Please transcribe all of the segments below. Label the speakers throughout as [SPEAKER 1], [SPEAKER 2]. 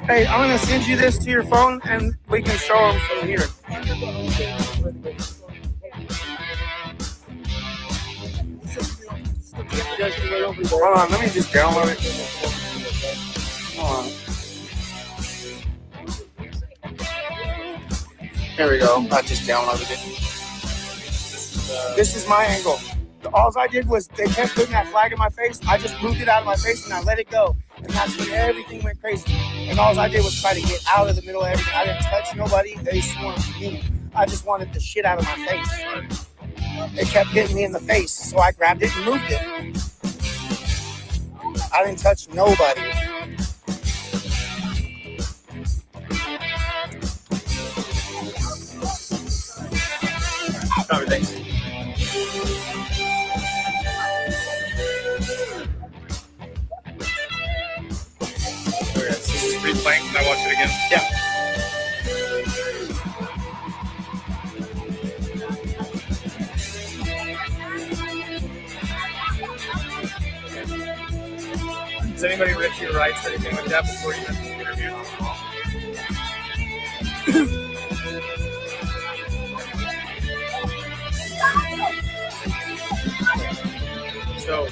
[SPEAKER 1] Hey, I'm gonna send you this to your phone, and we can show them from here. Hold on, let me just download it. Hold on. There we go. I just downloaded it. This is my angle. All I did was they kept putting that flag in my face. I just moved it out of my face and I let it go. And that's when everything went crazy. And all I did was try to get out of the middle of everything. I didn't touch nobody. They swarmed me. I just wanted the shit out of my face. They kept hitting me in the face. So I grabbed it and moved it. I didn't touch nobody. Thanks.
[SPEAKER 2] This is replaying. Can I watch it again?
[SPEAKER 1] Yeah.
[SPEAKER 2] Does anybody read your rights or anything like that before you went to the interview? So,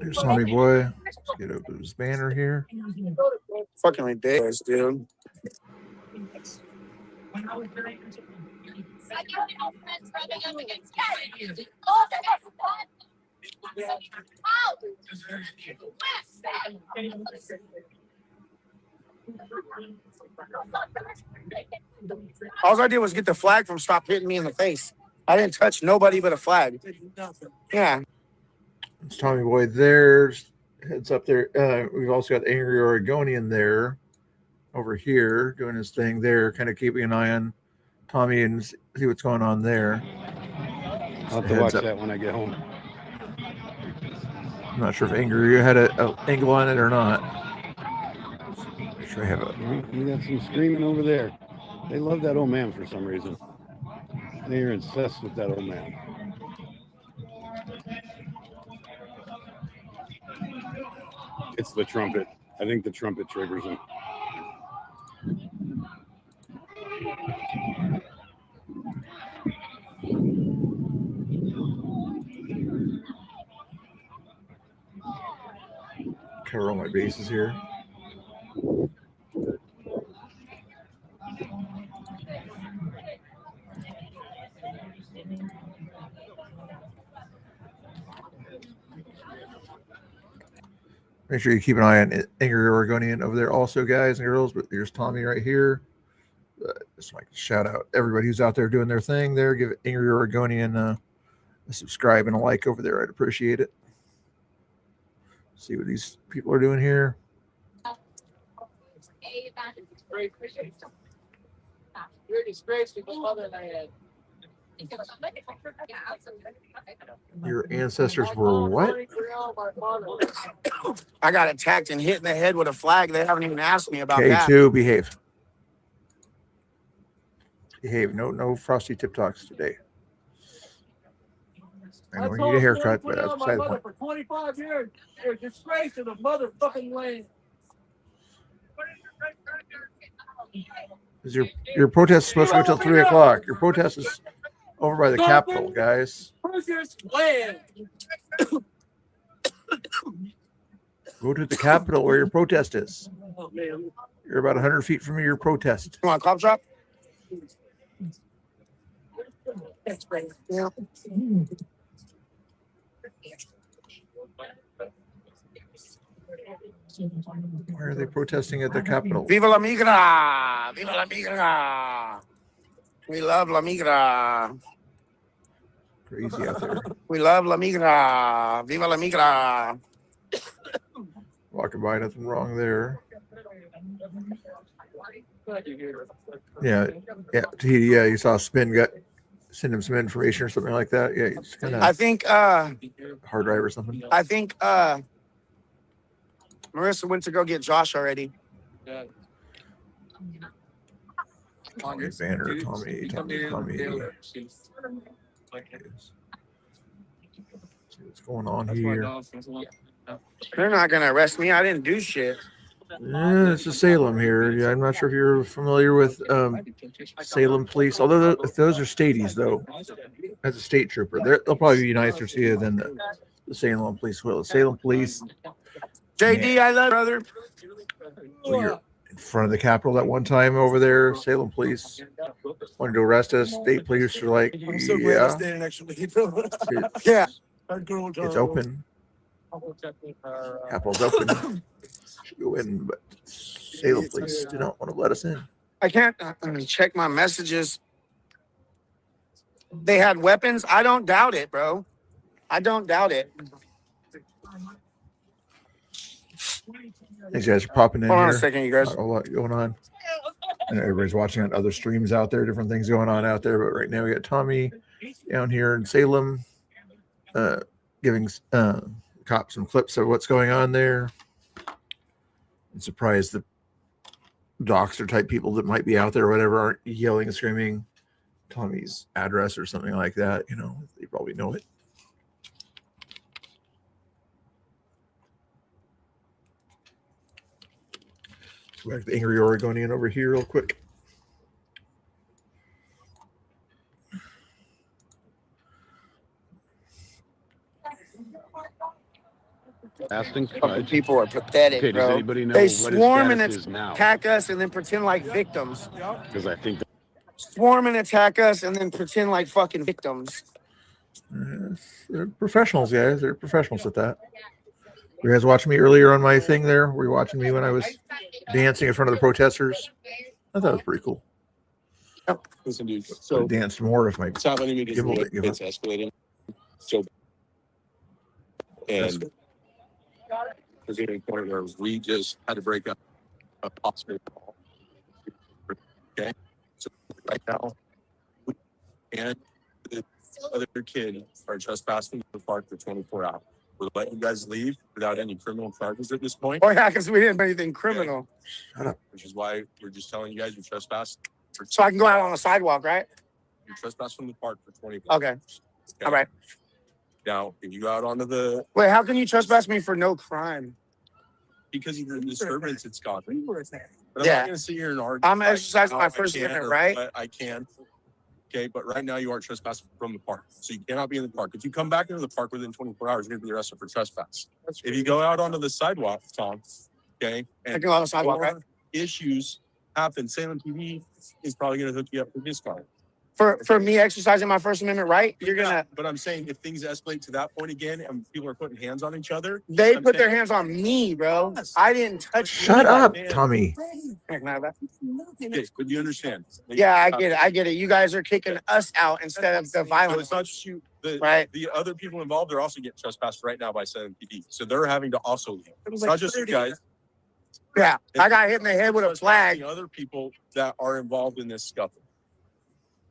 [SPEAKER 3] Here's Tommy Boy. Let's get over his banner here.
[SPEAKER 1] Fucking ridiculous, dude. All I did was get the flag from stop hitting me in the face. I didn't touch nobody but a flag. Yeah.
[SPEAKER 3] It's Tommy Boy there. Heads up there. We've also got Angry Oregonian there over here doing his thing there, kind of keeping an eye on Tommy and see what's going on there.
[SPEAKER 4] I'll have to watch that when I get home.
[SPEAKER 3] I'm not sure if Angry had an angle on it or not. Make sure I have it.
[SPEAKER 4] We got some screaming over there. They love that old man for some reason. They are obsessed with that old man. It's the trumpet. I think the trumpet triggers him.
[SPEAKER 3] Cover all my bases here. Make sure you keep an eye on Angry Oregonian over there also, guys and girls. But there's Tommy right here. Just like to shout out everybody who's out there doing their thing there. Give Angry Oregonian a subscribe and a like over there. I'd appreciate it. See what these people are doing here. Your ancestors were what?
[SPEAKER 1] I got attacked and hit in the head with a flag. They haven't even asked me about that.
[SPEAKER 3] K2, behave. Behave. No frosty tip talks today. I know you need a haircut, but that's beside the point.
[SPEAKER 5] For 25 years, you're a disgrace to the motherfucking land.
[SPEAKER 3] Your protest is supposed to go till 3 o'clock. Your protest is over by the Capitol, guys.
[SPEAKER 5] Land.
[SPEAKER 3] Go to the Capitol where your protest is.
[SPEAKER 5] Oh, man.
[SPEAKER 3] You're about 100 feet from your protest.
[SPEAKER 1] Come on, cop shop. Yeah.
[SPEAKER 3] Why are they protesting at the Capitol?
[SPEAKER 1] Viva la migra! Viva la migra! We love La Migra.
[SPEAKER 3] Crazy out there.
[SPEAKER 1] We love La Migra. Viva La Migra.
[SPEAKER 3] Walking by, nothing wrong there. Yeah, Tahiti. Yeah, you saw Spin send him some information or something like that. Yeah, it's kind
[SPEAKER 1] I
[SPEAKER 3] of
[SPEAKER 1] think
[SPEAKER 3] hard drive or something.
[SPEAKER 1] Marissa went to go get Josh already.
[SPEAKER 3] Tommy Banner, Tommy. See what's going on here.
[SPEAKER 1] They're not gonna arrest me. I didn't do shit.
[SPEAKER 3] Yeah, it's a Salem here. Yeah, I'm not sure if you're familiar with Salem police. Although if those are stadies, though, as a state trooper, they'll probably be nicer to you than the Salem police will. The Salem police.
[SPEAKER 1] JD, I love brother.
[SPEAKER 3] When you're in front of the Capitol that one time over there, Salem police wanted to arrest us. State police are like, yeah,
[SPEAKER 1] Yeah.
[SPEAKER 3] it's open. Capitol's open. Should go in, but Salem police do not want to let us in.
[SPEAKER 1] I can't check my messages. They had weapons. I don't doubt it, bro. I don't doubt it.
[SPEAKER 3] These guys are popping in
[SPEAKER 1] Hold on
[SPEAKER 3] here.
[SPEAKER 1] a second, you guys.
[SPEAKER 3] Not a lot going on. I know everybody's watching on other streams out there, different things going on out there. But right now we got Tommy down here in Salem giving cops some clips of what's going on there. I'm surprised the doxer type people that might be out there or whatever aren't yelling and screaming Tommy's address or something like that. You know, they probably know it. Go back to the Angry Oregonian over here real quick.
[SPEAKER 4] Aston
[SPEAKER 1] Fucking people are pathetic,
[SPEAKER 4] Okay, does
[SPEAKER 1] bro.
[SPEAKER 4] anybody know
[SPEAKER 1] They
[SPEAKER 4] what his
[SPEAKER 1] swarm and
[SPEAKER 4] status is now?
[SPEAKER 1] attack us and then pretend like victims.
[SPEAKER 4] Because I think
[SPEAKER 1] Swarm and attack us and then pretend like fucking victims.
[SPEAKER 3] They're professionals, guys. They're professionals at that. You guys watching me earlier on my thing there? Were you watching me when I was dancing in front of the protesters? I thought it was pretty cool.
[SPEAKER 6] Listen, dude.
[SPEAKER 3] I
[SPEAKER 6] So
[SPEAKER 3] danced more if my
[SPEAKER 6] it's happening because
[SPEAKER 3] Give it- give it.
[SPEAKER 6] it's escalating. So, and we're getting to a point where we just had to break up a possible call. Okay, so right now, we and the other kid are trespassing the park for 24 hours. We'll let you guys leave without any criminal charges at this point.
[SPEAKER 1] Oh yeah, because we didn't do anything criminal.
[SPEAKER 6] Which is why we're just telling you guys you trespass.
[SPEAKER 1] So I can go out on the sidewalk, right?
[SPEAKER 6] You trespass from the park for 24
[SPEAKER 1] Okay.
[SPEAKER 6] hours.
[SPEAKER 1] All right.
[SPEAKER 6] Now, if you go out onto the,
[SPEAKER 1] Wait, how can you trespass me for no crime?
[SPEAKER 6] because of the disturbance it's causing. But I'm
[SPEAKER 1] Yeah.
[SPEAKER 6] not going to sit here and argue.
[SPEAKER 1] I'm exercising my
[SPEAKER 6] I
[SPEAKER 1] First
[SPEAKER 6] can
[SPEAKER 1] Amendment
[SPEAKER 6] or
[SPEAKER 1] right.
[SPEAKER 6] what I can. Okay, but right now you are trespassing from the park. So you cannot be in the park. If you come back into the park within 24 hours, you're going to be arrested for trespass. If you go out onto the sidewalk, Tom, okay,
[SPEAKER 1] I
[SPEAKER 6] and
[SPEAKER 1] can go on the sidewalk, right?
[SPEAKER 6] more issues happen, Salem PD is probably going to hook you up for discard.
[SPEAKER 1] For me exercising my First Amendment right, you're gonna.
[SPEAKER 6] But I'm saying if things escalate to that point again and people are putting hands on each other,
[SPEAKER 1] They
[SPEAKER 6] I'm
[SPEAKER 1] put their
[SPEAKER 6] saying-
[SPEAKER 1] hands on me, bro. I didn't touch.
[SPEAKER 3] Shut up, Tommy.
[SPEAKER 1] anybody.
[SPEAKER 6] Okay, but you understand?
[SPEAKER 1] Yeah, I get it. I get it. You guys are kicking us out instead of the
[SPEAKER 6] So
[SPEAKER 1] violence,
[SPEAKER 6] it's not just you. The,
[SPEAKER 1] right?
[SPEAKER 6] the other people involved are also getting trespassed right now by Salem PD. So they're having to also leave. It's not just you guys.
[SPEAKER 1] Yeah, I got hit in the head with a
[SPEAKER 6] It's
[SPEAKER 1] flag.
[SPEAKER 6] the other people that are involved in this scuffle.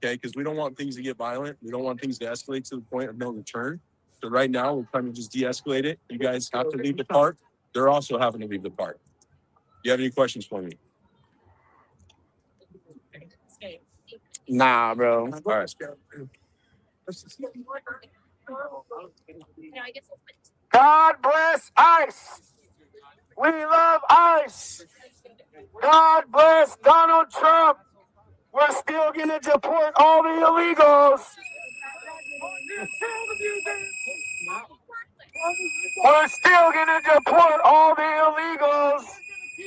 [SPEAKER 6] Okay, because we don't want things to get violent. We don't want things to escalate to the point of no return. So right now we're trying to just de-escalate it. You guys have to leave the park. They're also having to leave the park. You have any questions for me?
[SPEAKER 1] Nah, bro.
[SPEAKER 6] All right.
[SPEAKER 1] God bless ICE. We love ICE. God bless Donald Trump. We're still gonna deport all the illegals. We're still gonna deport all the illegals.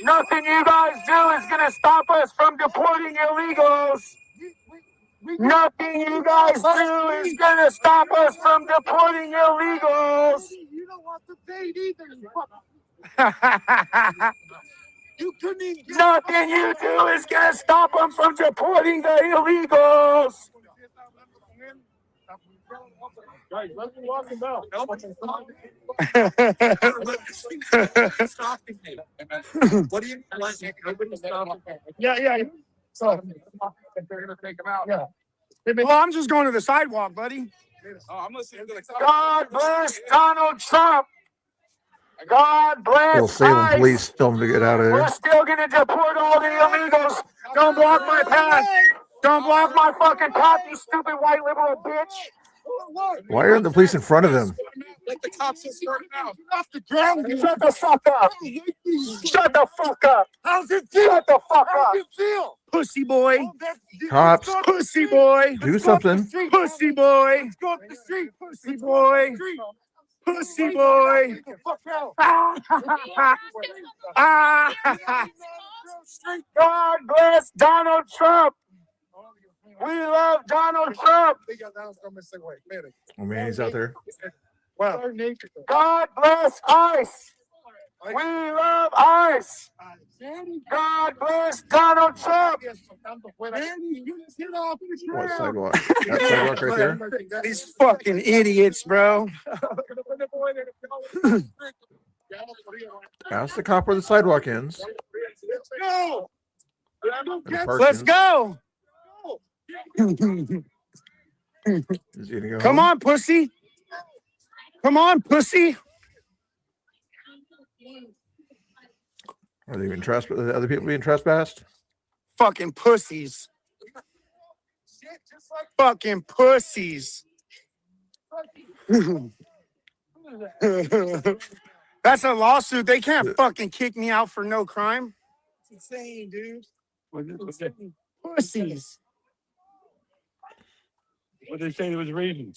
[SPEAKER 1] Nothing you guys do is gonna stop us from deporting illegals. Nothing you guys do is gonna stop us from deporting illegals. You don't want the bait either. Nothing you do is gonna stop them from deporting the illegals.
[SPEAKER 2] Guys, let me walk him out.
[SPEAKER 6] What do you?
[SPEAKER 2] Yeah. So they're gonna take him out. Yeah.
[SPEAKER 1] Well, I'm just going to the sidewalk, buddy.
[SPEAKER 2] Oh, I'm listening to the
[SPEAKER 1] God bless Donald Trump. God bless
[SPEAKER 3] Little Salem
[SPEAKER 1] ICE.
[SPEAKER 3] police tell them to get out of
[SPEAKER 1] We're
[SPEAKER 3] there.
[SPEAKER 1] still gonna deport all the illegals. Don't block my path. Don't block my fucking path, you stupid white liberal bitch.
[SPEAKER 3] Why aren't the police in front of him?
[SPEAKER 2] Let the cops just sort it out.
[SPEAKER 1] Off the ground. Shut the fuck up. Shut the fuck up. How's it feel? Shut the fuck up. How's it feel? Pussy boy.
[SPEAKER 3] Cops,
[SPEAKER 1] Pussy boy.
[SPEAKER 3] do something.
[SPEAKER 1] Pussy boy. Let's go up the street. Pussy boy. Pussy boy. God bless Donald Trump. We love Donald Trump.
[SPEAKER 3] Oh man, he's out there.
[SPEAKER 1] Well, God bless ICE. We love ICE. God bless Donald Trump.
[SPEAKER 3] What sidewalk? That sidewalk right there.
[SPEAKER 1] These fucking idiots, bro.
[SPEAKER 3] Ask the cop where the sidewalk ends.
[SPEAKER 1] Go.
[SPEAKER 3] and the park
[SPEAKER 1] Let's
[SPEAKER 3] ends.
[SPEAKER 1] go.
[SPEAKER 3] Is he gonna go
[SPEAKER 1] Come
[SPEAKER 3] home?
[SPEAKER 1] on, pussy. Come on, pussy.
[SPEAKER 3] Are they being trespassed? Are the other people being trespassed?
[SPEAKER 1] Fucking pussies. Fucking pussies. That's a lawsuit. They can't fucking kick me out for no crime. It's insane, dude. Pussies.
[SPEAKER 4] What they say it was reason.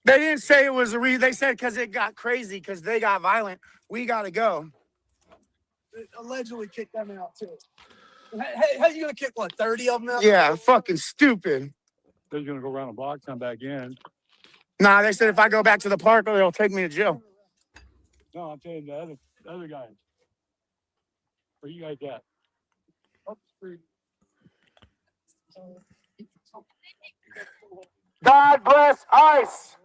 [SPEAKER 1] They didn't say it was a reason. They said because it got crazy, because they got violent. We got to go.
[SPEAKER 5] They allegedly kicked them out too. Hey, how you gonna kick what? 30 of them out?
[SPEAKER 1] Yeah, fucking stupid.
[SPEAKER 4] They're gonna go around the block, come back in.
[SPEAKER 1] Nah, they said if I go back to the park, they'll take me to jail.
[SPEAKER 4] No, I'm saying the other guys. Where you guys at? Up the street.
[SPEAKER 1] God bless ICE.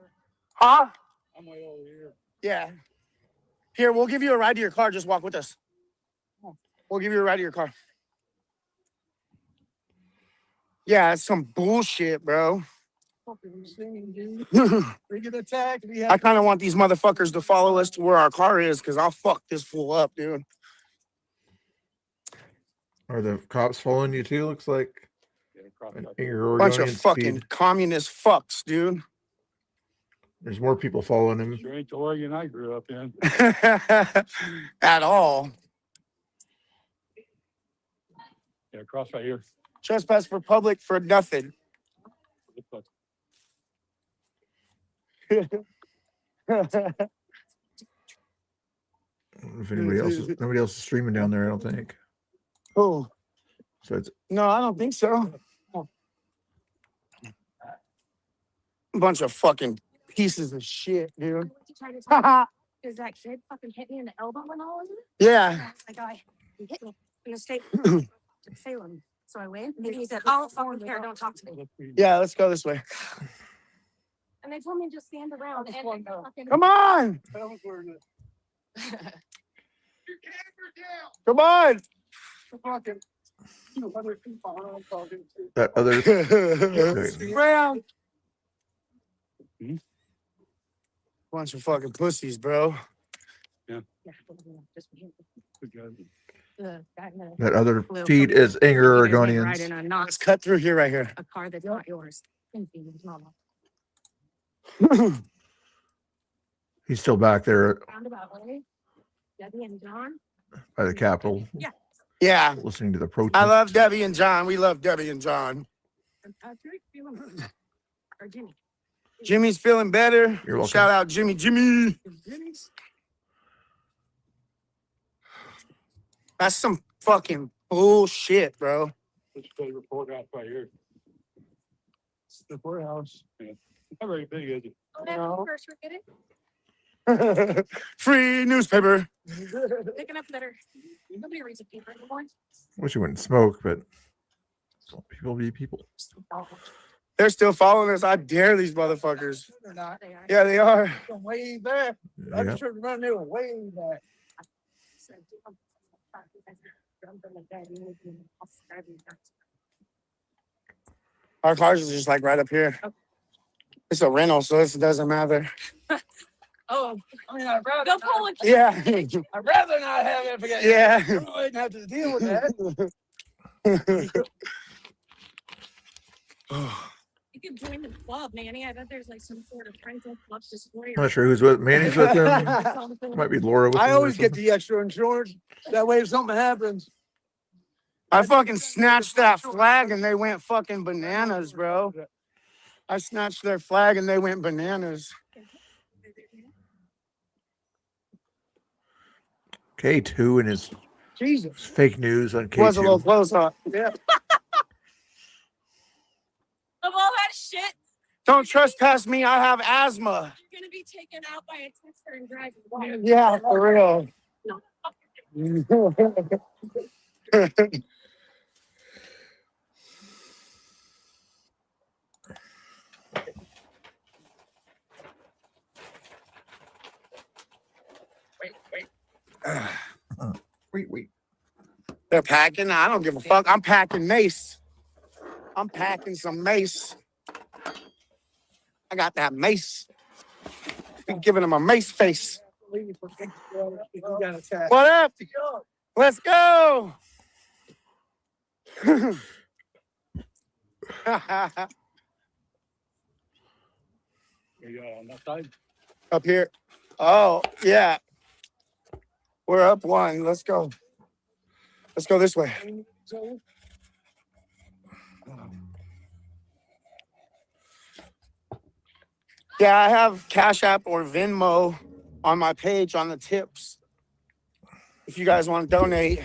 [SPEAKER 1] Huh?
[SPEAKER 4] I'm way over here.
[SPEAKER 1] Yeah. Here, we'll give you a ride to your car. Just walk with us. We'll give you a ride to your car. Yeah, it's some bullshit, bro.
[SPEAKER 5] We get attacked. We have
[SPEAKER 1] I kind of want these motherfuckers to follow us to where our car is, because I'll fuck this fool up, dude.
[SPEAKER 3] Are the cops following you too? Looks like an Oregonian
[SPEAKER 1] Bunch of fucking
[SPEAKER 3] speed.
[SPEAKER 1] communist fucks, dude.
[SPEAKER 3] There's more people following him.
[SPEAKER 4] Sure ain't the Oregon I grew up in.
[SPEAKER 1] At all.
[SPEAKER 4] Yeah, across right here.
[SPEAKER 1] Trespass for public for nothing.
[SPEAKER 3] If anybody else is, nobody else is streaming down there, I don't think.
[SPEAKER 1] Oh,
[SPEAKER 3] So it's
[SPEAKER 1] no, I don't think so. Bunch of fucking pieces of shit, dude.
[SPEAKER 7] Is that kid fucking hit me in the elbow and all of it?
[SPEAKER 1] Yeah.
[SPEAKER 7] The guy, he hit me in the state of Salem. So I went, and he said, "I don't fucking care, don't talk to me."
[SPEAKER 1] Yeah, let's go this way.
[SPEAKER 7] And they told me to just stand around and fucking.
[SPEAKER 1] Come on. Come on.
[SPEAKER 3] that other.
[SPEAKER 1] Round. Bunch of fucking pussies, bro.
[SPEAKER 7] Yeah, just
[SPEAKER 4] Good job.
[SPEAKER 7] the guy in the
[SPEAKER 3] That other
[SPEAKER 7] blue
[SPEAKER 3] feed
[SPEAKER 7] fucking-
[SPEAKER 3] is Anger
[SPEAKER 7] you guys ain't
[SPEAKER 3] Oregonians.
[SPEAKER 7] riding a not
[SPEAKER 1] Let's cut through here, right here.
[SPEAKER 7] a car that's not yours. Confused, mama.
[SPEAKER 3] He's still back there
[SPEAKER 7] Roundabout way. Debbie and John.
[SPEAKER 3] by the Capitol,
[SPEAKER 1] Yeah.
[SPEAKER 3] listening to the protest.
[SPEAKER 1] I love Debbie and John. We love Debbie and John.
[SPEAKER 7] And Patrick, or Jimmy.
[SPEAKER 1] Jimmy's feeling better.
[SPEAKER 3] You're welcome.
[SPEAKER 1] Shout out Jimmy. That's some fucking bullshit, bro.
[SPEAKER 4] Let's go to the courthouse right here. It's the courthouse. Yeah. Not very big, is it?
[SPEAKER 7] Oh, that's the first we're getting.
[SPEAKER 1] Free newspaper.
[SPEAKER 7] Picking up litter. Nobody reads a paper anymore.
[SPEAKER 3] Wish you wouldn't smoke, but people be people.
[SPEAKER 1] They're still following us. I dare these motherfuckers.
[SPEAKER 5] They're not.
[SPEAKER 7] They are.
[SPEAKER 1] Yeah, they are.
[SPEAKER 5] From way back. I
[SPEAKER 3] Yeah.
[SPEAKER 5] just turned around there way back.
[SPEAKER 1] Our cars are just like right up here. It's a rental, so it doesn't matter.
[SPEAKER 5] Oh, I mean, I'd rather
[SPEAKER 7] Go
[SPEAKER 5] not,
[SPEAKER 7] pull it.
[SPEAKER 1] Yeah.
[SPEAKER 5] I'd rather not have it because
[SPEAKER 1] Yeah.
[SPEAKER 5] I wouldn't have to deal with that.
[SPEAKER 7] You could join the club, Manny. I bet there's like some sort of rental club to support
[SPEAKER 3] I'm
[SPEAKER 7] your.
[SPEAKER 3] not sure who's with Manny's with him. Might be Laura with him
[SPEAKER 5] I
[SPEAKER 3] or
[SPEAKER 5] always get
[SPEAKER 3] something.
[SPEAKER 5] the extra insurance. That way, if something happens,
[SPEAKER 1] I fucking snatched that flag and they went fucking bananas, bro. I snatched their flag and they went bananas.
[SPEAKER 3] K2 and his
[SPEAKER 5] Jesus.
[SPEAKER 3] fake news on
[SPEAKER 1] Was a little
[SPEAKER 3] K2.
[SPEAKER 1] close, huh?
[SPEAKER 5] Yeah.
[SPEAKER 7] Of all that shit,
[SPEAKER 1] Don't trespass me. I have asthma.
[SPEAKER 7] you're gonna be taken out by a texter and driving away.
[SPEAKER 1] Yeah, for real.
[SPEAKER 7] No.
[SPEAKER 3] Wait.
[SPEAKER 1] They're packing. I don't give a fuck. I'm packing mace. I'm packing some mace. I got that mace. I'm giving him a mace face.
[SPEAKER 5] You got attacked.
[SPEAKER 1] What up? Let's go.
[SPEAKER 4] You got on that side?
[SPEAKER 1] Up here. Oh, yeah. We're up one. Let's go. Let's go this way. Yeah, I have Cash App or Venmo on my page on the tips. If you guys want to donate.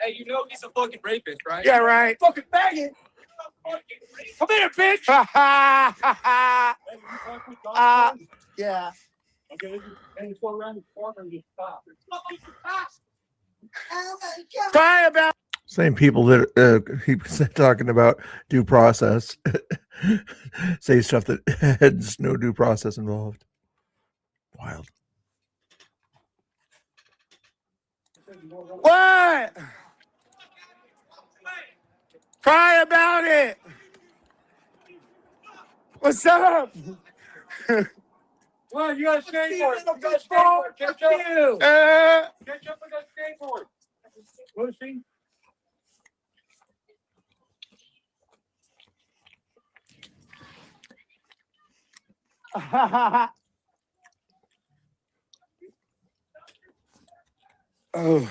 [SPEAKER 2] Hey, you know he's a fucking rapist, right?
[SPEAKER 1] Yeah, right.
[SPEAKER 5] Fucking faggot.
[SPEAKER 2] Come here, bitch.
[SPEAKER 1] Yeah.
[SPEAKER 5] Okay. And you go around the corner and you stop.
[SPEAKER 1] Cry about
[SPEAKER 3] Same people that keep talking about due process say stuff that has no due process involved. Wild.
[SPEAKER 1] what? Cry about it. What's up?
[SPEAKER 2] Well, you got a skateboard. You got a skateboard. Catch up. Catch up with that skateboard.
[SPEAKER 5] Pussy.
[SPEAKER 1] Oh.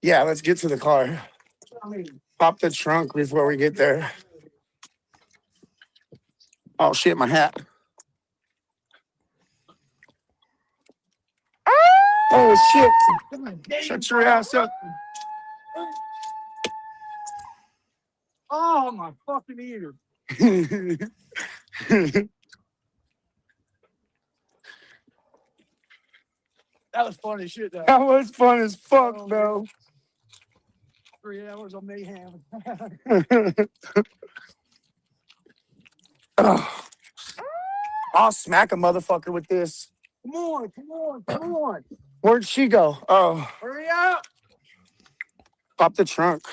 [SPEAKER 1] Yeah, let's get to the car. Pop the trunk before we get there. Oh shit, my hat. Oh shit. Shut your ass up.
[SPEAKER 5] Oh, my fucking ear. That was funny shit, though.
[SPEAKER 1] That was fun as fuck, bro.
[SPEAKER 5] 3 hours of mayhem.
[SPEAKER 1] Oh. I'll smack a motherfucker with this.
[SPEAKER 5] Come on, come on, come on.
[SPEAKER 1] Where'd she go? Oh,
[SPEAKER 5] Hurry up.
[SPEAKER 1] pop the trunk.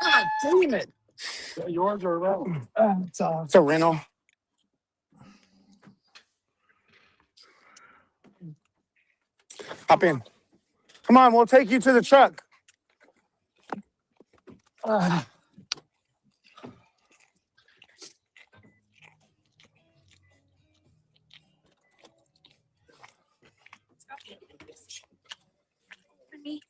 [SPEAKER 1] God damn it.
[SPEAKER 5] Yours are around. It's
[SPEAKER 1] It's a rental. Hop in. Come on, we'll take you to the truck.
[SPEAKER 7] For me.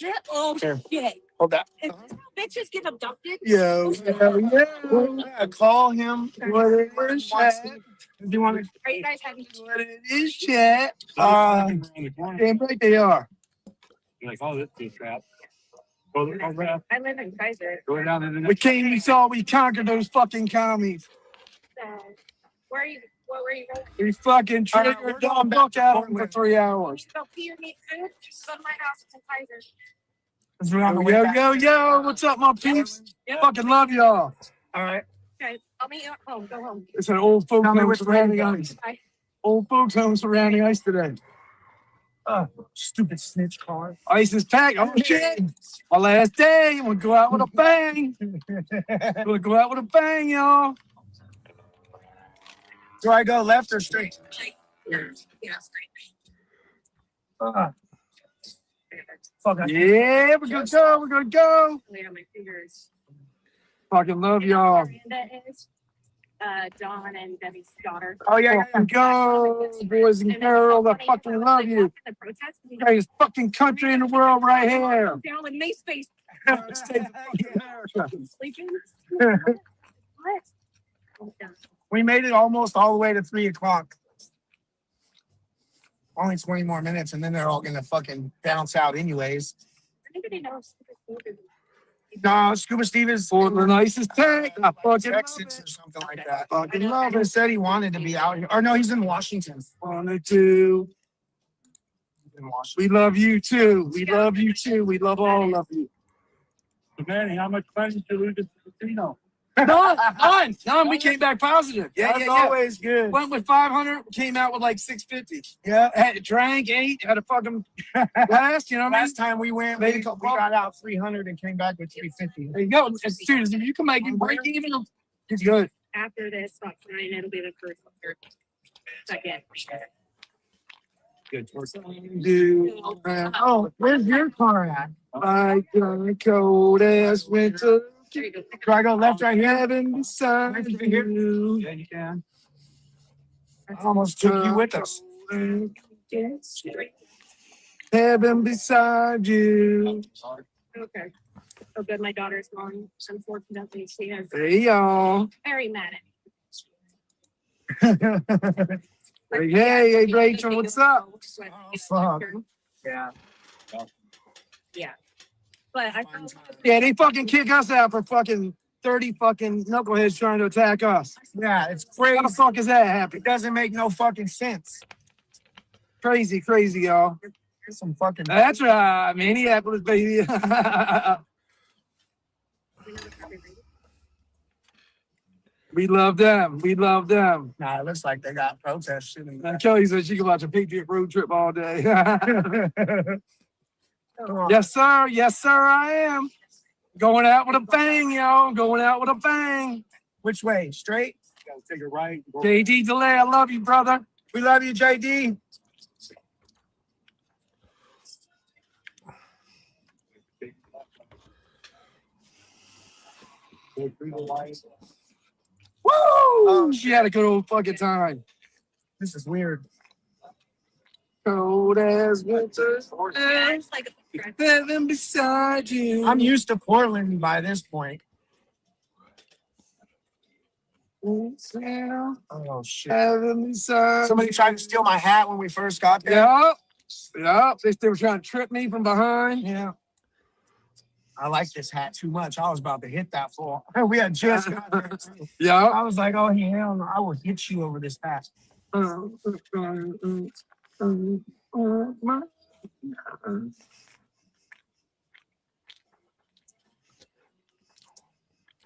[SPEAKER 7] legit? Oh, yeah.
[SPEAKER 1] Hold that.
[SPEAKER 7] Is this how bitches get abducted?
[SPEAKER 5] Yo,
[SPEAKER 1] Yeah, call him.
[SPEAKER 5] what it is, chat?
[SPEAKER 1] Do you want to?
[SPEAKER 7] Are you guys having?
[SPEAKER 5] What it is, chat? Damn right they are.
[SPEAKER 2] You're like, oh, this is a trap. Go around.
[SPEAKER 7] I live in Kaiser.
[SPEAKER 2] Go down to the
[SPEAKER 5] We came, we saw, we conquered those fucking commies.
[SPEAKER 7] Where are you? What were you going?
[SPEAKER 5] We fucking
[SPEAKER 1] Alright,
[SPEAKER 5] triggered
[SPEAKER 1] we're
[SPEAKER 5] Don
[SPEAKER 1] going
[SPEAKER 5] Buck
[SPEAKER 1] back
[SPEAKER 5] out
[SPEAKER 1] to
[SPEAKER 5] of them for
[SPEAKER 1] Portland.
[SPEAKER 5] 3 hours.
[SPEAKER 7] Go pee or need food? Just go to my house. It's in Kaiser.
[SPEAKER 1] Because we're on the way
[SPEAKER 5] Yo,
[SPEAKER 1] back.
[SPEAKER 5] yo, what's up, my peeps? Fucking love y'all.
[SPEAKER 1] All right.
[SPEAKER 7] Okay, I'll meet you at home. Go home.
[SPEAKER 5] It's an old folks
[SPEAKER 1] Tell me
[SPEAKER 5] home
[SPEAKER 1] which way
[SPEAKER 5] surrounding
[SPEAKER 1] to go.
[SPEAKER 5] ice.
[SPEAKER 7] Bye.
[SPEAKER 5] Old folks home surrounding ice today.
[SPEAKER 1] Stupid snitch car.
[SPEAKER 5] Ice is packed. Oh shit! My last day. We'll go out with a bang. We'll go out with a bang, y'all.
[SPEAKER 1] Do I go left or straight?
[SPEAKER 7] Yeah, straight.
[SPEAKER 1] Fuck.
[SPEAKER 5] Yeah, we're gonna go. We're gonna go.
[SPEAKER 7] Lay on my fingers.
[SPEAKER 5] Fucking love
[SPEAKER 7] You know who
[SPEAKER 5] y'all.
[SPEAKER 7] Miranda is John and Debbie's daughter.
[SPEAKER 1] Oh yeah.
[SPEAKER 5] Fucking go, boys and girls. I fucking love you.
[SPEAKER 7] The protest.
[SPEAKER 5] Greatest fucking country in the world right here.
[SPEAKER 7] Down in Mace face.
[SPEAKER 5] United States of fucking America.
[SPEAKER 7] Sleeping. What? Oh, yeah.
[SPEAKER 1] We made it almost all the way to 3 o'clock. Only 20 more minutes, and then they're all gonna fucking bounce out anyways.
[SPEAKER 7] Anybody knows?
[SPEAKER 1] No, Scuba Steve is
[SPEAKER 5] Portland Ice is packed. I fucking love
[SPEAKER 1] Texas
[SPEAKER 5] it.
[SPEAKER 1] or something like that.
[SPEAKER 5] Fucking love
[SPEAKER 1] He
[SPEAKER 5] it.
[SPEAKER 1] said he wanted to be out here. Or no, he's in Washington.
[SPEAKER 5] 1 or 2.
[SPEAKER 1] He's in Washington.
[SPEAKER 5] We love you too. We love you too. We love all of you.
[SPEAKER 2] Manny, how much money did you lose at the casino?
[SPEAKER 5] None. We came back positive. Yeah,
[SPEAKER 1] That's
[SPEAKER 5] yeah, yeah.
[SPEAKER 1] always good.
[SPEAKER 5] Went with 500, came out with like 650.
[SPEAKER 1] Yeah.
[SPEAKER 5] Had drank, ate, had a fucking blast. You know what I mean?
[SPEAKER 1] Last time we went,
[SPEAKER 5] Made a
[SPEAKER 1] we
[SPEAKER 5] couple-
[SPEAKER 1] got out 300 and came back with 350.
[SPEAKER 5] There you go. As soon as you can make it break even, it's good.
[SPEAKER 7] After this, about 9, it'll be the first or second.
[SPEAKER 2] Good.
[SPEAKER 5] Dude,
[SPEAKER 1] Oh, where's your car at?
[SPEAKER 5] like a cold ass winter.
[SPEAKER 7] There you go.
[SPEAKER 1] Do I go left right here?
[SPEAKER 5] Heaven beside
[SPEAKER 1] Left right here?
[SPEAKER 5] you.
[SPEAKER 2] Yeah, you can.
[SPEAKER 1] I almost took you with us.
[SPEAKER 5] Heaven beside you.
[SPEAKER 7] Okay. Oh, good. My daughter's gone. Unfortunately, she is
[SPEAKER 5] Hey, y'all.
[SPEAKER 7] very mad at
[SPEAKER 5] Hey, Rachel, what's up?
[SPEAKER 1] fuck.
[SPEAKER 7] Yeah. Yeah. But I found
[SPEAKER 5] Yeah, they fucking kick us out for fucking 30 fucking knuckleheads trying to attack us.
[SPEAKER 1] Yeah, it's
[SPEAKER 5] How
[SPEAKER 1] crazy.
[SPEAKER 5] the fuck is that happening?
[SPEAKER 1] It doesn't make no fucking sense.
[SPEAKER 5] Crazy, crazy, y'all.
[SPEAKER 1] There's some fucking.
[SPEAKER 5] That's right, Minneapolis, baby. We love them. We love them.
[SPEAKER 1] Nah, it looks like they got protests. Shit.
[SPEAKER 5] Kelly said she can watch a Patriot road trip all day.
[SPEAKER 1] Come on.
[SPEAKER 5] Yes, sir. Yes, sir, I am. Going out with a bang, y'all. Going out with a bang.
[SPEAKER 1] Which way? Straight?
[SPEAKER 2] Gotta take a right.
[SPEAKER 5] JD Delay, I love you, brother.
[SPEAKER 1] We love you, JD.
[SPEAKER 2] Go through the lights.
[SPEAKER 5] Woo! She had a good old fucking time.
[SPEAKER 1] This is weird.
[SPEAKER 5] Cold as winter.
[SPEAKER 7] yeah, it's like
[SPEAKER 5] Heaven beside you.
[SPEAKER 1] I'm used to Portland by this point. Oh shit!
[SPEAKER 5] Heaven beside
[SPEAKER 1] Somebody tried to steal my hat when we first got there.
[SPEAKER 5] Yup. Yup. They were trying to trip me from behind.
[SPEAKER 1] Yeah. I like this hat too much. I was about to hit that fool. We had just got there.
[SPEAKER 5] Yup.
[SPEAKER 1] I was like, oh hell no, I will hit you over this hat.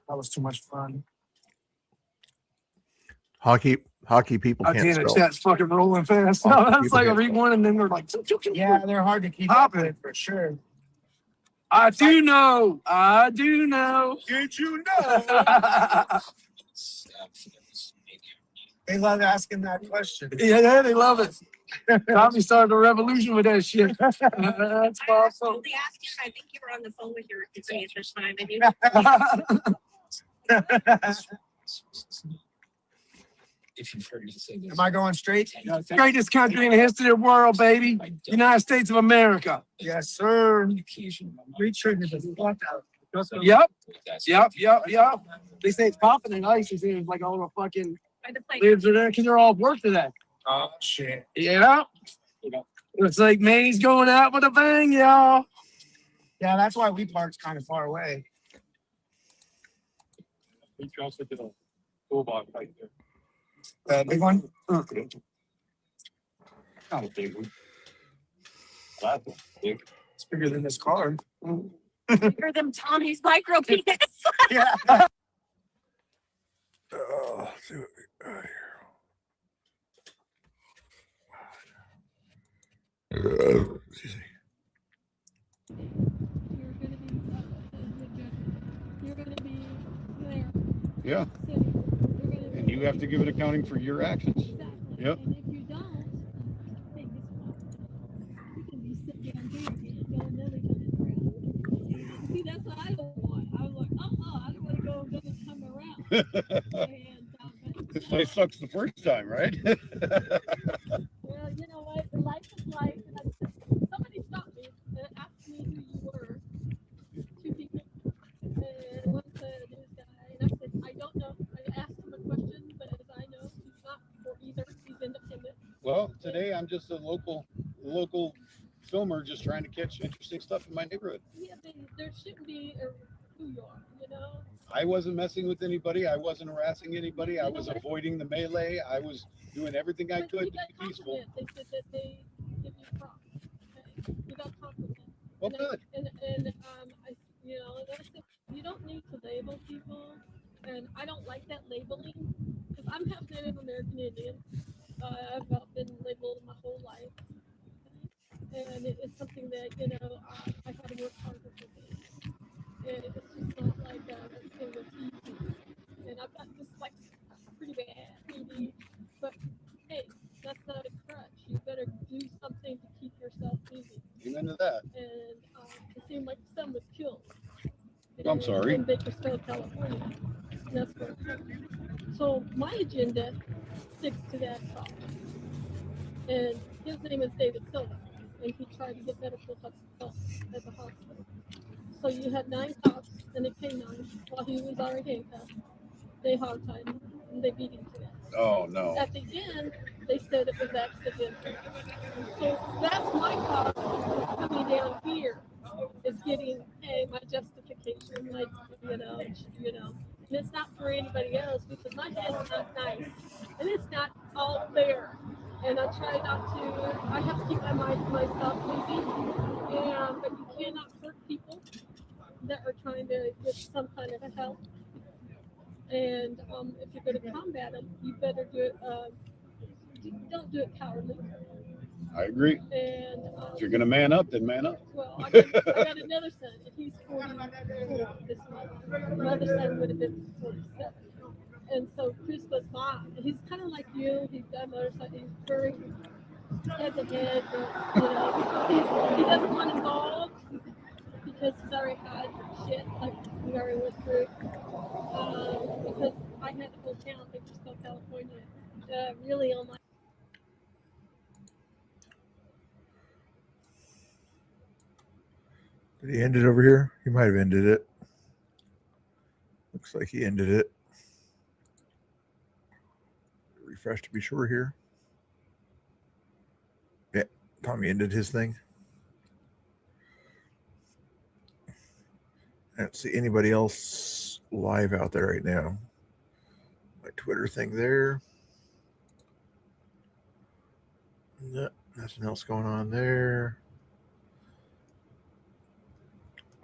[SPEAKER 1] That was too much fun.
[SPEAKER 3] Hockey people
[SPEAKER 5] I
[SPEAKER 3] can't
[SPEAKER 5] did. The
[SPEAKER 3] spell.
[SPEAKER 5] chat's fucking rolling fast.
[SPEAKER 3] Oh,
[SPEAKER 5] That's
[SPEAKER 3] people
[SPEAKER 5] like I
[SPEAKER 3] can't
[SPEAKER 5] read one and then they're like,
[SPEAKER 1] Yeah, they're hard to keep
[SPEAKER 5] Hop
[SPEAKER 1] up
[SPEAKER 5] it.
[SPEAKER 1] with for sure.
[SPEAKER 5] I do know. I do know.
[SPEAKER 1] Did you know? They love asking that question.
[SPEAKER 5] Yeah, they love it. Tommy started a revolution with that shit. That's
[SPEAKER 7] I
[SPEAKER 5] awesome.
[SPEAKER 7] actually asked you. I think you were on the phone with your kidney at this time, and you.
[SPEAKER 1] Am I going straight?
[SPEAKER 5] Greatest country in the history of the world, baby. United States of America.
[SPEAKER 1] Yes, sir. We triggered the fuck out.
[SPEAKER 5] Yep. They say it's popping in ice. It's like all the fucking lives are there because they're all at work today.
[SPEAKER 1] Oh shit.
[SPEAKER 5] Yeah. Looks like Maine's going out with a bang, y'all.
[SPEAKER 1] Yeah, that's why we parked kind of far away.
[SPEAKER 2] We also did a toolbox right there.
[SPEAKER 1] The big one?
[SPEAKER 2] Not a big one. That's big.
[SPEAKER 1] It's bigger than this car.
[SPEAKER 7] Bigger than Tommy's micro penis.
[SPEAKER 1] Yeah.
[SPEAKER 3] Let's see what we got here. Excuse me.
[SPEAKER 8] You're gonna be there.
[SPEAKER 4] Yeah. And you have to give an accounting for your actions.
[SPEAKER 8] Exactly.
[SPEAKER 4] Yep.
[SPEAKER 8] And if you don't, hey, guess what? You can be sitting down here again, go another time around. See, that's what I don't want. I was like, I don't want to go another time around. And
[SPEAKER 4] This place sucks the first time, right?
[SPEAKER 8] well, you know what? Life is life. And somebody stopped me and asked me who you were. Two people. And one said news guy, and I said, I don't know. I asked him a question, but as I know, he's not for either. He's independent.
[SPEAKER 4] Well, today I'm just a local filmer just trying to catch interesting stuff in my neighborhood.
[SPEAKER 8] Yeah, there shouldn't be who you are, you know?
[SPEAKER 4] I wasn't messing with anybody. I wasn't harassing anybody. I was avoiding the melee. I was doing everything I
[SPEAKER 8] But
[SPEAKER 4] could
[SPEAKER 8] you
[SPEAKER 4] to
[SPEAKER 8] got
[SPEAKER 4] be peaceful.
[SPEAKER 8] compliment. They said that they give you props. Okay? You got compliment.
[SPEAKER 4] Well,
[SPEAKER 8] And
[SPEAKER 4] good.
[SPEAKER 8] you know, and I said, you don't need to label people, and I don't like that labeling because I'm half Native American Indian. I've been labeled my whole life, and it's something that you know I had to work hard for things, and it's just not like everything was easy. And I've got dyslexia pretty bad, maybe, but hey, that's not a crutch. You better do something to keep yourself busy.
[SPEAKER 4] Amen to that.
[SPEAKER 8] And it seemed like the son was killed.
[SPEAKER 4] I'm sorry.
[SPEAKER 8] In Bakersfield, California. And that's where it's from. So my agenda sticks to that cause. And his name is David Silva. And he tried to get medical help at the hospital. So you had 9 cops and a K9 while he was already handcuffed. They hogtied him and they beat him to death.
[SPEAKER 4] Oh no.
[SPEAKER 8] At the end, they said it was accidental. So that's my cause coming down here is getting, hey, my justification, my, you know, and it's not for anybody else because my head's not nice and it's not all fair. And I try not to, I have to keep myself busy, but you cannot hurt people that are trying to get some kind of a help. And if you're going to combat them, you better do it, don't do it cowardly.
[SPEAKER 4] I agree.
[SPEAKER 8] And
[SPEAKER 4] If you're gonna man up, then man up.
[SPEAKER 8] well, I got another son, and he's 44 this month. My other son would have been 47. And so Chris was mom. He's kind of like you. He's got another son. He's very head to head, but you know, he doesn't want involved because he's already had shit like we already went through. Because I had the whole town, Bakersfield, California, really on my.
[SPEAKER 3] Did he end it over here? He might have ended it. Looks like he ended it. Refresh to be sure here. Yeah, Tommy ended his thing. I don't see anybody else live out there right now. My Twitter thing there. No, nothing else going on there.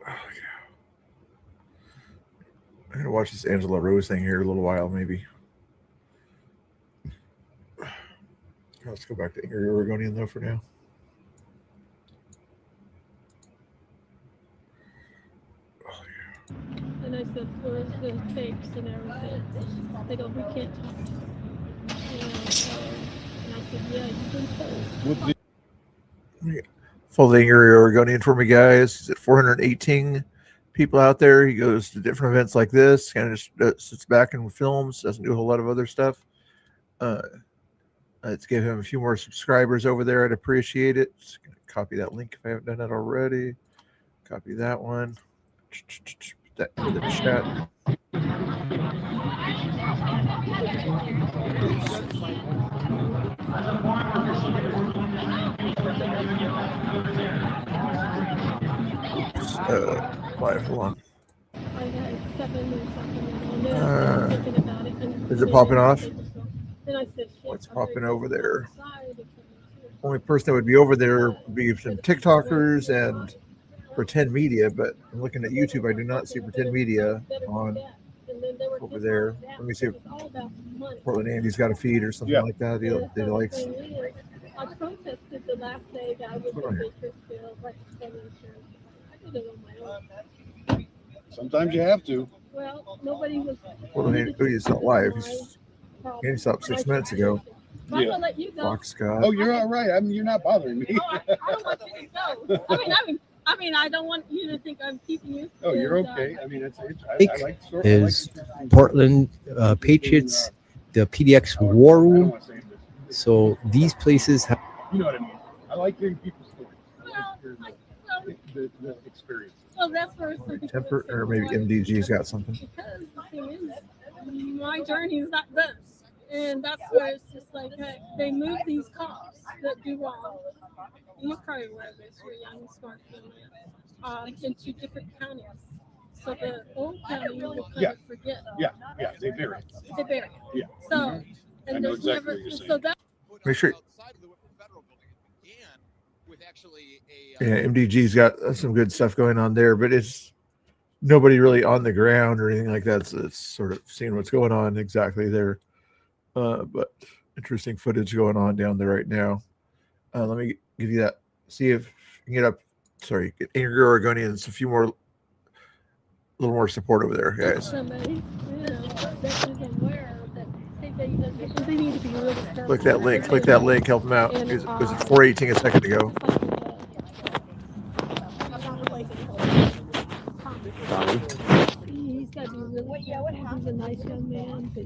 [SPEAKER 3] Oh, yeah. I'm going to watch this Angela Rose thing here a little while, maybe. Let's go back to Ingrid Oregonian, though, for now. Oh, yeah.
[SPEAKER 8] And I said, where's the tapes and everything? They go, we can't talk. And I said, yeah, you've been told.
[SPEAKER 3] Follow the Ingrid Oregonian for me, guys. He's at 418 people out there. He goes to different events like this, kind of just sits back and films, doesn't do a whole lot of other stuff. Let's give him a few more subscribers over there. I'd appreciate it. Just gonna copy that link if I haven't done that already. Copy that one. Put that in the chat. Live, hold on.
[SPEAKER 8] I had 7 or something. And then I started thinking about it. And
[SPEAKER 3] Is it popping off?
[SPEAKER 8] Then I said, shit,
[SPEAKER 3] What's
[SPEAKER 8] I'm
[SPEAKER 3] popping
[SPEAKER 8] gonna
[SPEAKER 3] over
[SPEAKER 8] go
[SPEAKER 3] there?
[SPEAKER 8] outside and come here.
[SPEAKER 3] Only person that would be over there would be some TikTokers and Pretend Media, but I'm looking at YouTube. I do not see Pretend Media on over there. Let me see if Portland Andy's got a feed or something like that. He likes.
[SPEAKER 8] I protested the last day that I was in Bakersfield, like 10 insurance. I did it on my own.
[SPEAKER 4] Sometimes you have to.
[SPEAKER 8] Well, nobody was.
[SPEAKER 3] Well, he's not live. He stopped 6 minutes ago.
[SPEAKER 8] I'm gonna let you go.
[SPEAKER 3] Fox Scott.
[SPEAKER 4] Oh, you're all right. I mean, you're not bothering me.
[SPEAKER 8] I don't want you to go. I mean, I don't want you to think I'm keeping you.
[SPEAKER 4] Oh, you're
[SPEAKER 8] And,
[SPEAKER 4] okay. I mean, I like
[SPEAKER 9] Is Portland Patriots, the PDX War Room. So these places have.
[SPEAKER 4] You know what I mean? I like hearing people's stories.
[SPEAKER 8] Well,
[SPEAKER 4] The experience.
[SPEAKER 8] well, that's where some people
[SPEAKER 3] Temper,
[SPEAKER 8] would say,
[SPEAKER 3] or maybe
[SPEAKER 8] well,
[SPEAKER 3] MDG's got something.
[SPEAKER 8] because the thing is, my journey is not done. And that's where it's just like, hey, they move these cops that do wrong. You're probably aware of this, you're young, smart, into different counties. So the old county will kind of forget.
[SPEAKER 4] Yeah, they vary.
[SPEAKER 8] They bury it.
[SPEAKER 4] Yeah.
[SPEAKER 8] So,
[SPEAKER 4] I
[SPEAKER 8] and
[SPEAKER 4] know
[SPEAKER 8] there's
[SPEAKER 4] exactly
[SPEAKER 8] never,
[SPEAKER 4] what you're saying.
[SPEAKER 8] so that.
[SPEAKER 3] Make sure. Yeah, MDG's got some good stuff going on there, but it's nobody really on the ground or anything like that. So it's sort of seeing what's going on exactly there. But interesting footage going on down there right now. Let me give you that. See if you can get up. Sorry, get Angry Oregonians a little more support over there, guys.
[SPEAKER 8] Somebody, that isn't aware that they need to be really careful.
[SPEAKER 3] Click that link. Click that link. Help them out. It was 4:18 a second ago.
[SPEAKER 8] He's got to be really, he's a nice young man, but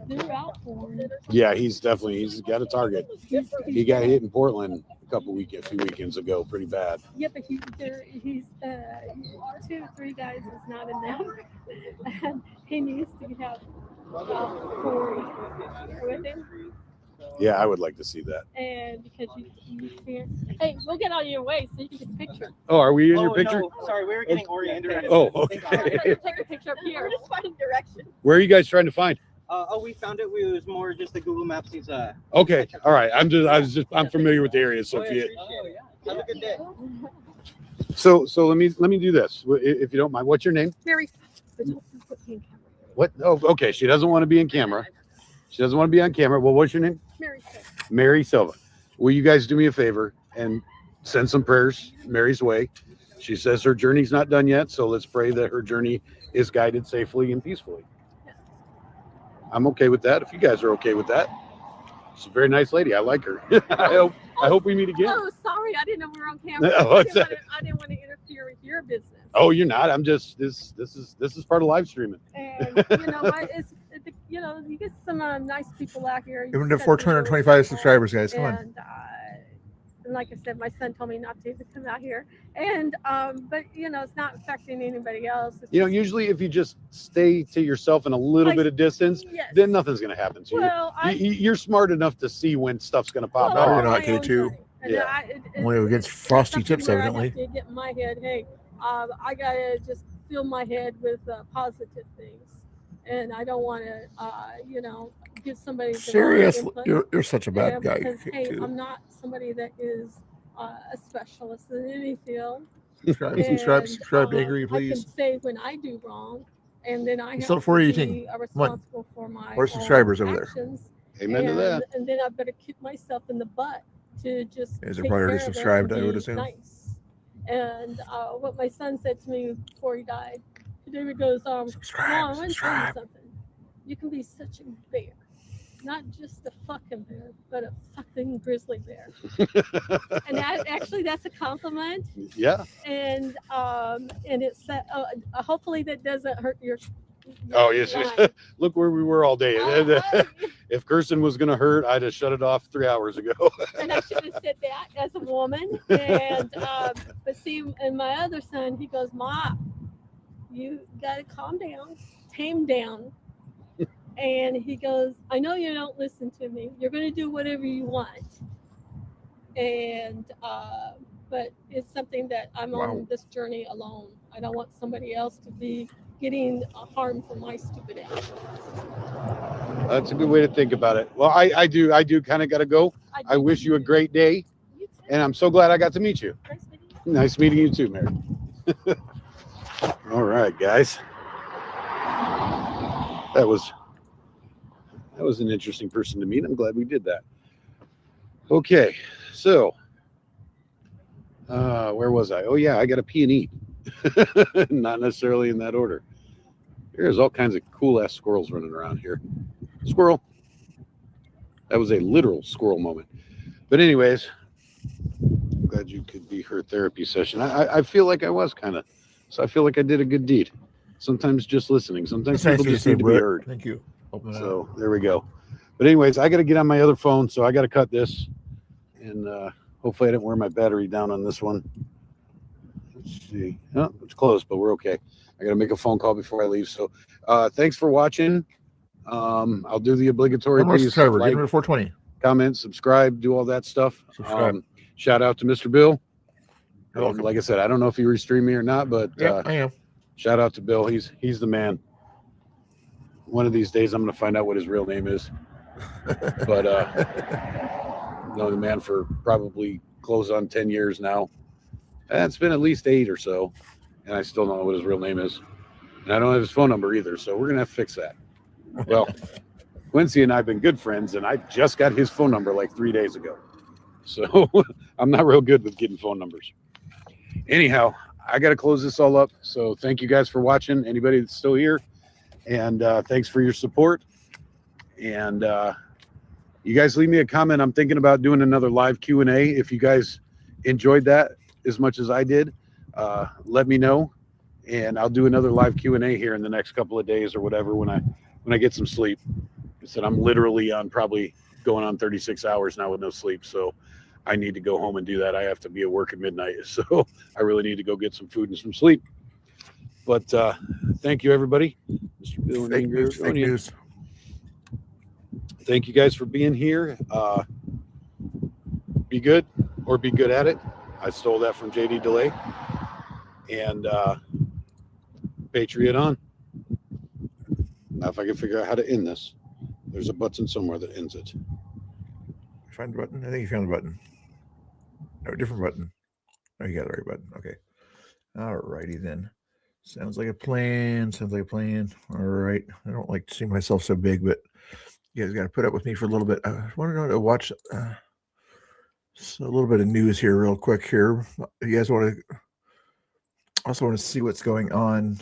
[SPEAKER 8] they're out for him.
[SPEAKER 4] Yeah, he's got a target. He got hit in Portland a few weekends ago, pretty bad.
[SPEAKER 8] Yeah, but he's 2 or 3 guys is not enough. And he needs to have 4 with him.
[SPEAKER 4] Yeah, I would like to see that.
[SPEAKER 8] And because you can't. Hey, we'll get out of your way so you can get a picture.
[SPEAKER 4] Oh, are we in your picture?
[SPEAKER 2] No, sorry, we were getting oriented.
[SPEAKER 4] Oh, okay.
[SPEAKER 8] Take a picture up here. We're just finding directions.
[SPEAKER 4] Where are you guys trying to find?
[SPEAKER 2] We found it. It was more just the Google Maps.
[SPEAKER 4] Okay, all right. I'm familiar with the area, so if you.
[SPEAKER 2] Have a good day.
[SPEAKER 4] So let me do this, if you don't mind. What's your name?
[SPEAKER 8] Mary. But don't put me in camera.
[SPEAKER 4] What? Oh, okay. She doesn't want to be in camera. She doesn't want to be on camera. Well, what's your name?
[SPEAKER 8] Mary.
[SPEAKER 4] Mary Silva. Will you guys do me a favor and send some prayers Mary's way? She says her journey's not done yet, so let's pray that her journey is guided safely and peacefully. I'm okay with that. If you guys are okay with that, she's a very nice lady. I like her. I hope we meet again.
[SPEAKER 8] Oh, sorry, I didn't know we were on camera.
[SPEAKER 4] Oh,
[SPEAKER 8] I didn't want to interfere with your business.
[SPEAKER 4] Oh, you're not. I'm just this is part of live streaming.
[SPEAKER 8] And you know what? You get some nice people out here.
[SPEAKER 3] Even to 425 subscribers, guys. Come on.
[SPEAKER 8] And like I said, my son told me not to come out here. And but it's not affecting anybody else. It's
[SPEAKER 4] Usually if you just stay to yourself in a little bit of distance,
[SPEAKER 8] yes.
[SPEAKER 4] then nothing's gonna happen to you.
[SPEAKER 8] Well,
[SPEAKER 4] You're smart enough to see when stuff's gonna pop
[SPEAKER 3] No,
[SPEAKER 4] up.
[SPEAKER 3] you're not, K2.
[SPEAKER 4] Yeah.
[SPEAKER 3] Only against frosty tips, evidently.
[SPEAKER 8] I have to get in my head, hey, I gotta just fill my head with positive things, and I don't want to, give somebody the wrong
[SPEAKER 3] Seriously,
[SPEAKER 8] input.
[SPEAKER 3] you're such a bad guy,
[SPEAKER 8] Because hey,
[SPEAKER 3] K2.
[SPEAKER 8] I'm not somebody that is a specialist in any field.
[SPEAKER 3] Subscribe to Angry,
[SPEAKER 8] I
[SPEAKER 3] please.
[SPEAKER 8] can say when I do wrong, and then I have
[SPEAKER 3] still
[SPEAKER 8] to
[SPEAKER 3] 418.
[SPEAKER 8] be
[SPEAKER 3] Come on.
[SPEAKER 8] responsible for my
[SPEAKER 3] More subscribers over there.
[SPEAKER 8] actions.
[SPEAKER 4] Amen to that.
[SPEAKER 8] And then I better kick myself in the butt to just.
[SPEAKER 3] Guys are
[SPEAKER 8] take
[SPEAKER 3] probably already
[SPEAKER 8] care of it
[SPEAKER 3] subscribed,
[SPEAKER 8] and
[SPEAKER 3] I would
[SPEAKER 8] be
[SPEAKER 3] assume.
[SPEAKER 8] Nice. And what my son said to me before he died, David goes, Mom, I want to tell you
[SPEAKER 3] Subscribe.
[SPEAKER 8] something. You can be such a bear, not just a fucking bear, but a fucking grizzly bear. And that's a compliment.
[SPEAKER 4] Yeah.
[SPEAKER 8] And it's hopefully that doesn't hurt
[SPEAKER 4] Oh, yes.
[SPEAKER 8] Why?
[SPEAKER 4] Look where we were all day.
[SPEAKER 8] I-
[SPEAKER 4] If Kirsten was going to hurt, I'd have shut it off 3 hours ago.
[SPEAKER 8] and I should have said that as a woman. And but see, and my other son, he goes, "Ma, you gotta calm down, tame down." And he goes, "I know you don't listen to me. You're gonna do whatever you want." And but it's something that I'm
[SPEAKER 3] Wow.
[SPEAKER 8] on this journey alone. I don't want somebody else to be getting harm from my stupid ass.
[SPEAKER 4] That's a good way to think about it. Well, I do kind of got to go. I wish you a great day,
[SPEAKER 8] You too.
[SPEAKER 4] and I'm so glad I got to meet you.
[SPEAKER 8] Nice meeting you.
[SPEAKER 4] Nice meeting you too, Mary. All right, guys. That was an interesting person to meet. I'm glad we did that. Okay, so where was I? Oh yeah, I got to pee and eat. Not necessarily in that order. There's all kinds of cool ass squirrels running around here. Squirrel. That was a literal squirrel moment. But anyways, I'm glad you could be her therapy session. I feel like I was kind of. So I feel like I did a good deed. Sometimes just listening. Sometimes
[SPEAKER 3] That's nice
[SPEAKER 4] people
[SPEAKER 3] of you to
[SPEAKER 4] just
[SPEAKER 3] say,
[SPEAKER 4] need to be
[SPEAKER 3] Brett.
[SPEAKER 4] heard.
[SPEAKER 3] Thank you. Open that up.
[SPEAKER 4] So there we go. But anyways, I got to get on my other phone, so I got to cut this. And hopefully I didn't wear my battery down on this one. Let's see. Oh, it's close, but we're okay. I got to make a phone call before I leave. So thanks for watching. I'll do the obligatory
[SPEAKER 3] One more
[SPEAKER 4] things.
[SPEAKER 3] subscriber.
[SPEAKER 4] Like,
[SPEAKER 3] Get him to 420.
[SPEAKER 4] comment, subscribe, do all that stuff.
[SPEAKER 3] Subscribe.
[SPEAKER 4] Shout out to Mr. Bill.
[SPEAKER 3] You're welcome.
[SPEAKER 4] Like I said, I don't know if he restreamed me or not, but
[SPEAKER 3] Yeah, I am.
[SPEAKER 4] shout out to Bill. He's the man. One of these days, I'm going to find out what his real name is. But known the man for probably close on 10 years now. And it's been at least 8 or so, and I still don't know what his real name is. And I don't have his phone number either, so we're going to have to fix that. Well, Quincy and I have been good friends, and I just got his phone number like 3 days ago. So I'm not real good with getting phone numbers. Anyhow, I got to close this all up. So thank you guys for watching, anybody that's still here. And thanks for your support. And you guys leave me a comment. I'm thinking about doing another live Q&A. If you guys enjoyed that as much as I did, let me know. And I'll do another live Q&A here in the next couple of days or whatever when I get some sleep. I said I'm literally on probably going on 36 hours now with no sleep. So I need to go home and do that. I have to be at work at midnight. So I really need to go get some food and some sleep. But thank you, everybody. Mr. Bill and
[SPEAKER 3] Fake
[SPEAKER 4] Ingrid
[SPEAKER 3] news. Fake
[SPEAKER 4] Oregonian.
[SPEAKER 3] news.
[SPEAKER 4] Thank you guys for being here. Be good or be good at it. I stole that from JD Delay. And Patriot on. Now, if I can figure out how to end this, there's a button somewhere that ends it.
[SPEAKER 3] Find the button. I think you found the button. No, different button. Oh, you got the right button. Okay. All righty then. Sounds like a plan. Sounds like a plan. All right. I don't like to see myself so big, but you guys got to put up with me for a little bit. I want to watch a little bit of news here real quick here. You guys want to also want to see what's going on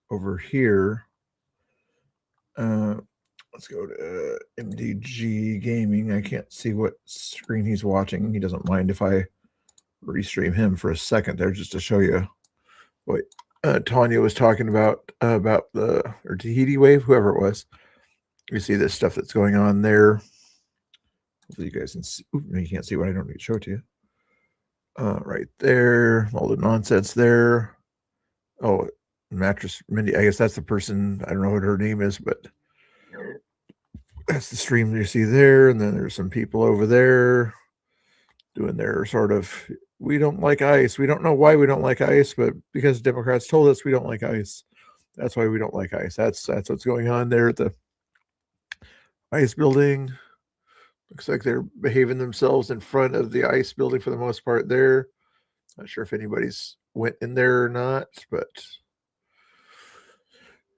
[SPEAKER 3] over here. Let's go to MDG Gaming. I can't see what screen he's watching. He doesn't mind if I restream him for a second there just to show you what Tanya was talking about or Tahiti Wave, whoever it was. You see this stuff that's going on there. Hopefully you guys can see. Ooh, you can't see what I don't need to show it to you. Right there. All the nonsense there. Oh, Mattress Mindy. I guess that's the person. I don't know what her name is, but that's the stream you see there. And then there's some people over there doing their sort of, we don't like ICE. We don't know why we don't like ICE, but because Democrats told us we don't like ICE, that's why we don't like ICE. That's what's going on there at the ICE building. Looks like they're behaving themselves in front of the ICE building for the most part there. Not sure if anybody's went in there or not, but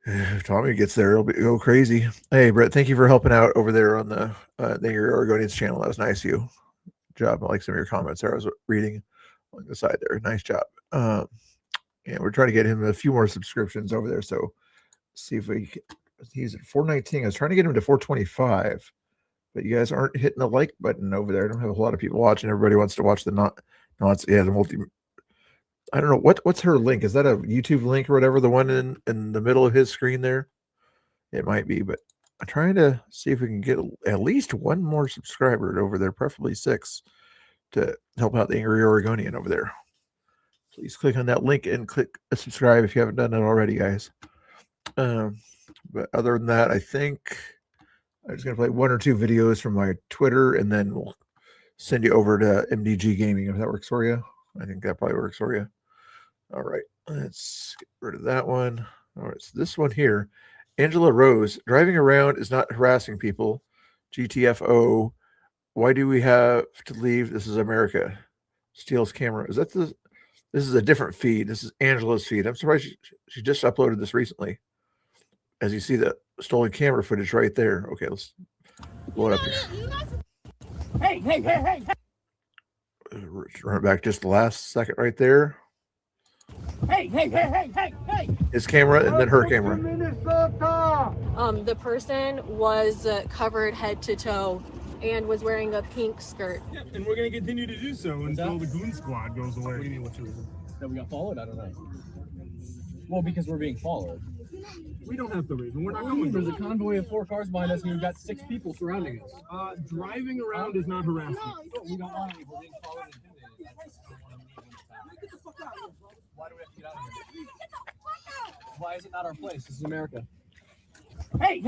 [SPEAKER 3] if Tommy gets there, it'll go crazy. Hey, Brett, thank you for helping out over there on the your Oregonians channel. That was nice of you. Job. I like some of your comments there. I was reading on the side there. Nice job. Yeah, we're trying to get him a few more subscriptions over there. So see if we can. He's at 419. I was trying to get him to 425, but you guys aren't hitting the like button over there. I don't have a whole lot of people watching. Everybody wants to watch the the multi. I don't know what's her link. Is that a YouTube link or whatever? The one in the middle of his screen there. It might be, but I'm trying to see if we can get at least one more subscriber over there, preferably 6, to help out the Angry Oregonian over there. Please click on that link and click subscribe if you haven't done it already, guys. But other than that, I think I'm just going to play 1 or 2 videos from my Twitter, and then we'll send you over to MDG Gaming if that works for you. I think that probably works for you. All right, let's get rid of that one. All right, so this one here, Angela Rose, driving around is not harassing people. GTFO, why do we have to leave? This is America. Steals camera. Is that this is a different feed. This is Angela's feed. I'm surprised she just uploaded this recently. As you see the stolen camera footage right there. Okay, let's blow it up here.
[SPEAKER 2] Hey.
[SPEAKER 3] Run it back just the last second right there.
[SPEAKER 2] Hey.
[SPEAKER 3] His camera and then her camera.
[SPEAKER 10] The person was covered head to toe and was wearing a pink skirt.
[SPEAKER 11] Yeah, and we're gonna continue to do so until the goon squad goes away.
[SPEAKER 5] What do you mean, what's the reason? That we got followed? I don't know. Well, because we're being followed.
[SPEAKER 11] We don't have the reason. We're not
[SPEAKER 5] What do you mean?
[SPEAKER 11] coming.
[SPEAKER 5] There's a convoy of 4 cars behind us, and we've got 6 people surrounding us.
[SPEAKER 11] Driving around is not harassment.
[SPEAKER 5] We don't want to leave. We're being followed and intimidated. Get the fuck out. Why do we have to get out of here? Why is it not our place? This is America.
[SPEAKER 2] Hey.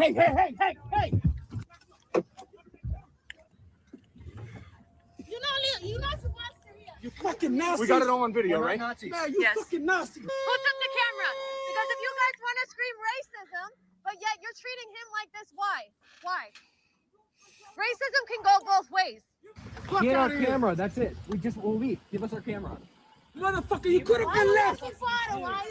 [SPEAKER 8] You're not supposed to hear.
[SPEAKER 2] You fucking nasty.
[SPEAKER 11] We got it all on video, right?
[SPEAKER 5] Nazis.
[SPEAKER 2] Man, you fucking nasty.
[SPEAKER 7] Put up the camera. Because if you guys want to scream racism, but yet you're treating him like this, why? Why? Racism can go both ways.
[SPEAKER 5] Get our camera. That's it. We'll leave. Give us our camera.
[SPEAKER 2] Motherfucker, you could have been left.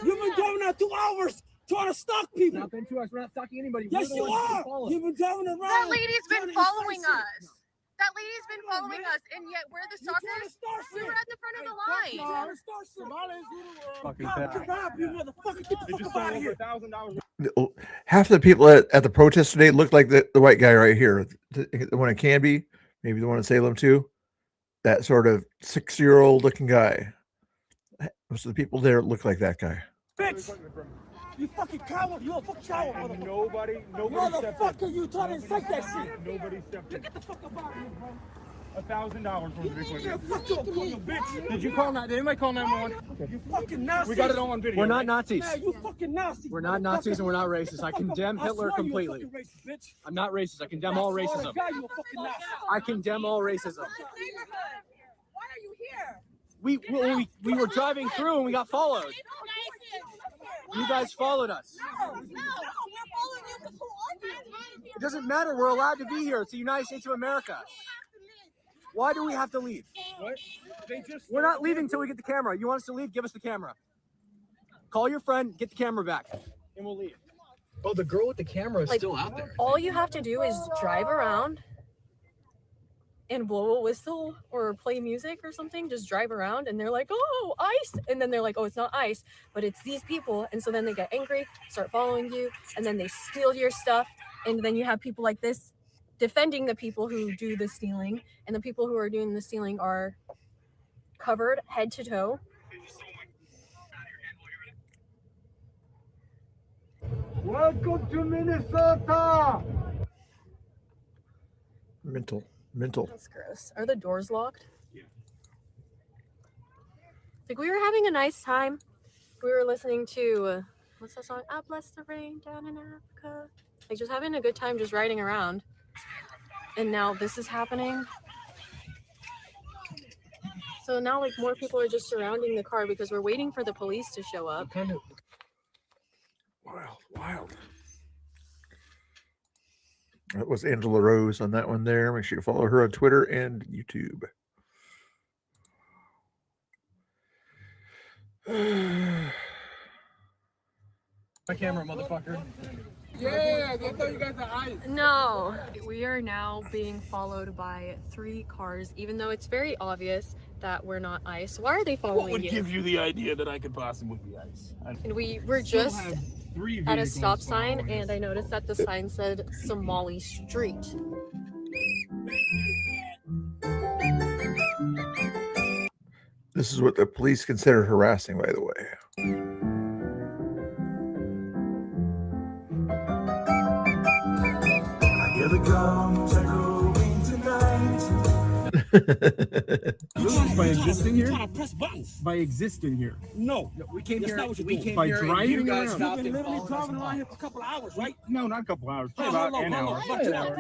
[SPEAKER 2] You've been driving out 2 hours trying to stalk
[SPEAKER 5] It's
[SPEAKER 2] people.
[SPEAKER 5] not been 2 hours. We're not stalking anybody.
[SPEAKER 2] Yes,
[SPEAKER 5] We're the
[SPEAKER 2] you
[SPEAKER 5] ones being
[SPEAKER 2] are.
[SPEAKER 5] followed.
[SPEAKER 2] You've been driving around.
[SPEAKER 7] That lady's been
[SPEAKER 2] trying to
[SPEAKER 7] following
[SPEAKER 2] incite shit.
[SPEAKER 7] us. That lady's been following us, and yet we're the
[SPEAKER 2] You're trying to
[SPEAKER 7] stalkers.
[SPEAKER 2] start
[SPEAKER 7] We
[SPEAKER 2] shit.
[SPEAKER 7] were at the front of the
[SPEAKER 2] You're
[SPEAKER 7] line.
[SPEAKER 2] trying to start shit.
[SPEAKER 5] Fucking
[SPEAKER 2] Cop
[SPEAKER 5] pet.
[SPEAKER 2] kebab, you motherfucker. Get
[SPEAKER 11] They
[SPEAKER 2] the
[SPEAKER 11] just
[SPEAKER 2] fuck out
[SPEAKER 11] stole
[SPEAKER 2] of
[SPEAKER 11] over
[SPEAKER 2] here.
[SPEAKER 11] $1,000.
[SPEAKER 3] Half the people at the protest today look like the white guy right here. The one in Canby, maybe the one in Salem too. That sort of 6-year-old looking guy. Most of the people there look like that guy.
[SPEAKER 2] Bitch. You fucking coward. You a fucking coward, motherfucker.
[SPEAKER 11] Nobody stepped in.
[SPEAKER 2] Motherfucker, you trying to incite that shit.
[SPEAKER 11] Nobody stepped in.
[SPEAKER 2] Get the fuck up out of here, bro.
[SPEAKER 11] $1,000 worth of
[SPEAKER 2] Yeah,
[SPEAKER 11] equipment.
[SPEAKER 2] fuck you, bitch.
[SPEAKER 11] Did you call? Did anybody call 911?
[SPEAKER 2] You fucking nasty.
[SPEAKER 11] We got it all on video.
[SPEAKER 5] We're not
[SPEAKER 11] right?
[SPEAKER 5] Nazis.
[SPEAKER 2] Man, you fucking nasty.
[SPEAKER 5] We're not Nazis and we're not racist. I condemn Hitler completely.
[SPEAKER 2] You a fucking racist, bitch.
[SPEAKER 5] I'm not racist. I condemn all
[SPEAKER 2] That's
[SPEAKER 5] racism.
[SPEAKER 2] guy, you a fucking nasty.
[SPEAKER 5] I condemn all racism.
[SPEAKER 7] Why are you here?
[SPEAKER 5] We were driving through and we got followed. You guys followed us. It doesn't matter. We're allowed to be here. It's the United States of America. Why do we have to leave?
[SPEAKER 11] What? They just.
[SPEAKER 5] We're not leaving until we get the camera. You want us to leave? Give us the camera. Call your friend, get the camera back, and we'll leave. Oh, the girl with the camera is
[SPEAKER 10] Like,
[SPEAKER 5] still out there.
[SPEAKER 10] All you have to do is drive around and blow a whistle or play music or something. Just drive around and they're like, oh, ice. And then they're like, oh, it's not ice, but it's these people. And so then they get angry, start following you, and then they steal your stuff. And then you have people like this defending the people who do the stealing. And the people who are doing the stealing are covered head to toe.
[SPEAKER 2] Welcome to Minnesota.
[SPEAKER 3] Mental.
[SPEAKER 10] That's gross. Are the doors locked? Like, we were having a nice time. We were listening to what's that song? I bless the rain down in Africa. Like, just having a good time, just riding around. And now this is happening. So now, like, more people are just surrounding the car because we're waiting for the police to show up.
[SPEAKER 3] Wild. That was Angela Rose on that one there. Make sure you follow her on Twitter and YouTube.
[SPEAKER 5] My camera, motherfucker.
[SPEAKER 2] Yeah, they thought you guys are ice.
[SPEAKER 10] No. We are now being followed by 3 cars, even though it's very obvious that we're not ICE. Why are they following
[SPEAKER 11] What would
[SPEAKER 10] you?
[SPEAKER 11] give you the idea that I could possibly be ice?
[SPEAKER 10] And we were just at a stop sign, and I noticed that the sign said Somali Street.
[SPEAKER 3] This is what the police consider harassing, by the way.
[SPEAKER 11] By existing here?
[SPEAKER 2] Trying to press buttons.
[SPEAKER 11] By existing here.
[SPEAKER 2] No,
[SPEAKER 5] We came
[SPEAKER 2] that's
[SPEAKER 5] here.
[SPEAKER 2] not what you're
[SPEAKER 5] We
[SPEAKER 2] doing.
[SPEAKER 5] came
[SPEAKER 11] By
[SPEAKER 5] here. And
[SPEAKER 11] driving
[SPEAKER 5] you guys
[SPEAKER 11] around.
[SPEAKER 2] You've
[SPEAKER 5] stopped
[SPEAKER 2] been
[SPEAKER 5] and
[SPEAKER 2] literally
[SPEAKER 5] followed us
[SPEAKER 2] driving around
[SPEAKER 5] along.
[SPEAKER 2] here for a couple of hours, right?
[SPEAKER 11] No, not a couple hours.
[SPEAKER 2] Oh,
[SPEAKER 11] About
[SPEAKER 2] hello,
[SPEAKER 11] an
[SPEAKER 2] hello.
[SPEAKER 11] hour.
[SPEAKER 2] About 2 hours.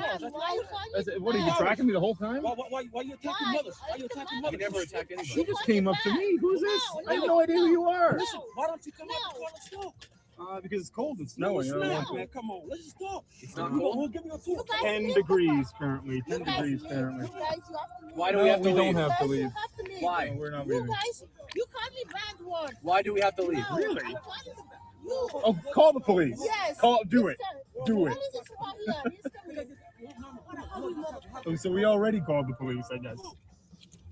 [SPEAKER 11] What are you tracking me the whole time?
[SPEAKER 2] Why you attacking mothers? Why you attacking
[SPEAKER 5] We
[SPEAKER 2] mothers?
[SPEAKER 5] never attack anybody.
[SPEAKER 11] She just came up to me. Who's this? I have no idea who you are.
[SPEAKER 2] Listen, why don't you come up and call us talk?
[SPEAKER 11] Because it's cold and
[SPEAKER 2] No,
[SPEAKER 11] snowing.
[SPEAKER 2] it's
[SPEAKER 11] I don't
[SPEAKER 2] not,
[SPEAKER 11] want to.
[SPEAKER 2] man. Come on, let's just talk.
[SPEAKER 5] It's not
[SPEAKER 2] Come on,
[SPEAKER 5] cold.
[SPEAKER 2] we'll give you a tour.
[SPEAKER 11] 10 degrees currently. 10 degrees currently.
[SPEAKER 5] Why do we have to
[SPEAKER 11] we
[SPEAKER 5] leave?
[SPEAKER 11] don't have to leave.
[SPEAKER 5] Why?
[SPEAKER 11] No, we're not
[SPEAKER 12] You
[SPEAKER 11] leaving.
[SPEAKER 12] guys, you call me bad word.
[SPEAKER 5] Why do we have to leave?
[SPEAKER 12] No,
[SPEAKER 11] Really?
[SPEAKER 12] I'm calling you.
[SPEAKER 11] Oh, call the police.
[SPEAKER 12] Yes.
[SPEAKER 11] Call. Do it. Do
[SPEAKER 12] What
[SPEAKER 11] it.
[SPEAKER 12] is this about here? He's coming.
[SPEAKER 11] Oh, so we already called the police, I guess.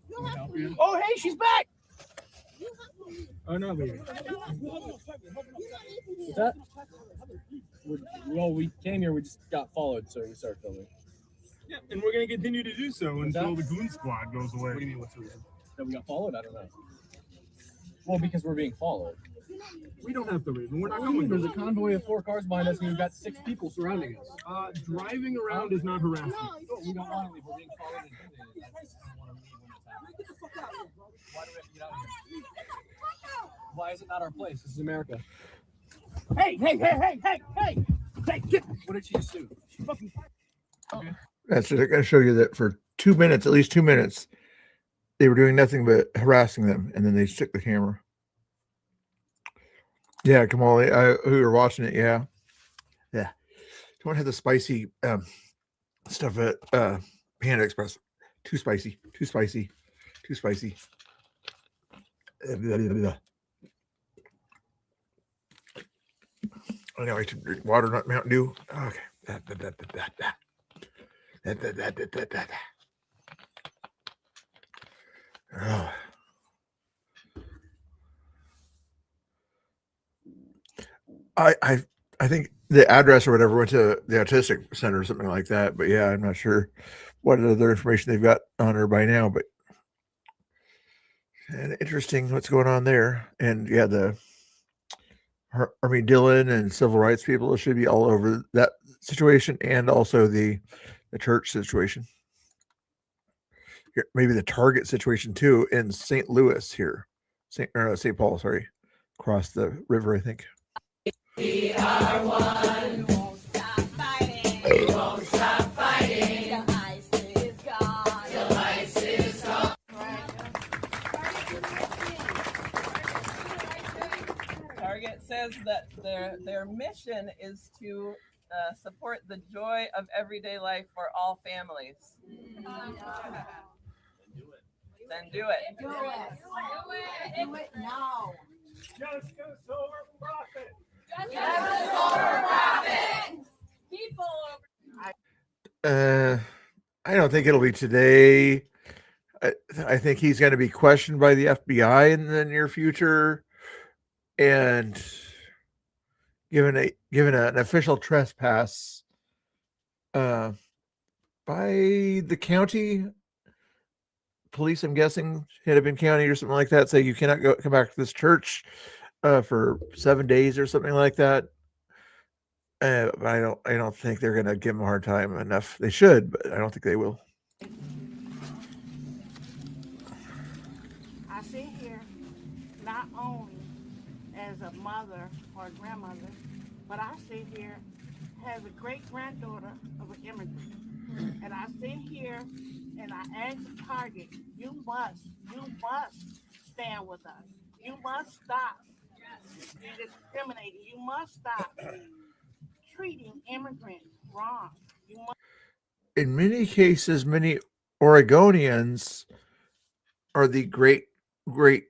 [SPEAKER 12] You have to leave.
[SPEAKER 2] Oh, hey, she's back.
[SPEAKER 12] You have to leave.
[SPEAKER 11] Oh, not leaving.
[SPEAKER 12] You're not leaving here.
[SPEAKER 5] What's that? Well, we came here. We just got followed, so we started filming.
[SPEAKER 11] Yeah, and we're going to continue to do so
[SPEAKER 5] What's
[SPEAKER 11] until
[SPEAKER 5] that?
[SPEAKER 11] the goon squad goes
[SPEAKER 5] What do
[SPEAKER 11] away.
[SPEAKER 5] you mean? What's the reason? That we got followed? I don't know. Well, because we're being followed.
[SPEAKER 11] We don't have to leave, and we're not
[SPEAKER 5] What do you mean?
[SPEAKER 11] going
[SPEAKER 5] There's
[SPEAKER 11] to.
[SPEAKER 5] a convoy of 4 cars behind us, and we've got 6 people surrounding us.
[SPEAKER 11] Driving around is not harassment.
[SPEAKER 12] No,
[SPEAKER 5] We don't want to leave. We're being followed and intimidated. I just don't want to leave when it's happening. Why do we have to get out of here? Why is it not our place? This is America.
[SPEAKER 2] Hey, hey, hey, hey, hey, hey. Hey, get.
[SPEAKER 5] What did she just do?
[SPEAKER 3] That's it. I got to show you that for 2 minutes, at least 2 minutes, they were doing nothing but harassing them, and then they took the camera. Yeah, Kamali, who are watching it, yeah. Don't have the spicy stuff at Panda Express. Too spicy. Too spicy. Too spicy. Anyway, I should drink water, not Mountain Dew. Okay. Oh. I think the address or whatever went to the autistic center or something like that. But yeah, I'm not sure what other information they've got on her by now. But and interesting what's going on there. And yeah, the Army Dillon and civil rights people should be all over that situation, and also the church situation. Here, maybe the Target situation too in St. Louis here, St. Paul, sorry, across the river, I think.
[SPEAKER 12] We are one. We won't stop fighting. We won't stop fighting. The ice is gone. The ice is gone.
[SPEAKER 13] Target says that their mission is to support the joy of everyday life for all families. Then do it.
[SPEAKER 12] Do it. Do it now.
[SPEAKER 2] Justice over profit.
[SPEAKER 12] Justice over profit.
[SPEAKER 13] People
[SPEAKER 3] I don't think it'll be today. I think he's going to be questioned by the FBI in the near future and given an official trespass by the county police, I'm guessing Hennepin County or something like that, say you cannot come back to this church for 7 days or something like that. But I don't think they're going to give him a hard time enough. They should, but I don't think they will.
[SPEAKER 14] I sit here not only as a mother or a grandmother, but I sit here as a great granddaughter of an immigrant. And I sit here and I ask Target, you must stand with us. You must stop discriminating. You must stop treating immigrants wrong. You must.
[SPEAKER 3] In many cases, many Oregonians are the great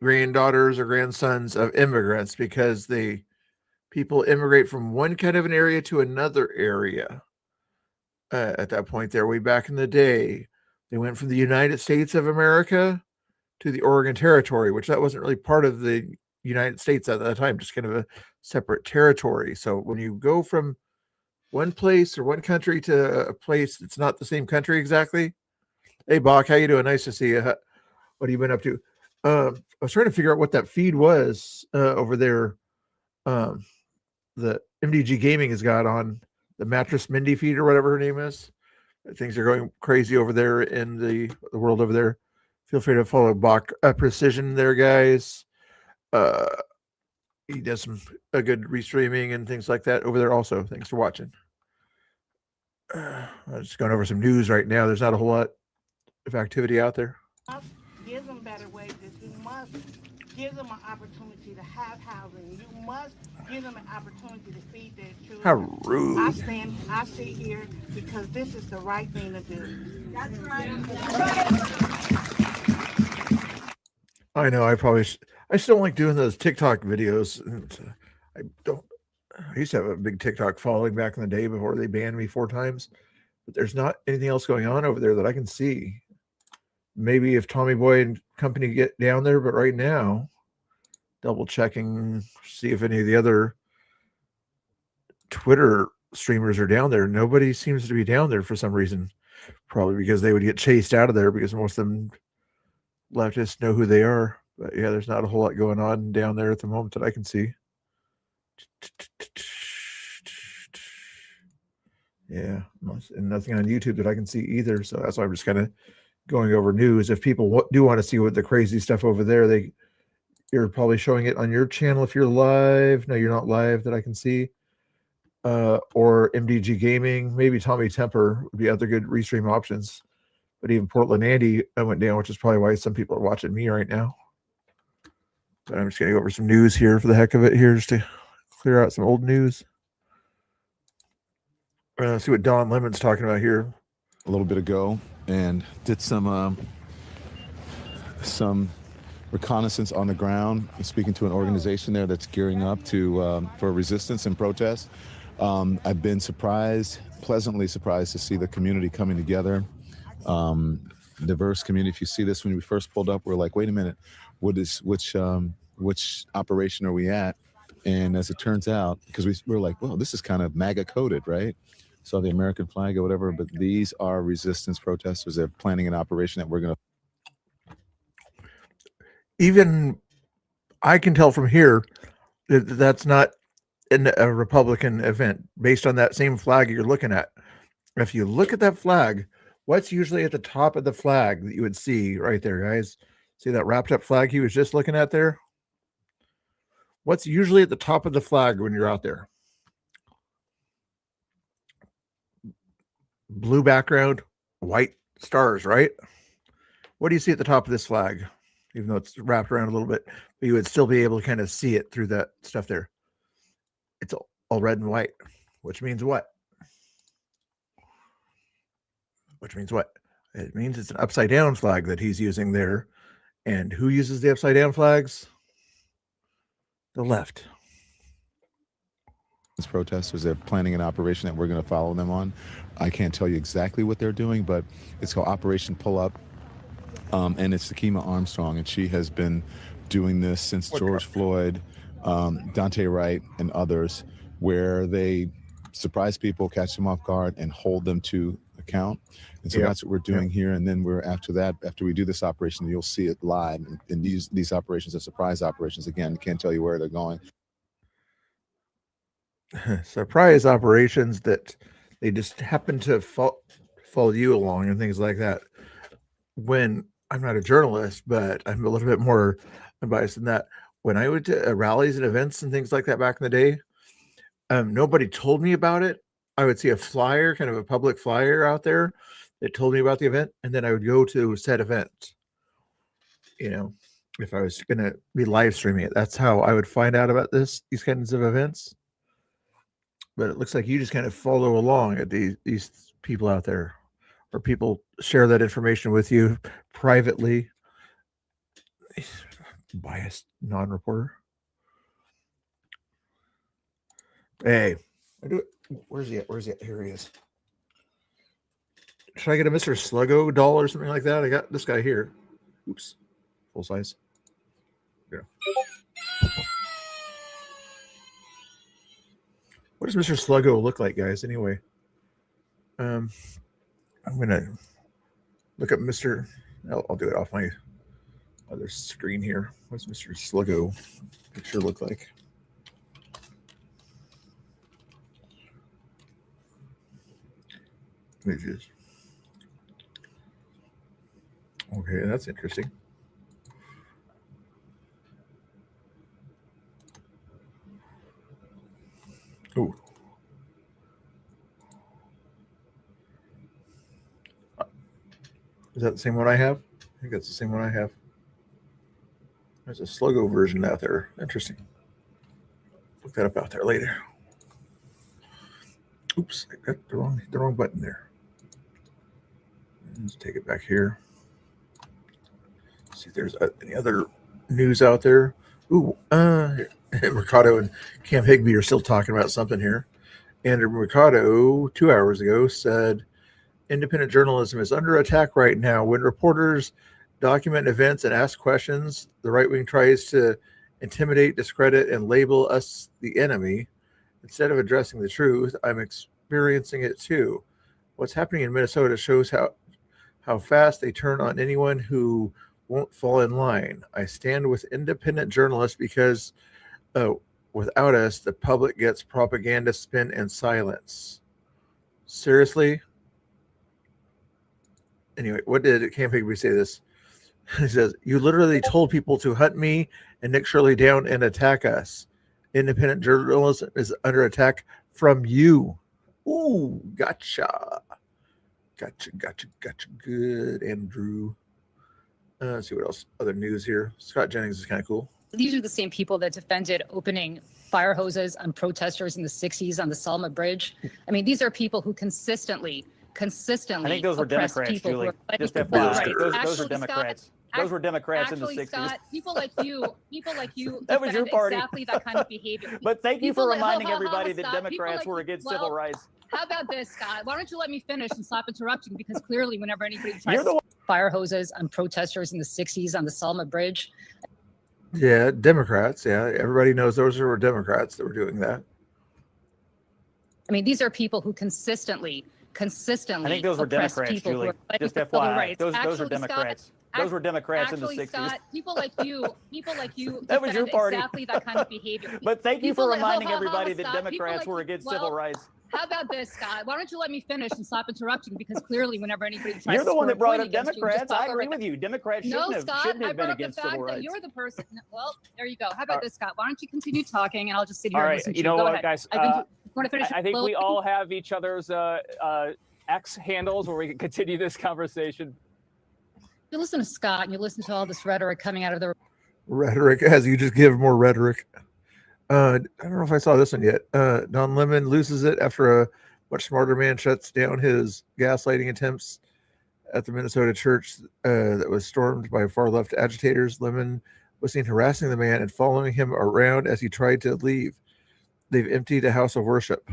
[SPEAKER 3] granddaughters or grandsons of immigrants because people immigrate from one kind of an area to another area. At that point, there, way back in the day, they went from the United States of America to the Oregon Territory, which that wasn't really part of the United States at that time, just kind of a separate territory. So when you go from one place or one country to a place that's not the same country exactly. Hey, Bach, how you doing? Nice to see you. What have you been up to? I was trying to figure out what that feed was over there. The MDG Gaming has got on the Mattress Mindy feed or whatever her name is. Things are going crazy over there in the world over there. Feel free to follow Bach Precision there, guys. He does a good restreaming and things like that over there also. Thanks for watching. I'm just going over some news right now. There's not a whole lot of activity out there.
[SPEAKER 14] Give them better wages. You must give them an opportunity to have housing. You must give them an opportunity to feed their children.
[SPEAKER 3] How rude.
[SPEAKER 14] I sit here because this is the right thing to do. That's right.
[SPEAKER 3] I know. I still don't like doing those TikTok videos. I used to have a big TikTok following back in the day before they banned me 4 times. But there's not anything else going on over there that I can see. Maybe if Tommy Boy and company get down there, but right now, double checking, see if any of the other Twitter streamers are down there. Nobody seems to be down there for some reason. Probably because they would get chased out of there because most of them leftists know who they are. But yeah, there's not a whole lot going on down there at the moment that I can see. Yeah, and nothing on YouTube that I can see either. So that's why I'm just kind of going over news. If people do want to see what the crazy stuff over there, you're probably showing it on your channel if you're live. No, you're not live that I can see. Or MDG Gaming, maybe Tommy Temper would be other good restream options. But even Portland Andy went down, which is probably why some people are watching me right now. But I'm just going to go over some news here for the heck of it here, just to clear out some old news. See what Don Lemon's talking about here.
[SPEAKER 15] A little bit ago, and did some reconnaissance on the ground, speaking to an organization there that's gearing up for resistance and protest. I've been pleasantly surprised to see the community coming together. Diverse community. If you see this, when we first pulled up, we're like, wait a minute, which operation are we at? And as it turns out, because we were like, well, this is kind of MAGA coded, right? Saw the American flag or whatever, but these are resistance protesters. They're planning an operation that we're going to.
[SPEAKER 3] Even I can tell from here that that's not a Republican event based on that same flag you're looking at. If you look at that flag, what's usually at the top of the flag that you would see right there, guys? See that wrapped up flag he was just looking at there? What's usually at the top of the flag when you're out there? Blue background, white stars, right? What do you see at the top of this flag? Even though it's wrapped around a little bit, but you would still be able to kind of see it through that stuff there. It's all red and white, which means what? Which means what? It means it's an upside down flag that he's using there. And who uses the upside down flags? The left.
[SPEAKER 15] Protesters, they're planning an operation that we're going to follow them on. I can't tell you exactly what they're doing, but it's called Operation Pull Up. And it's Takima Armstrong, and she has been doing this since George Floyd, Dante Wright, and others, where they surprise people, catch them off guard, and hold them to account. And so that's what we're doing here. And then after we do this operation, you'll see it live. And these operations are surprise operations. Again, can't tell you where they're going.
[SPEAKER 3] Surprise operations that they just happen to follow you along and things like that. When I'm not a journalist, but I'm a little bit more unbiased than that. When I went to rallies and events and things like that back in the day, nobody told me about it. I would see a flyer, kind of a public flyer out there that told me about the event, and then I would go to said event. You know, if I was going to be live streaming it, that's how I would find out about these kinds of events. But it looks like you just kind of follow along at these people out there, or people share that information with you privately. Biased non-reporter. Hey, where's he at? Where's he at? Here he is. Should I get a Mr. Sluggo doll or something like that? I got this guy here. Oops. Full size. Yeah. What does Mr. Sluggo look like, guys? Anyway, I'm gonna look up Mr. I'll do it off my other screen here. What's Mr. Sluggo picture look like? Let me just Okay, that's interesting. Ooh. Is that the same one I have? I think that's the same one I have. There's a Sluggo version out there. Interesting. Look that up out there later. Oops, I got the wrong button there. Let's take it back here. See if there's any other news out there. Ooh, Mercado and Cam Higby are still talking about something here. Andrew Mercado, 2 hours ago, said independent journalism is under attack right now. When reporters document events and ask questions, the right wing tries to intimidate, discredit, and label us the enemy. Instead of addressing the truth, I'm experiencing it too. What's happening in Minnesota shows how fast they turn on anyone who won't fall in line. I stand with independent journalists because without us, the public gets propaganda spin and silence. Seriously? Anyway, what did Cam Higby say this? He says, you literally told people to hunt me and Nick Shirley down and attack us. Independent journalism is under attack from you. Ooh, gotcha. Gotcha. Good, Andrew. Let's see what else. Other news here. Scott Jennings is kind of cool.
[SPEAKER 16] These are the same people that defended opening fire hoses on protesters in the 60s on the Selma Bridge. I mean, these are people who consistently
[SPEAKER 17] I think those were
[SPEAKER 16] oppress
[SPEAKER 17] Democrats,
[SPEAKER 16] people
[SPEAKER 17] Julie.
[SPEAKER 16] who are
[SPEAKER 17] Just
[SPEAKER 16] fighting for their
[SPEAKER 17] FYI.
[SPEAKER 16] rights.
[SPEAKER 17] Those are
[SPEAKER 16] Actually,
[SPEAKER 17] Democrats.
[SPEAKER 16] Scott,
[SPEAKER 17] Those were Democrats in the
[SPEAKER 16] actually,
[SPEAKER 17] 60s.
[SPEAKER 16] Scott, people like you
[SPEAKER 17] That was your
[SPEAKER 16] defend
[SPEAKER 17] party.
[SPEAKER 16] exactly that kind of behavior.
[SPEAKER 17] But thank you
[SPEAKER 16] People
[SPEAKER 17] for
[SPEAKER 16] like-
[SPEAKER 17] reminding
[SPEAKER 16] hold on,
[SPEAKER 17] everybody that
[SPEAKER 16] Scott. People
[SPEAKER 17] Democrats
[SPEAKER 16] like
[SPEAKER 17] were
[SPEAKER 16] you-
[SPEAKER 17] against
[SPEAKER 16] well,
[SPEAKER 17] civil rights.
[SPEAKER 16] How about this, Scott? Why don't you let me finish and stop interrupting? Because clearly, whenever anybody
[SPEAKER 17] You're
[SPEAKER 16] tries
[SPEAKER 17] the
[SPEAKER 16] to
[SPEAKER 17] one-
[SPEAKER 16] fire hoses on protesters in the 60s on the Selma Bridge,
[SPEAKER 3] Yeah, Democrats. Yeah, everybody knows those were Democrats that were doing that.
[SPEAKER 16] I mean, these are people who consistently
[SPEAKER 17] I think those were
[SPEAKER 16] oppress
[SPEAKER 17] Democrats,
[SPEAKER 16] people who
[SPEAKER 17] Julie.
[SPEAKER 16] are fighting
[SPEAKER 17] Just
[SPEAKER 16] for civil
[SPEAKER 17] FYI.
[SPEAKER 16] rights.
[SPEAKER 17] Those are
[SPEAKER 16] Actually,
[SPEAKER 17] Democrats.
[SPEAKER 16] Scott,
[SPEAKER 17] Those were Democrats in the
[SPEAKER 16] actually,
[SPEAKER 17] 60s.
[SPEAKER 16] Scott, people like you
[SPEAKER 17] That was your
[SPEAKER 16] defend
[SPEAKER 17] party.
[SPEAKER 16] exactly that kind of behavior.
[SPEAKER 17] But thank you
[SPEAKER 16] People
[SPEAKER 17] for
[SPEAKER 16] like-
[SPEAKER 17] reminding
[SPEAKER 16] hold on,
[SPEAKER 17] everybody that
[SPEAKER 16] Scott. People
[SPEAKER 17] Democrats
[SPEAKER 16] like
[SPEAKER 17] were
[SPEAKER 16] you-
[SPEAKER 17] against
[SPEAKER 16] well,
[SPEAKER 17] civil rights.
[SPEAKER 16] How about this, Scott? Why don't you let me finish and stop interrupting? Because clearly, whenever anybody tries
[SPEAKER 17] You're
[SPEAKER 16] to
[SPEAKER 17] the one
[SPEAKER 16] score a
[SPEAKER 17] that brought
[SPEAKER 16] point
[SPEAKER 17] up
[SPEAKER 16] against you, just
[SPEAKER 17] Democrats.
[SPEAKER 16] talk
[SPEAKER 17] I agree
[SPEAKER 16] over
[SPEAKER 17] with you. Democrats
[SPEAKER 16] No,
[SPEAKER 17] shouldn't
[SPEAKER 16] Scott,
[SPEAKER 17] have
[SPEAKER 16] I
[SPEAKER 17] been
[SPEAKER 16] brought up the
[SPEAKER 17] against
[SPEAKER 16] fact
[SPEAKER 17] civil
[SPEAKER 16] that
[SPEAKER 17] rights.
[SPEAKER 16] you're the person. Well, there you go. How about this, Scott? Why don't you continue talking and I'll just sit here
[SPEAKER 17] All
[SPEAKER 16] and
[SPEAKER 17] right,
[SPEAKER 16] listen to
[SPEAKER 17] you
[SPEAKER 16] you.
[SPEAKER 17] know
[SPEAKER 16] Go
[SPEAKER 17] what,
[SPEAKER 16] ahead.
[SPEAKER 17] guys?
[SPEAKER 16] Want to finish?
[SPEAKER 17] I think
[SPEAKER 16] Lily?
[SPEAKER 17] we all have each other's X handles where we can continue this conversation.
[SPEAKER 16] You listen to Scott and you listen to all this rhetoric coming out of the
[SPEAKER 3] Rhetoric, as you just give more rhetoric. I don't know if I saw this one yet. Don Lemon loses it after a much smarter man shuts down his gaslighting attempts at the Minnesota church that was stormed by far left agitators. Lemon was seen harassing the man and following him around as he tried to leave. They've emptied a house of worship.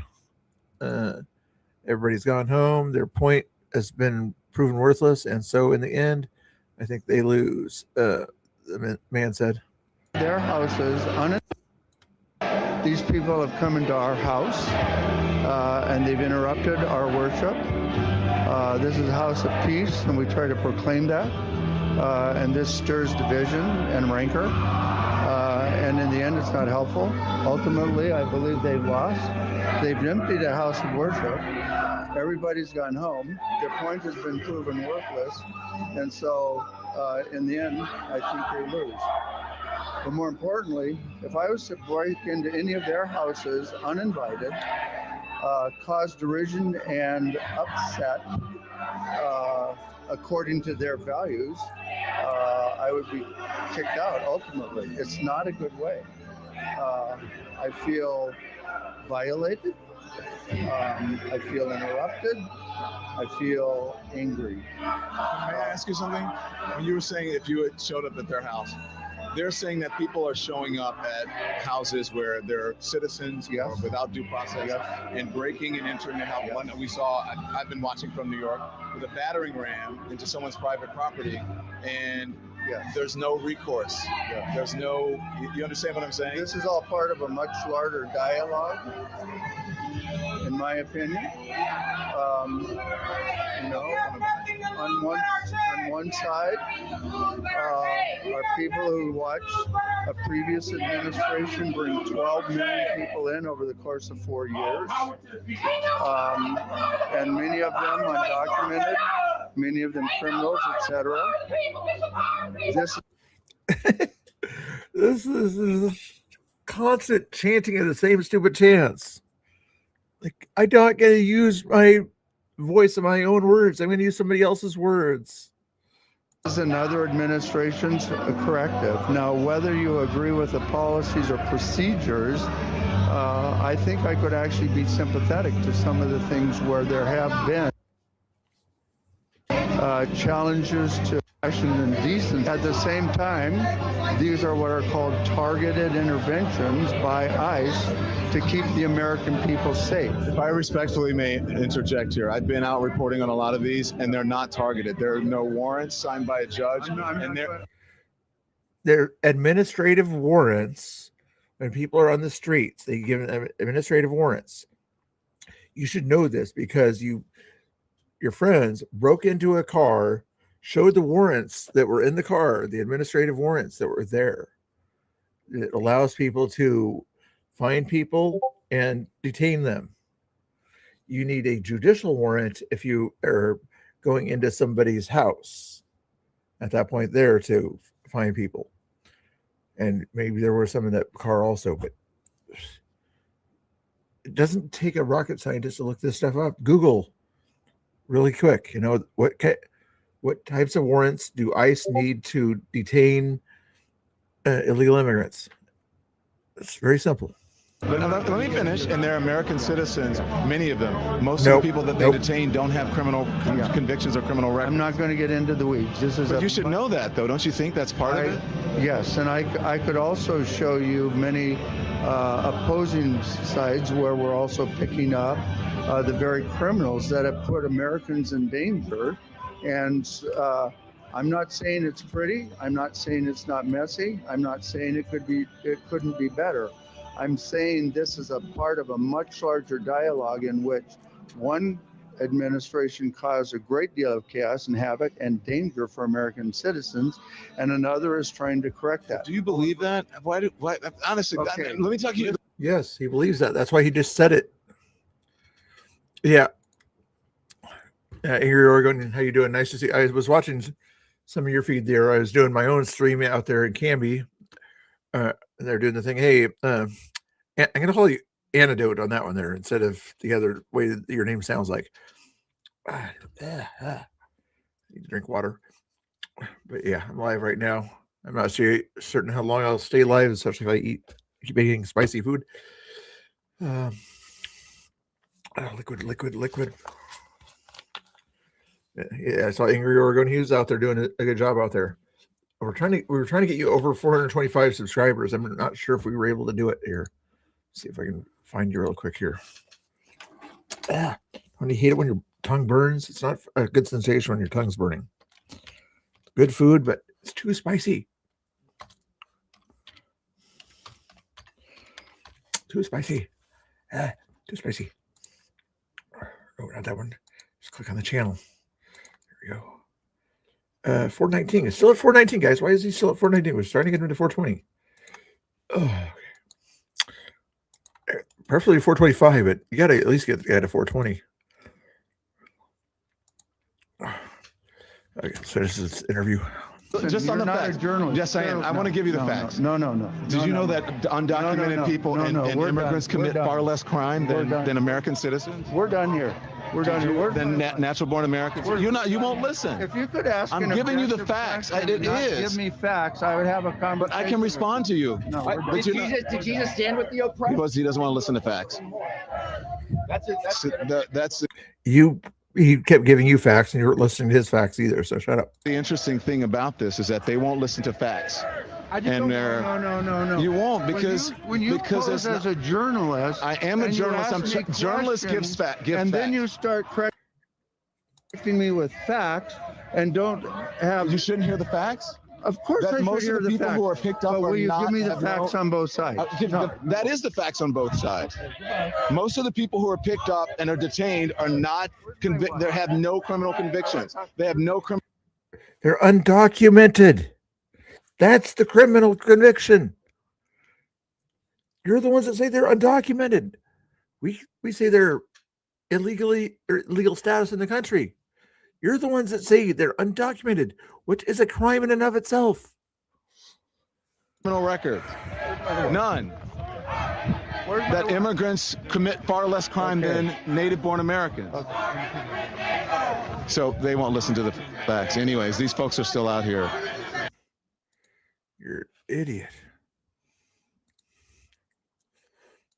[SPEAKER 3] Everybody's gone home. Their point has been proven worthless, and so in the end, I think they lose. The man said.
[SPEAKER 18] Their houses, these people have come into our house and they've interrupted our worship. This is a house of peace, and we try to proclaim that. And this stirs division and rancor. And in the end, it's not helpful. Ultimately, I believe they've lost. They've emptied a house of worship. Everybody's gone home. Their point has been proven worthless. And so, in the end, I think they lose. But more importantly, if I was to break into any of their houses uninvited, cause derision and upset according to their values, I would be kicked out ultimately. It's not a good way. I feel violated. I feel interrupted. I feel angry.
[SPEAKER 19] May I ask you something? When you were saying if you had showed up at their house, they're saying that people are showing up at houses where they're citizens or without due process and breaking and entering the house. One that we saw, I've been watching from New York, with a battering ram into someone's private property, and there's no recourse. There's no, you understand what I'm saying?
[SPEAKER 18] This is all part of a much larger dialogue, in my opinion. On one side are people who watched a previous administration bring 12 million people in over the course of 4 years, and many of them undocumented many of them criminals, etc.
[SPEAKER 3] This is constant chanting of the same stupid chants. Like, I don't get to use my voice of my own words. I'm going to use somebody else's words.
[SPEAKER 18] This is another administration's corrective. Now, whether you agree with the policies or procedures, I think I could actually be sympathetic to some of the things where there have been challenges to fashion and decency. At the same time, these are what are called targeted interventions by ICE to keep the American people safe.
[SPEAKER 19] If I respectfully may interject here, I've been out reporting on a lot of these, and they're not targeted. There are no warrants signed by a judge, and
[SPEAKER 3] They're administrative warrants. When people are on the streets, they give them administrative warrants. You should know this because your friends broke into a car, showed the warrants that were in the car, the administrative warrants that were there. It allows people to find people and detain them. You need a judicial warrant if you are going into somebody's house at that point there to find people. And maybe there were some in that car also, but it doesn't take a rocket scientist to look this stuff up. Google really quick, what types of warrants do ICE need to detain illegal immigrants? It's very simple.
[SPEAKER 15] Let me finish. And they're American citizens, many of them. Most of the people that they detain don't have criminal convictions or criminal records.
[SPEAKER 18] I'm not going to get into the weeds.
[SPEAKER 15] But you should know that, though. Don't you think that's part of it?
[SPEAKER 18] Yes, and I could also show you many opposing sides where we're also picking up the very criminals that have put Americans in danger. And I'm not saying it's pretty. I'm not saying it's not messy. I'm not saying it couldn't be better. I'm saying this is a part of a much larger dialogue in which one administration caused a great deal of chaos and havoc and danger for American citizens, and another is trying to correct that.
[SPEAKER 15] Do you believe that? Why honestly,
[SPEAKER 18] Okay.
[SPEAKER 15] let me talk to you.
[SPEAKER 3] Yes, he believes that. That's why he just said it. Yeah. Angry Oregon, how you doing? Nice to see. I was watching some of your feed there. I was doing my own stream out there in Canby. And they're doing the thing. Hey, I'm going to call you Antidote on that one there instead of the other way that your name sounds like. Need to drink water. But yeah, I'm live right now. I'm not certain how long I'll stay live, especially if I keep eating spicy food. Liquid. Yeah, I saw Angry Oregon. He was out there doing a good job out there. We were trying to get you over 425 subscribers. I'm not sure if we were able to do it here. Let's see if I can find you real quick here. When you hate it when your tongue burns, it's not a good sensation when your tongue's burning. Good food, but it's too spicy. Too spicy. Too spicy. Oh, not that one. Just click on the channel. There we go. 419. It's still at 419, guys. Why is he still at 419? We're starting to get him to 420. Oh, okay. Preferably 425, but you got to at least get the guy to 420. Okay, so this is interview.
[SPEAKER 15] Just on the facts. Yes, I am. I want to give you the facts.
[SPEAKER 18] No.
[SPEAKER 15] Did you know that undocumented people and immigrants commit far less crime than American citizens?
[SPEAKER 18] We're done here. We're done here.
[SPEAKER 15] Than natural-born Americans. You won't listen.
[SPEAKER 18] If you could ask,
[SPEAKER 15] I'm giving you the facts. It is.
[SPEAKER 18] Give me facts. I would have a conversation.
[SPEAKER 15] But I can respond to you.
[SPEAKER 18] No,
[SPEAKER 15] But
[SPEAKER 12] Did Jesus stand with the oppressed?
[SPEAKER 15] because he doesn't want to listen to facts. That's
[SPEAKER 3] He kept giving you facts, and you weren't listening to his facts either. So shut up.
[SPEAKER 15] the interesting thing about this is that they won't listen to facts.
[SPEAKER 18] No.
[SPEAKER 15] You won't because
[SPEAKER 18] when you
[SPEAKER 15] because
[SPEAKER 18] pose
[SPEAKER 15] it's
[SPEAKER 18] as a journalist,
[SPEAKER 15] I am a
[SPEAKER 18] and you
[SPEAKER 15] journalist.
[SPEAKER 18] ask me
[SPEAKER 15] Journalist
[SPEAKER 18] questions,
[SPEAKER 15] gives facts.
[SPEAKER 18] and then you start correcting me with facts and don't have.
[SPEAKER 15] You shouldn't hear the facts.
[SPEAKER 18] Of course,
[SPEAKER 15] That
[SPEAKER 18] I should
[SPEAKER 15] most
[SPEAKER 18] hear
[SPEAKER 15] of the people
[SPEAKER 18] facts.
[SPEAKER 15] who are picked up
[SPEAKER 18] But
[SPEAKER 15] are
[SPEAKER 18] will you
[SPEAKER 15] not-
[SPEAKER 18] give me the
[SPEAKER 15] have
[SPEAKER 18] facts
[SPEAKER 15] no-
[SPEAKER 18] on both sides?
[SPEAKER 15] That is the facts on both sides. Most of the people who are picked up and are detained are not convicted. They have no criminal convictions. They have no criminal.
[SPEAKER 3] They're undocumented. That's the criminal conviction. You're the ones that say they're undocumented. We say they're illegal status in the country. You're the ones that say they're undocumented, which is a crime in and of itself.
[SPEAKER 19] Criminal record. None. That immigrants commit far less crime than native-born Americans. So they won't listen to the facts. Anyways, these folks are still out here.
[SPEAKER 3] You're an idiot.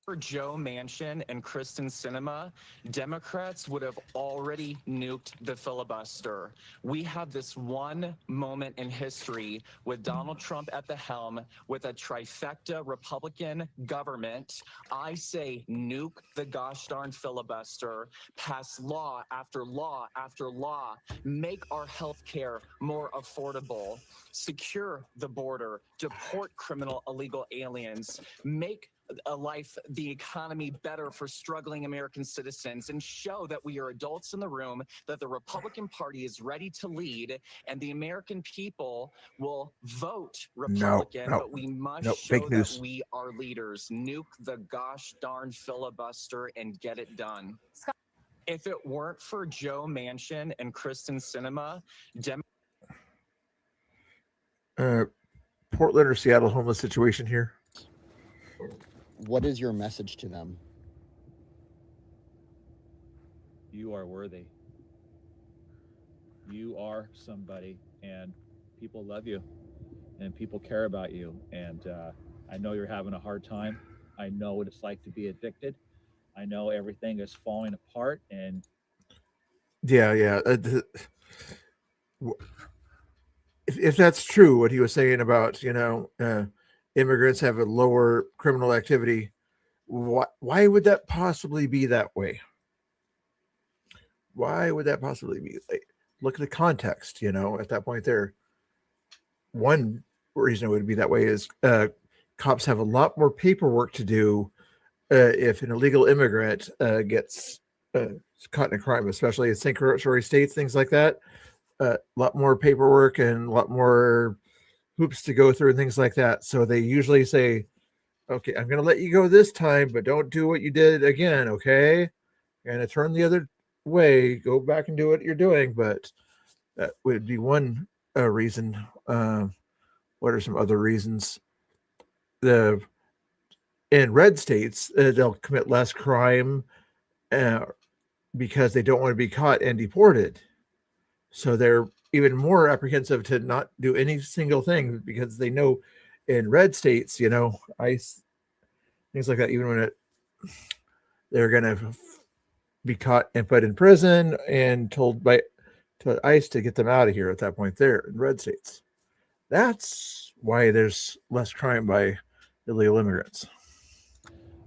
[SPEAKER 20] For Joe Manchin and Kristen Sinema, Democrats would have already nuked the filibuster. We have this one moment in history with Donald Trump at the helm, with a trifecta Republican government. I say nuke the gosh darn filibuster, pass law after law after law, make our health care more affordable, secure the border, deport criminal illegal aliens, make the economy better for struggling American citizens, and show that we are adults in the room, that the Republican Party is ready to lead, and the American people will vote Republican, but we must show that we are leaders. Nuke the gosh darn filibuster and get it done. If it weren't for Joe Manchin and Kristen Sinema,
[SPEAKER 3] Portland or Seattle homeless situation here.
[SPEAKER 21] What is your message to them?
[SPEAKER 22] You are worthy. You are somebody, and people love you, and people care about you. And I know you're having a hard time. I know what it's like to be addicted. I know everything is falling apart. And
[SPEAKER 3] yeah. If that's true, what he was saying about, immigrants have a lower criminal activity, why would that possibly be that way? Why would that possibly be? Look at the context, at that point there. One reason it would be that way is cops have a lot more paperwork to do if an illegal immigrant gets caught in a crime, especially in sanctuary states, things like that. A lot more paperwork and a lot more hoops to go through and things like that. So they usually say, okay, I'm going to let you go this time, but don't do what you did again. Okay. You're going to turn the other way, go back and do what you're doing. But that would be one reason. What are some other reasons? In red states, they'll commit less crime because they don't want to be caught and deported. So they're even more apprehensive to not do any single thing because they know in red states, ICE, things like that, even when they're going to be caught and put in prison and told to ICE to get them out of here at that point there in red states. That's why there's less crime by illegal immigrants.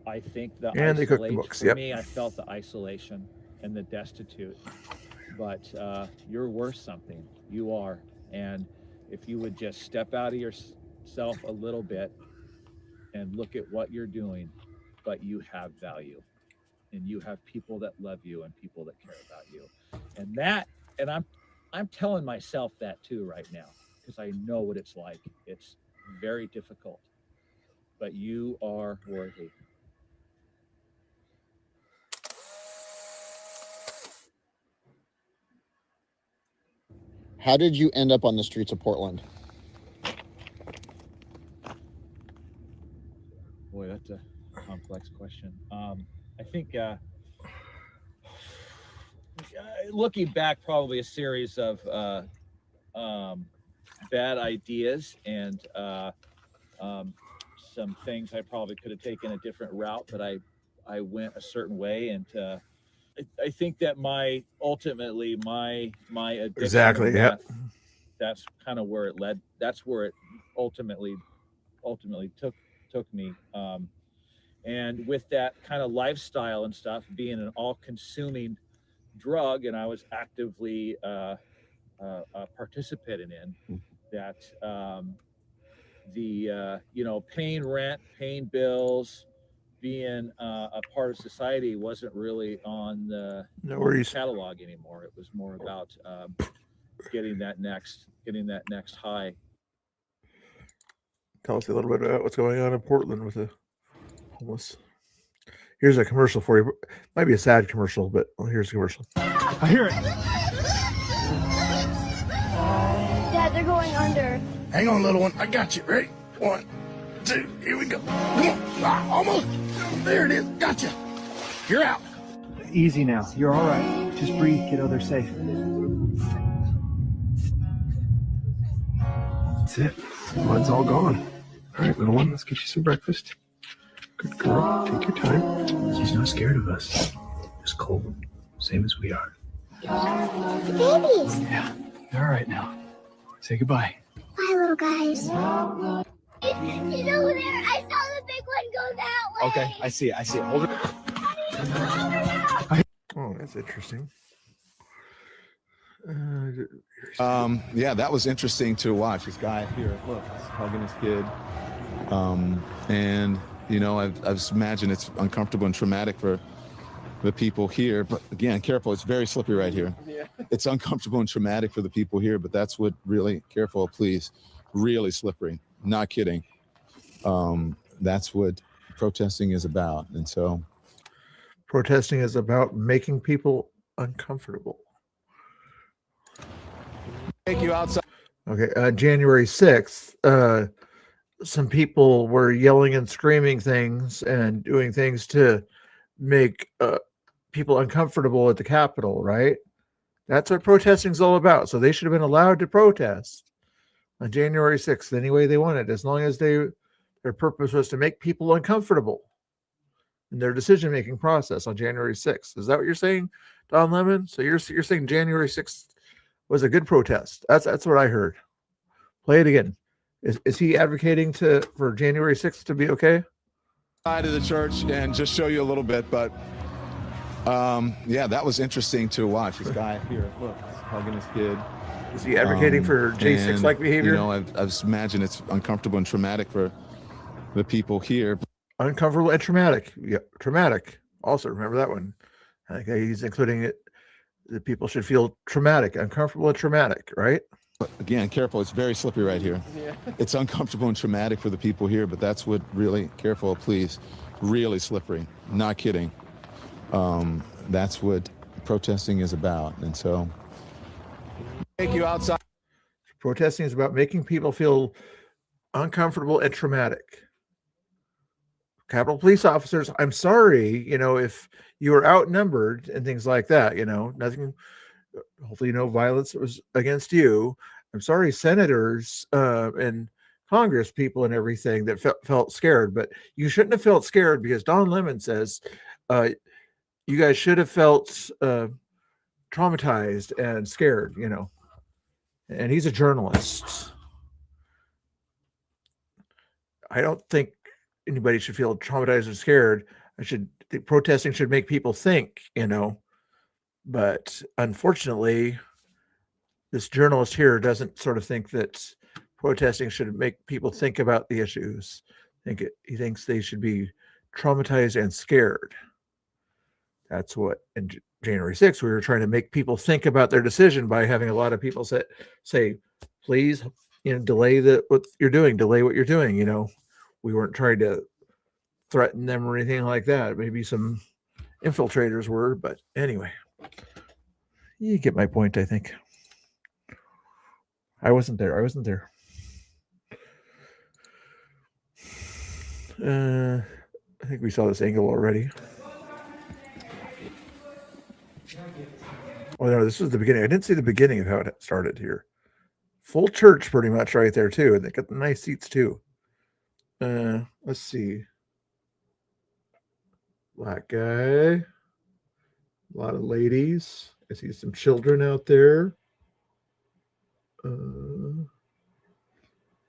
[SPEAKER 22] I think the
[SPEAKER 3] and they cook the books.
[SPEAKER 22] For me, I felt the isolation and the destitute. But you're worth something. You are. And if you would just step out of yourself a little bit and look at what you're doing, but you have value, and you have people that love you and people that care about you. And I'm telling myself that too right now, because I know what it's like. It's very difficult, but you are worthy.
[SPEAKER 21] How did you end up on the streets of Portland?
[SPEAKER 22] Boy, that's a complex question. I think looking back, probably a series of bad ideas and some things I probably could have taken a different route, but I went a certain way, and I think that my addiction
[SPEAKER 3] Exactly,
[SPEAKER 22] to
[SPEAKER 3] yeah.
[SPEAKER 22] meth, that's kind of where it led. That's where it ultimately took me. And with that kind of lifestyle and stuff, being an all-consuming drug, and I was actively participating in that, paying rent, paying bills, being a part of society wasn't really on the catalog anymore. It was more about getting that next high.
[SPEAKER 3] Tell us a little bit about what's going on in Portland with the homeless. Here's a commercial for you. Might be a sad commercial, but here's a commercial.
[SPEAKER 11] I hear it.
[SPEAKER 1] They're going under.
[SPEAKER 2] Hang on, little one. I got you. Ready? 1, 2, here we go. Come on. Ah, almost. There it is. Gotcha. You're out.
[SPEAKER 6] Easy now. You're all right. Just breathe, kiddo. They're safe. That's it. Blood's all gone. All right, little one. Let's get you some breakfast. Good girl. Take your time. She's not scared of us. Just cold. Same as we are.
[SPEAKER 1] Babies.
[SPEAKER 6] Yeah. They're all right now. Say goodbye.
[SPEAKER 1] Bye, little guys. He's over there. I saw the big one go that way.
[SPEAKER 6] Okay, I see it. I see it. Hold it.
[SPEAKER 3] Oh, that's interesting.
[SPEAKER 15] Yeah, that was interesting to watch. This guy here, look, he's hugging his kid. And, you know, I just imagine it's uncomfortable and traumatic for the people here. But again, careful, it's very slippery right here.
[SPEAKER 17] Yeah.
[SPEAKER 15] It's uncomfortable and traumatic for the people here, but that's what really, careful, please, really slippery. Not kidding. That's what protesting is about. And so
[SPEAKER 3] protesting is about making people uncomfortable.
[SPEAKER 15] Take you outside.
[SPEAKER 3] Okay, January 6th, some people were yelling and screaming things and doing things to make people uncomfortable at the Capitol, right? That's what protesting is all about. So they should have been allowed to protest on January 6th any way they wanted, as long as their purpose was to make people uncomfortable in their decision-making process on January 6th. Is that what you're saying, Don Lemon? So you're saying January 6th was a good protest. That's what I heard. Play it again. Is he advocating for January 6th to be okay?
[SPEAKER 15] Side of the church and just show you a little bit, but yeah, that was interesting to watch. This guy here, look, he's hugging his kid.
[SPEAKER 3] Is he advocating for J6-like behavior?
[SPEAKER 15] You know, I just imagine it's uncomfortable and traumatic for the people here.
[SPEAKER 3] Uncomfortable and traumatic. Yeah, traumatic. Also, remember that one. I think he's including it. The people should feel traumatic, uncomfortable and traumatic, right?
[SPEAKER 15] But again, careful, it's very slippery right here.
[SPEAKER 17] Yeah.
[SPEAKER 15] It's uncomfortable and traumatic for the people here, but that's what really, careful, please, really slippery. Not kidding. That's what protesting is about. And so take you outside.
[SPEAKER 3] Protesting is about making people feel uncomfortable and traumatic. Capitol police officers, I'm sorry, if you were outnumbered and things like that, nothing, hopefully no violence was against you. I'm sorry, senators and Congress people and everything that felt scared, but you shouldn't have felt scared because Don Lemon says you guys should have felt traumatized and scared, and he's a journalist. I don't think anybody should feel traumatized or scared. Protesting should make people think, but unfortunately this journalist here doesn't sort of think that protesting should make people think about the issues. He thinks they should be traumatized and scared. That's what in January 6th, we were trying to make people think about their decision by having a lot of people say, please, delay what you're doing, we weren't trying to threaten them or anything like that. Maybe some infiltrators were, but anyway, you get my point, I think. I wasn't there. I think we saw this angle already. Oh no, this was the beginning. I didn't see the beginning of how it started here. Full church pretty much right there too. And they got the nice seats too. Let's see. Black guy. A lot of ladies. I see some children out there.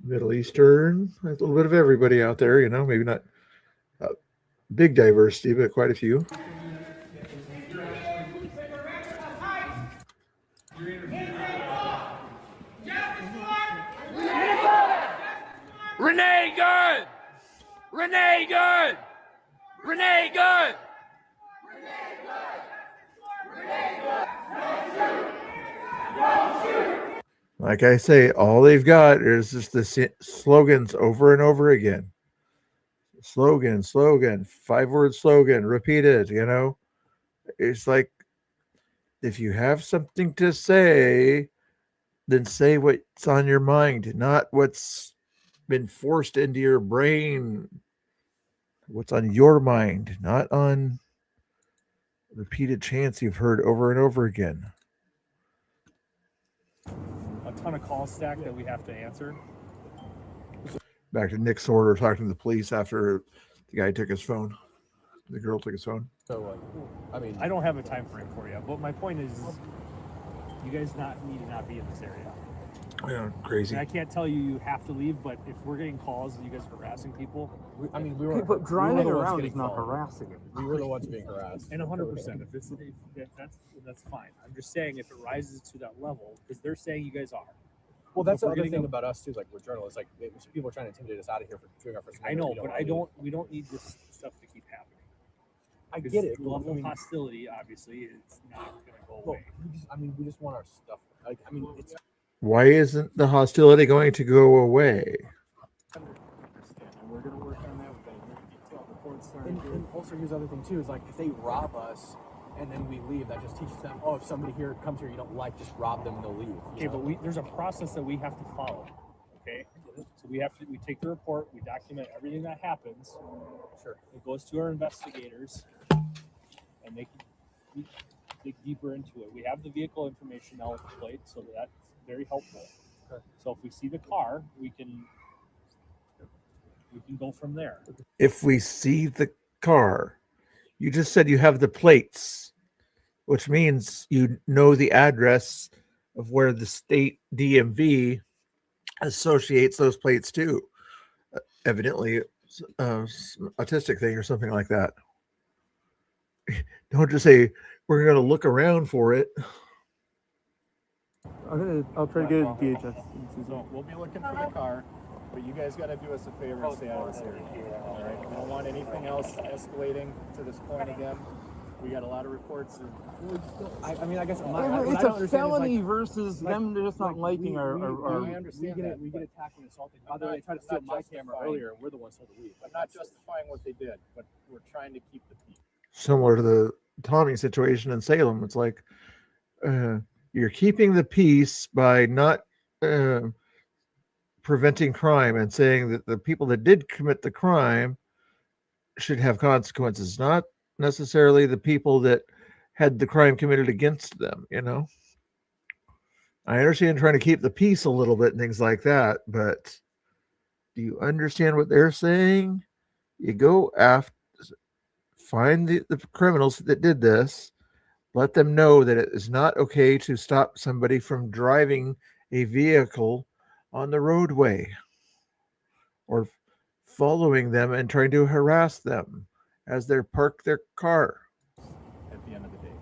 [SPEAKER 3] Middle Eastern. There's a little bit of everybody out there, maybe not big diversity, but quite a few.
[SPEAKER 2] Renee Good! Renee Good! Renee Good!
[SPEAKER 3] Like I say, all they've got is just the slogans over and over again. Slogan, 5-word slogan, repeated, It's like, if you have something to say, then say what's on your mind, not what's been forced into your brain. What's on your mind, not on repeated chants you've heard over and over again.
[SPEAKER 4] A ton of calls stacked that we have to answer.
[SPEAKER 3] Back to Nick's order, talking to the police after the guy took his phone. The girl took his phone.
[SPEAKER 5] So, I mean,
[SPEAKER 4] I don't have a time frame for you, but my point is, you guys need to not be in this area.
[SPEAKER 3] Yeah, crazy.
[SPEAKER 4] And I can't tell you have to leave, but if we're getting calls and you guys are harassing people,
[SPEAKER 5] we were.
[SPEAKER 9] Okay, but driving
[SPEAKER 5] we were the ones
[SPEAKER 9] around
[SPEAKER 5] getting
[SPEAKER 9] is not
[SPEAKER 5] called.
[SPEAKER 9] harassing it.
[SPEAKER 5] We were the ones being harassed.
[SPEAKER 4] and 100%, if that's fine. I'm just saying if it rises to that level, because they're saying you guys are.
[SPEAKER 5] Well, that's
[SPEAKER 4] If
[SPEAKER 5] the
[SPEAKER 4] we're
[SPEAKER 5] other
[SPEAKER 4] getting
[SPEAKER 5] thing
[SPEAKER 4] a-
[SPEAKER 5] about us too. Like we're journalists. Like people are trying to intimidate us out of here for doing our first.
[SPEAKER 4] I know,
[SPEAKER 5] Amendment.
[SPEAKER 4] but
[SPEAKER 5] wanna leave.
[SPEAKER 4] we don't need this stuff to keep happening.
[SPEAKER 5] I
[SPEAKER 4] Because
[SPEAKER 5] get it.
[SPEAKER 4] The level
[SPEAKER 5] I mean-
[SPEAKER 4] of hostility, obviously, it's not going to go
[SPEAKER 5] Well,
[SPEAKER 4] away.
[SPEAKER 5] we just want our stuff. Like, I mean, it's.
[SPEAKER 3] Why isn't the hostility going to go away?
[SPEAKER 5] We're gonna work on that. We've got a very detailed report started. And also, here's the other thing too: is like if they rob us and then we leave, that just teaches them. Oh, if somebody here comes here you don't like, just rob them and they'll leave.
[SPEAKER 4] Okay, but there's a process that we have to follow. Okay, so we take the report, we document everything that happens.
[SPEAKER 5] Sure.
[SPEAKER 4] It goes to our investigators, and they can dig deeper into it. We have the vehicle information now with the plate, so that's very helpful.
[SPEAKER 5] Okay.
[SPEAKER 4] So if we see the car, we can go from there.
[SPEAKER 3] If we see the car, you just said you have the plates, which means you know the address of where the state DMV associates those plates to. Evidently, some autistic thing or something like that. Don't just say we're going to look around for it.
[SPEAKER 9] I'll try to get it DHS.
[SPEAKER 22] So we'll be looking for the car, but you guys got to do us a favor and stay out of this area. All right, we don't want anything else escalating to this point again. We got a lot of reports.
[SPEAKER 5] I mean, I guess I'm not,
[SPEAKER 9] Yeah,
[SPEAKER 5] what
[SPEAKER 9] it's
[SPEAKER 5] I don't
[SPEAKER 9] a
[SPEAKER 5] understand is,
[SPEAKER 9] felony
[SPEAKER 5] like,
[SPEAKER 9] versus them just not liking our.
[SPEAKER 5] I understand we get attacked and assaulted. By the way, they tried to steal my camera earlier. We're the ones told to leave.
[SPEAKER 22] I'm not justifying what they did, but we're trying to keep the peace.
[SPEAKER 3] Similar to the Tommy situation in Salem. It's like you're keeping the peace by not preventing crime and saying that the people that did commit the crime should have consequences, not necessarily the people that had the crime committed against them. I understand trying to keep the peace a little bit and things like that, but do you understand what they're saying? You go after, find the criminals that did this, let them know that it is not okay to stop somebody from driving a vehicle on the roadway or following them and trying to harass them as they park their car.
[SPEAKER 22] At the end of the day,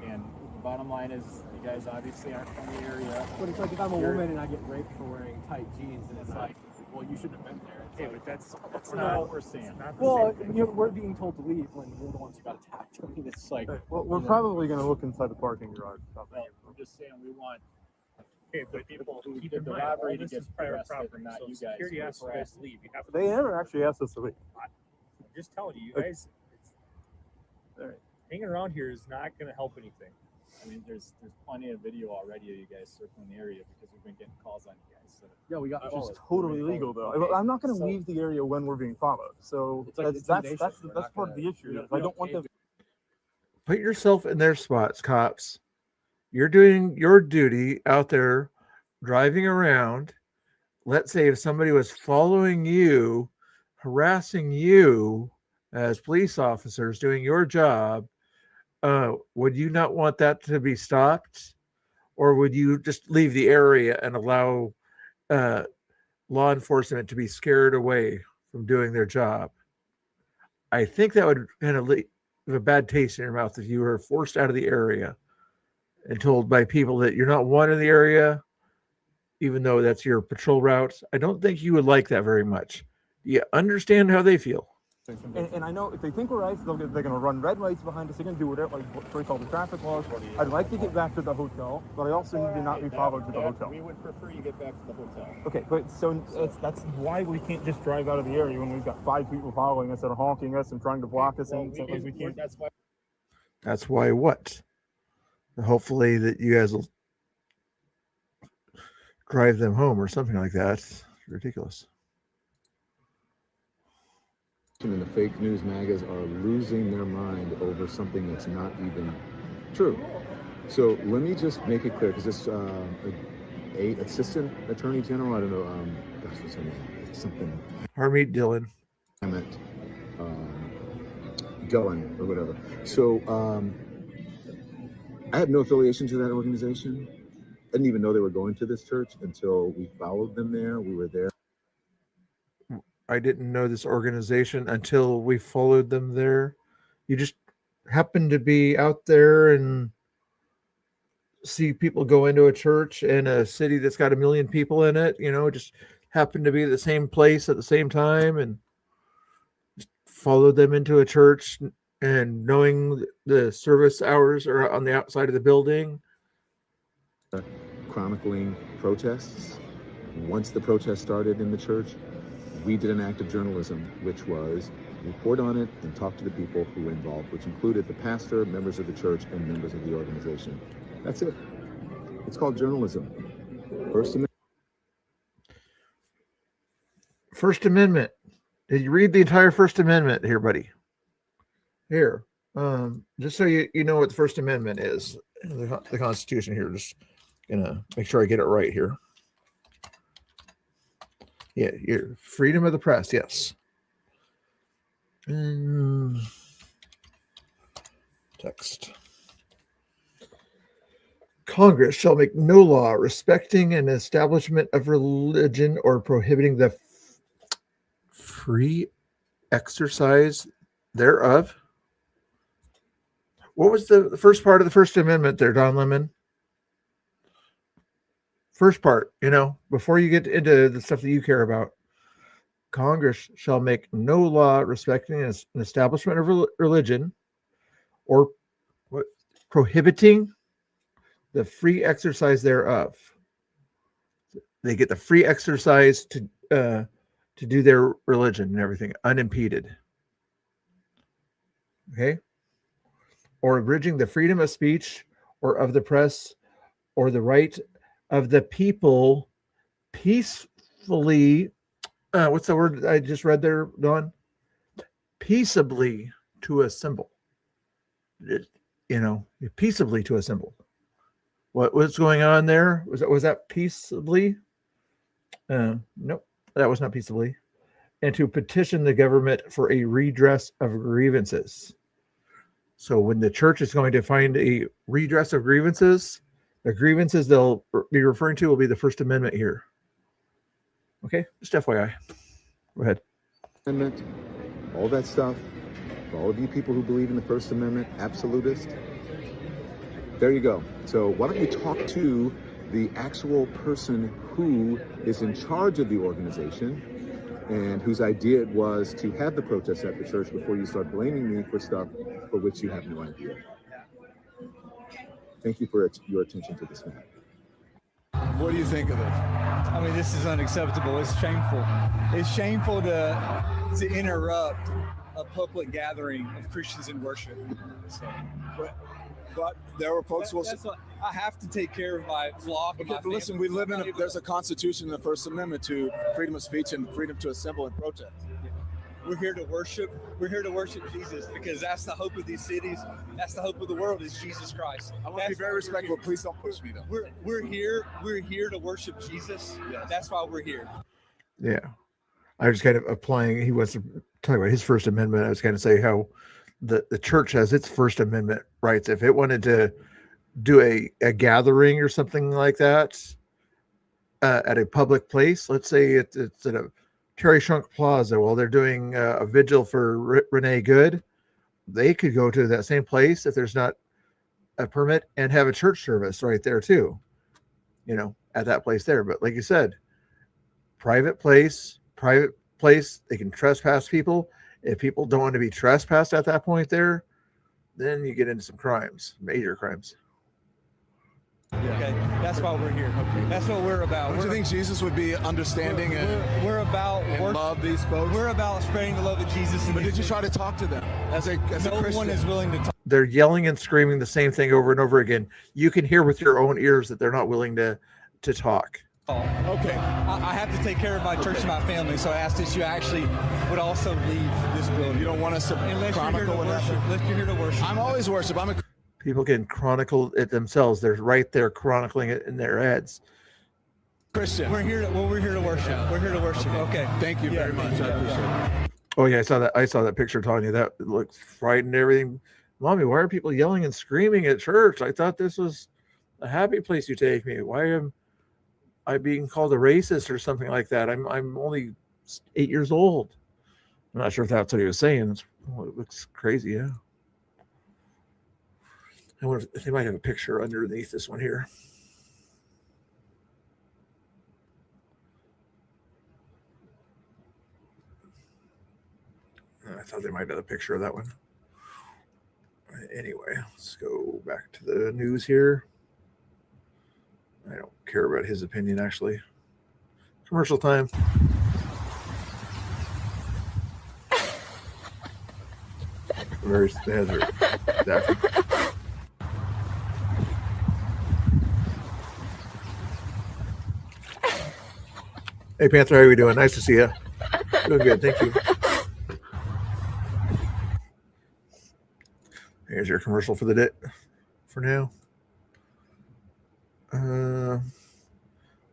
[SPEAKER 22] and the bottom line is, you guys obviously aren't from the area.
[SPEAKER 5] But it's like if I'm a woman and I get raped for wearing tight jeans, and it's like, well, you shouldn't have been there. It's
[SPEAKER 22] Okay,
[SPEAKER 5] like,
[SPEAKER 22] but that's not what we're saying.
[SPEAKER 5] well, we're being told to leave when we're the ones who got attacked. I mean, it's like.
[SPEAKER 9] Well, we're probably going to look inside the parking garage.
[SPEAKER 22] Well, I'm just saying we want
[SPEAKER 4] but
[SPEAKER 22] the people who
[SPEAKER 4] keep
[SPEAKER 22] did
[SPEAKER 4] in
[SPEAKER 22] the
[SPEAKER 4] mind,
[SPEAKER 22] robbery
[SPEAKER 4] all
[SPEAKER 22] to
[SPEAKER 4] this
[SPEAKER 22] get
[SPEAKER 4] is private
[SPEAKER 22] arrested,
[SPEAKER 4] property,
[SPEAKER 22] and not
[SPEAKER 4] so
[SPEAKER 22] you guys.
[SPEAKER 4] security
[SPEAKER 22] who
[SPEAKER 4] asks you
[SPEAKER 22] were
[SPEAKER 4] guys to leave. You have to
[SPEAKER 9] They never actually asked us to leave.
[SPEAKER 4] I'm just telling you, guys, hanging around here is not going to help anything.
[SPEAKER 22] I mean, there's plenty of video already of you guys circling the area because we've been getting calls on you guys. So
[SPEAKER 5] Yeah, we got.
[SPEAKER 9] Which is totally legal, though. I'm not going to leave the area when we're being followed. So
[SPEAKER 5] It's like
[SPEAKER 9] that's
[SPEAKER 5] intimidation. We're
[SPEAKER 9] that's
[SPEAKER 5] not
[SPEAKER 9] part of
[SPEAKER 5] gonna-
[SPEAKER 9] the issue.
[SPEAKER 5] we
[SPEAKER 9] Is
[SPEAKER 5] don't
[SPEAKER 9] I don't want them.
[SPEAKER 3] Put yourself in their spots, cops. You're doing your duty out there driving around. Let's say if somebody was following you, harassing you as police officers doing your job, would you not want that to be stopped? Or would you just leave the area and allow law enforcement to be scared away from doing their job? I think that would kind of leave a bad taste in your mouth if you were forced out of the area and told by people that you're not wanted in the area, even though that's your patrol route. I don't think you would like that very much. Do you understand how they feel?
[SPEAKER 9] And I know if they think we're ICE, they're going to run red lights behind us. They're going to do whatever, like break all the traffic laws. I'd like to get back to the hotel, but I also need to not be followed to the hotel.
[SPEAKER 22] We would prefer you get back to the hotel.
[SPEAKER 9] Okay, but that's why we can't just drive out of the area when we've got 5 people following us that are honking us and trying to block us, and we can't.
[SPEAKER 22] That's
[SPEAKER 3] why what? Hopefully that you guys will drive them home or something like that. It's ridiculous.
[SPEAKER 15] And the fake news magas are losing their mind over something that's not even true. So let me just make it clear, because this assistant attorney general, I don't know, gosh, what's her name? It's something.
[SPEAKER 3] Harmeet Dillon.
[SPEAKER 15] I meant Dillon or whatever. So I had no affiliation to that organization. I didn't even know they were going to this church until we followed them there. We were there.
[SPEAKER 3] I didn't know this organization until we followed them there. You just happen to be out there and see people go into a church in a city that's got 1 million people in it, just happen to be at the same place at the same time, and just followed them into a church, and knowing the service hours are on the outside of the building.
[SPEAKER 15] Chronicling protests. Once the protest started in the church, we did an act of journalism, which was report on it and talk to the people who were involved, which included the pastor, members of the church, and members of the organization. That's it. It's called journalism.
[SPEAKER 3] First Amendment. Did you read the entire First Amendment here, buddy? Here. Just so you know what the First Amendment is. The Constitution here. Just gonna make sure I get it right here. Yeah, your freedom of the press, yes. Text. Congress shall make no law respecting an establishment of religion or prohibiting the free exercise thereof. What was the first part of the First Amendment there, Don Lemon? First part, before you get into the stuff that you care about. Congress shall make no law respecting an establishment of religion or prohibiting the free exercise thereof. They get the free exercise to do their religion and everything unimpeded. Okay? Or abridging the freedom of speech or of the press or the right of the people peacefully, what's the word I just read there, Don? Peaceably to assemble. Peaceably to assemble. What's going on there? Was that peaceably? Nope, that was not peaceably. And to petition the government for a redress of grievances. So when the church is going to find a redress of grievances, the grievances they'll be referring to will be the First Amendment here. Okay, just FYI. Go ahead.
[SPEAKER 15] Amendment, all that stuff, for all of you people who believe in the First Amendment, absolutist, there you go. So why don't you talk to the actual person who is in charge of the organization and whose idea it was to have the protests at the church before you start blaming me for stuff for which you have no idea. Thank you for your attention to this matter.
[SPEAKER 7] What do you think of this? I mean, this is unacceptable. It's shameful. It's shameful to interrupt a public gathering of Christians in worship. So,
[SPEAKER 8] but there were folks who will.
[SPEAKER 7] I have to take care of my flock.
[SPEAKER 8] Okay, but listen, we live in there's a constitution in the First Amendment to freedom of speech and freedom to assemble and protest.
[SPEAKER 7] We're here to worship. We're here to worship Jesus because that's the hope of these cities. That's the hope of the world is Jesus Christ.
[SPEAKER 8] I want to be very respectful. Please don't push me though.
[SPEAKER 7] We're here to worship Jesus. Yes. That's why we're here.
[SPEAKER 3] Yeah. I was kind of applying, he was talking about his First Amendment. I was going to say how the church has its First Amendment rights. If it wanted to do a gathering or something like that at a public place, let's say it's at a Terry Shrunk Plaza while they're doing a vigil for Renee Good, they could go to that same place if there's not a permit and have a church service right there too, at that place there. But like you said, private place, they can trespass people. If people don't want to be trespassed at that point there, then you get into some crimes, major crimes.
[SPEAKER 7] Okay, that's why we're here. Okay. That's what we're about.
[SPEAKER 8] Don't you think Jesus would be understanding
[SPEAKER 7] we're about
[SPEAKER 8] and love these folks?
[SPEAKER 7] We're about spreading the love of Jesus.
[SPEAKER 8] But did you try to talk to them as a Christian?
[SPEAKER 7] No one is willing to talk.
[SPEAKER 3] They're yelling and screaming the same thing over and over again. You can hear with your own ears that they're not willing to talk.
[SPEAKER 7] Oh, okay. I have to take care of my church and my family, so I asked if you actually would also leave this building.
[SPEAKER 19] You don't want us to chronicle what happened?
[SPEAKER 7] Unless you're here to worship.
[SPEAKER 19] I'm always worship. I'm a
[SPEAKER 3] People can chronicle it themselves. They're right there chronicling it in their heads.
[SPEAKER 19] Christian.
[SPEAKER 7] We're here to worship.
[SPEAKER 19] Yeah.
[SPEAKER 7] We're here to worship. Okay.
[SPEAKER 19] Thank you very much. I appreciate it.
[SPEAKER 3] Oh yeah, I saw that picture, Tanya. That looks frightened and everything. Mommy, why are people yelling and screaming at church? I thought this was a happy place you take me. Why am I being called a racist or something like that? I'm only 8 years old. I'm not sure if that's what he was saying. It looks crazy, yeah. I wonder if they might have a picture underneath this one here. I thought they might have a picture of that one. Anyway, let's go back to the news here. I don't care about his opinion, actually. Commercial time. Very standard. Hey, Panther, how are we doing? Nice to see you. Doing good, thank you. Here's your commercial for the day. For now.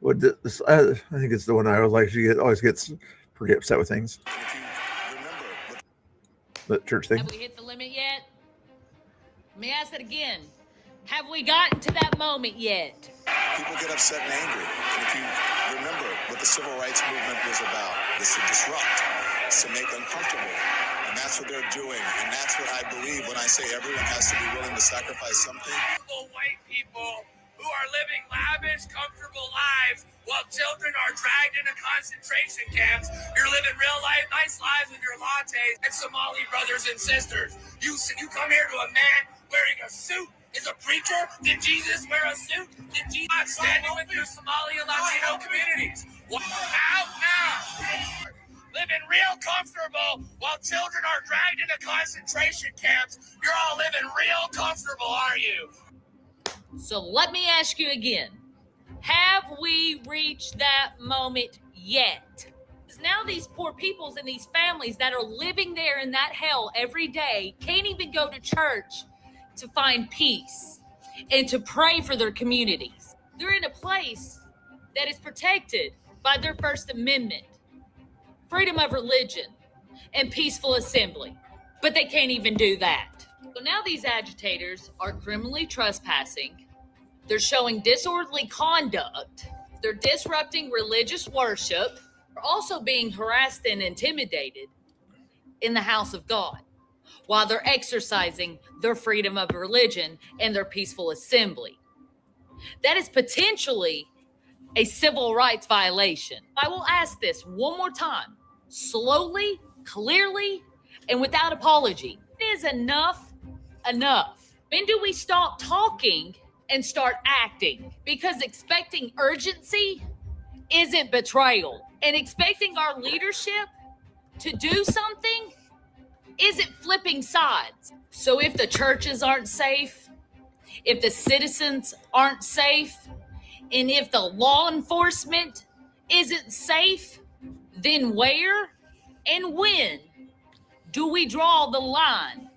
[SPEAKER 3] What this? I think it's the one I was like. She always gets pretty upset with things. The church thing.
[SPEAKER 10] Have we hit the limit yet? Let me ask that again. Have we gotten to that moment yet?
[SPEAKER 13] People get upset and angry. And if you remember what the civil rights movement was about, is to disrupt, is to make uncomfortable. And that's what they're doing. And that's what I believe when I say everyone has to be willing to sacrifice something.
[SPEAKER 2] White people who are living lavish, comfortable lives while children are dragged into concentration camps. You're living real life, nice lives with your lattes and Somali brothers and sisters. You come here to a man wearing a suit. Is a preacher? Did Jesus wear a suit? Did Jesus standing with your Somali and Latino communities? Out now! Living real comfortable while children are dragged into concentration camps. You're all living real comfortable, aren't you?
[SPEAKER 10] So let me ask you again. Have we reached that moment yet? Because now these poor peoples and these families that are living there in that hell every day can't even go to church to find peace and to pray for their communities. They're in a place that is protected by their First Amendment, freedom of religion, and peaceful assembly. But they can't even do that. So now these agitators are criminally trespassing. They're showing disorderly conduct. They're disrupting religious worship. They're also being harassed and intimidated in the house of God while they're exercising their freedom of religion and their peaceful assembly. That is potentially a civil rights violation. I will ask this one more time, slowly, clearly, and without apology. Is enough enough? When do we stop talking and start acting? Because expecting urgency isn't betrayal, and expecting our leadership to do something isn't flipping sides. So if the churches aren't safe, if the citizens aren't safe, and if the law enforcement isn't safe, then where and when do we draw the line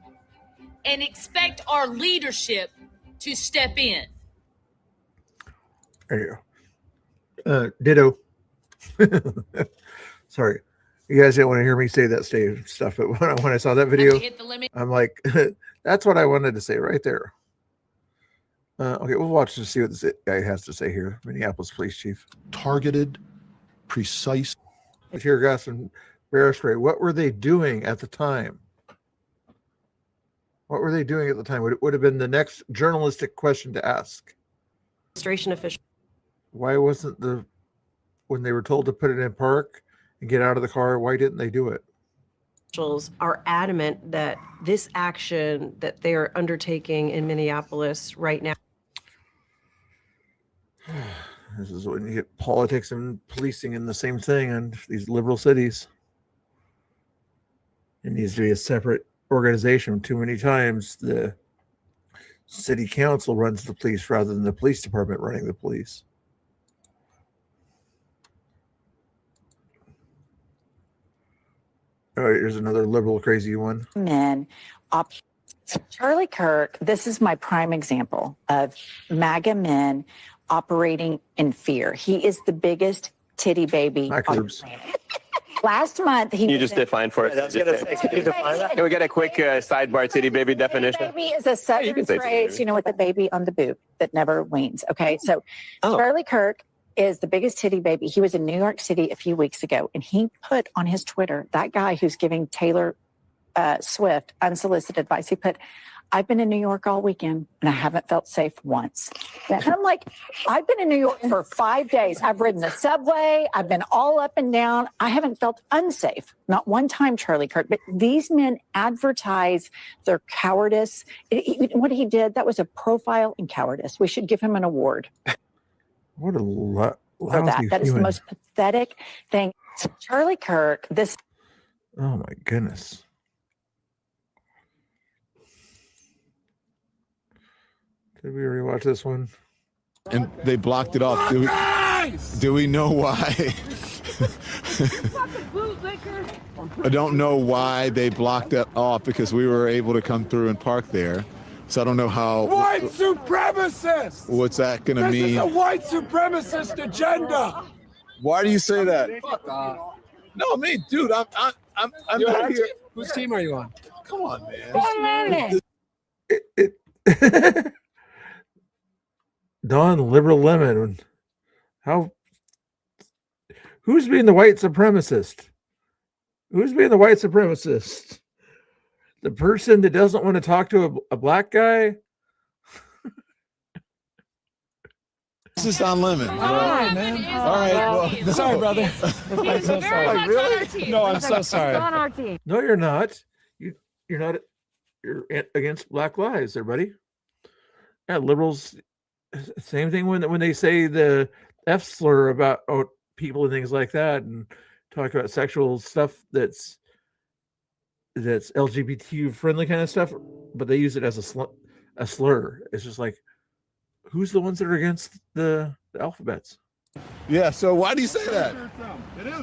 [SPEAKER 10] and expect our leadership to step in?
[SPEAKER 3] There you go. Ditto. Sorry. You guys didn't want to hear me say that stuff, but when I saw that video, I'm like, that's what I wanted to say right there. Okay, we'll watch to see what this guy has to say here. Minneapolis Police Chief.
[SPEAKER 23] Targeted, precise.
[SPEAKER 3] Tear gas and bear spray. What were they doing at the time? What were they doing at the time? Would have been the next journalistic question to ask.
[SPEAKER 24] Administration official.
[SPEAKER 3] Why wasn't when they were told to put it in park and get out of the car, why didn't they do it?
[SPEAKER 24] Officials are adamant that this action that they are undertaking in Minneapolis right now.
[SPEAKER 3] This is when you get politics and policing in the same thing in these liberal cities. It needs to be a separate organization. Too many times the city council runs the police rather than the police department running the police. All right, here's another liberal crazy one.
[SPEAKER 12] Men. Charlie Kirk, this is my prime example of MAGA men operating in fear. He is the biggest titty baby on the planet. Last month, he
[SPEAKER 14] Can you
[SPEAKER 12] was
[SPEAKER 14] just define for us?
[SPEAKER 12] I was gonna say, can you define that?
[SPEAKER 14] Can we get a quick sidebar titty baby definition?
[SPEAKER 12] Baby is a
[SPEAKER 14] you can
[SPEAKER 12] southern
[SPEAKER 14] say
[SPEAKER 12] phrase,
[SPEAKER 14] titty
[SPEAKER 12] you know, with the baby on the boob that never weans. Okay, so Charlie Kirk is the biggest titty baby. He was in New York City a few weeks ago, and he put on his Twitter, that guy who's giving Taylor Swift unsolicited advice, he put, I've been in New York all weekend and I haven't felt safe once. And I'm like, I've been in New York for 5 days. I've ridden the subway. I've been all up and down. I haven't felt unsafe. Not one time, Charlie Kirk. But these men advertise their cowardice. What he did, that was a profile in cowardice. We should give him an award.
[SPEAKER 3] What a
[SPEAKER 12] for that. That is the most pathetic thing. Charlie Kirk, this.
[SPEAKER 3] Oh my goodness. Did we already watch this one?
[SPEAKER 15] And they blocked it off. Do we know why? I don't know why they blocked it off, because we were able to come through and park there. So I don't know how.
[SPEAKER 16] White supremacists!
[SPEAKER 15] What's that going to
[SPEAKER 16] This
[SPEAKER 15] mean?
[SPEAKER 16] is a white supremacist agenda!
[SPEAKER 15] Why do you say that? No, me, dude. I'm
[SPEAKER 16] You're
[SPEAKER 15] not
[SPEAKER 16] on
[SPEAKER 15] here.
[SPEAKER 16] team? Whose team are you on?
[SPEAKER 15] Come on, man.
[SPEAKER 3] Don Liberal Lemon. How? Who's being the white supremacist? Who's being the white supremacist? The person that doesn't want to talk to a black guy?
[SPEAKER 15] This is Don Lemon.
[SPEAKER 16] All right, man.
[SPEAKER 15] All right. Well,
[SPEAKER 16] Sorry, brother. I'm so sorry.
[SPEAKER 15] Really?
[SPEAKER 16] No, I'm so sorry.
[SPEAKER 3] No, you're not. You're not. You're against Black lives, there, buddy. Yeah, liberals. Same thing when they say the F slur about people and things like that, and talk about sexual stuff that's LGBT friendly kind of stuff, but they use it as a slur. It's just like, who's the ones that are against the alphabets?
[SPEAKER 15] Yeah. So why do you say that?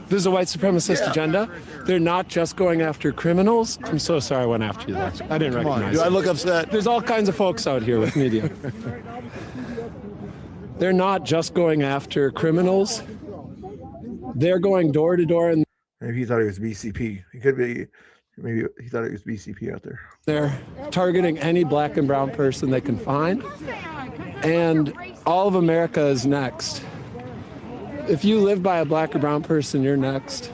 [SPEAKER 16] This is a white supremacist agenda. They're not just going after criminals. I'm so sorry I went after you there. I didn't recognize
[SPEAKER 15] Do I
[SPEAKER 16] you.
[SPEAKER 15] look upset?
[SPEAKER 16] There's all kinds of folks out here with media. They're not just going after criminals. They're going door to door, and
[SPEAKER 3] Maybe he thought it was BCP. He could be. Maybe he thought it was BCP out there.
[SPEAKER 16] they're targeting any black and brown person they can find. And all of America is next. If you live by a black or brown person, you're next.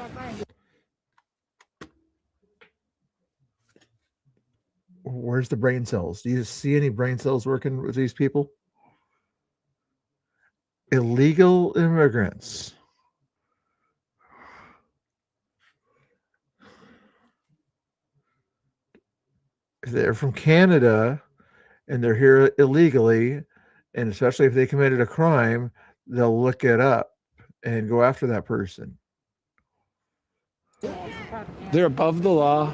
[SPEAKER 3] Where's the brain cells? Do you see any brain cells working with these people? Illegal immigrants. If they're from Canada and they're here illegally, and especially if they committed a crime, they'll look it up and go after that person.
[SPEAKER 16] They're above the law.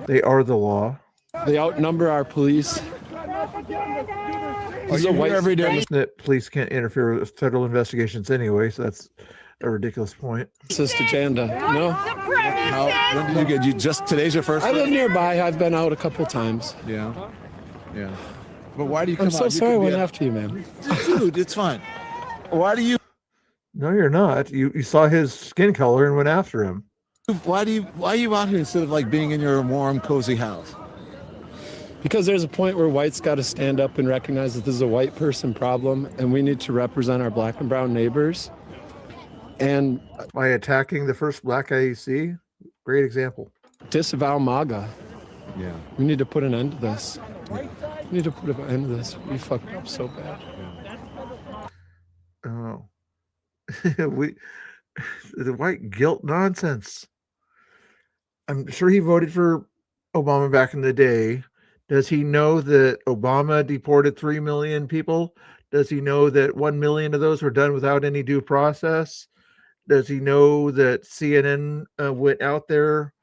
[SPEAKER 3] They are the law.
[SPEAKER 16] They outnumber our police.
[SPEAKER 3] Are you
[SPEAKER 16] white
[SPEAKER 3] every day that police can't interfere with federal investigations anyway? So that's a ridiculous point.
[SPEAKER 16] Racist agenda. No.
[SPEAKER 15] When did you get? You just today's your first.
[SPEAKER 16] I live nearby. I've been out a couple times.
[SPEAKER 15] Yeah. Yeah. But why do you come
[SPEAKER 16] I'm so
[SPEAKER 15] out? You
[SPEAKER 16] sorry I
[SPEAKER 15] could be
[SPEAKER 16] went
[SPEAKER 15] a-
[SPEAKER 16] after you, man.
[SPEAKER 15] Dude, it's fine. Why do you?
[SPEAKER 3] No, you're not. You saw his skin color and went after him.
[SPEAKER 15] Why are you out here instead of like being in your warm, cozy house?
[SPEAKER 16] Because there's a point where whites got to stand up and recognize that this is a white person problem, and we need to represent our black and brown neighbors. And
[SPEAKER 3] by attacking the first black guy you see, great example.
[SPEAKER 16] Disavow MAGA.
[SPEAKER 15] Yeah.
[SPEAKER 16] We need to put an end to this. We need to put an end to this. We fucked up so bad.
[SPEAKER 3] Oh, the white guilt nonsense. I'm sure he voted for Obama back in the day. Does he know that Obama deported 3 million people? Does he know that 1 million of those were done without any due process? Does he know that CNN went out there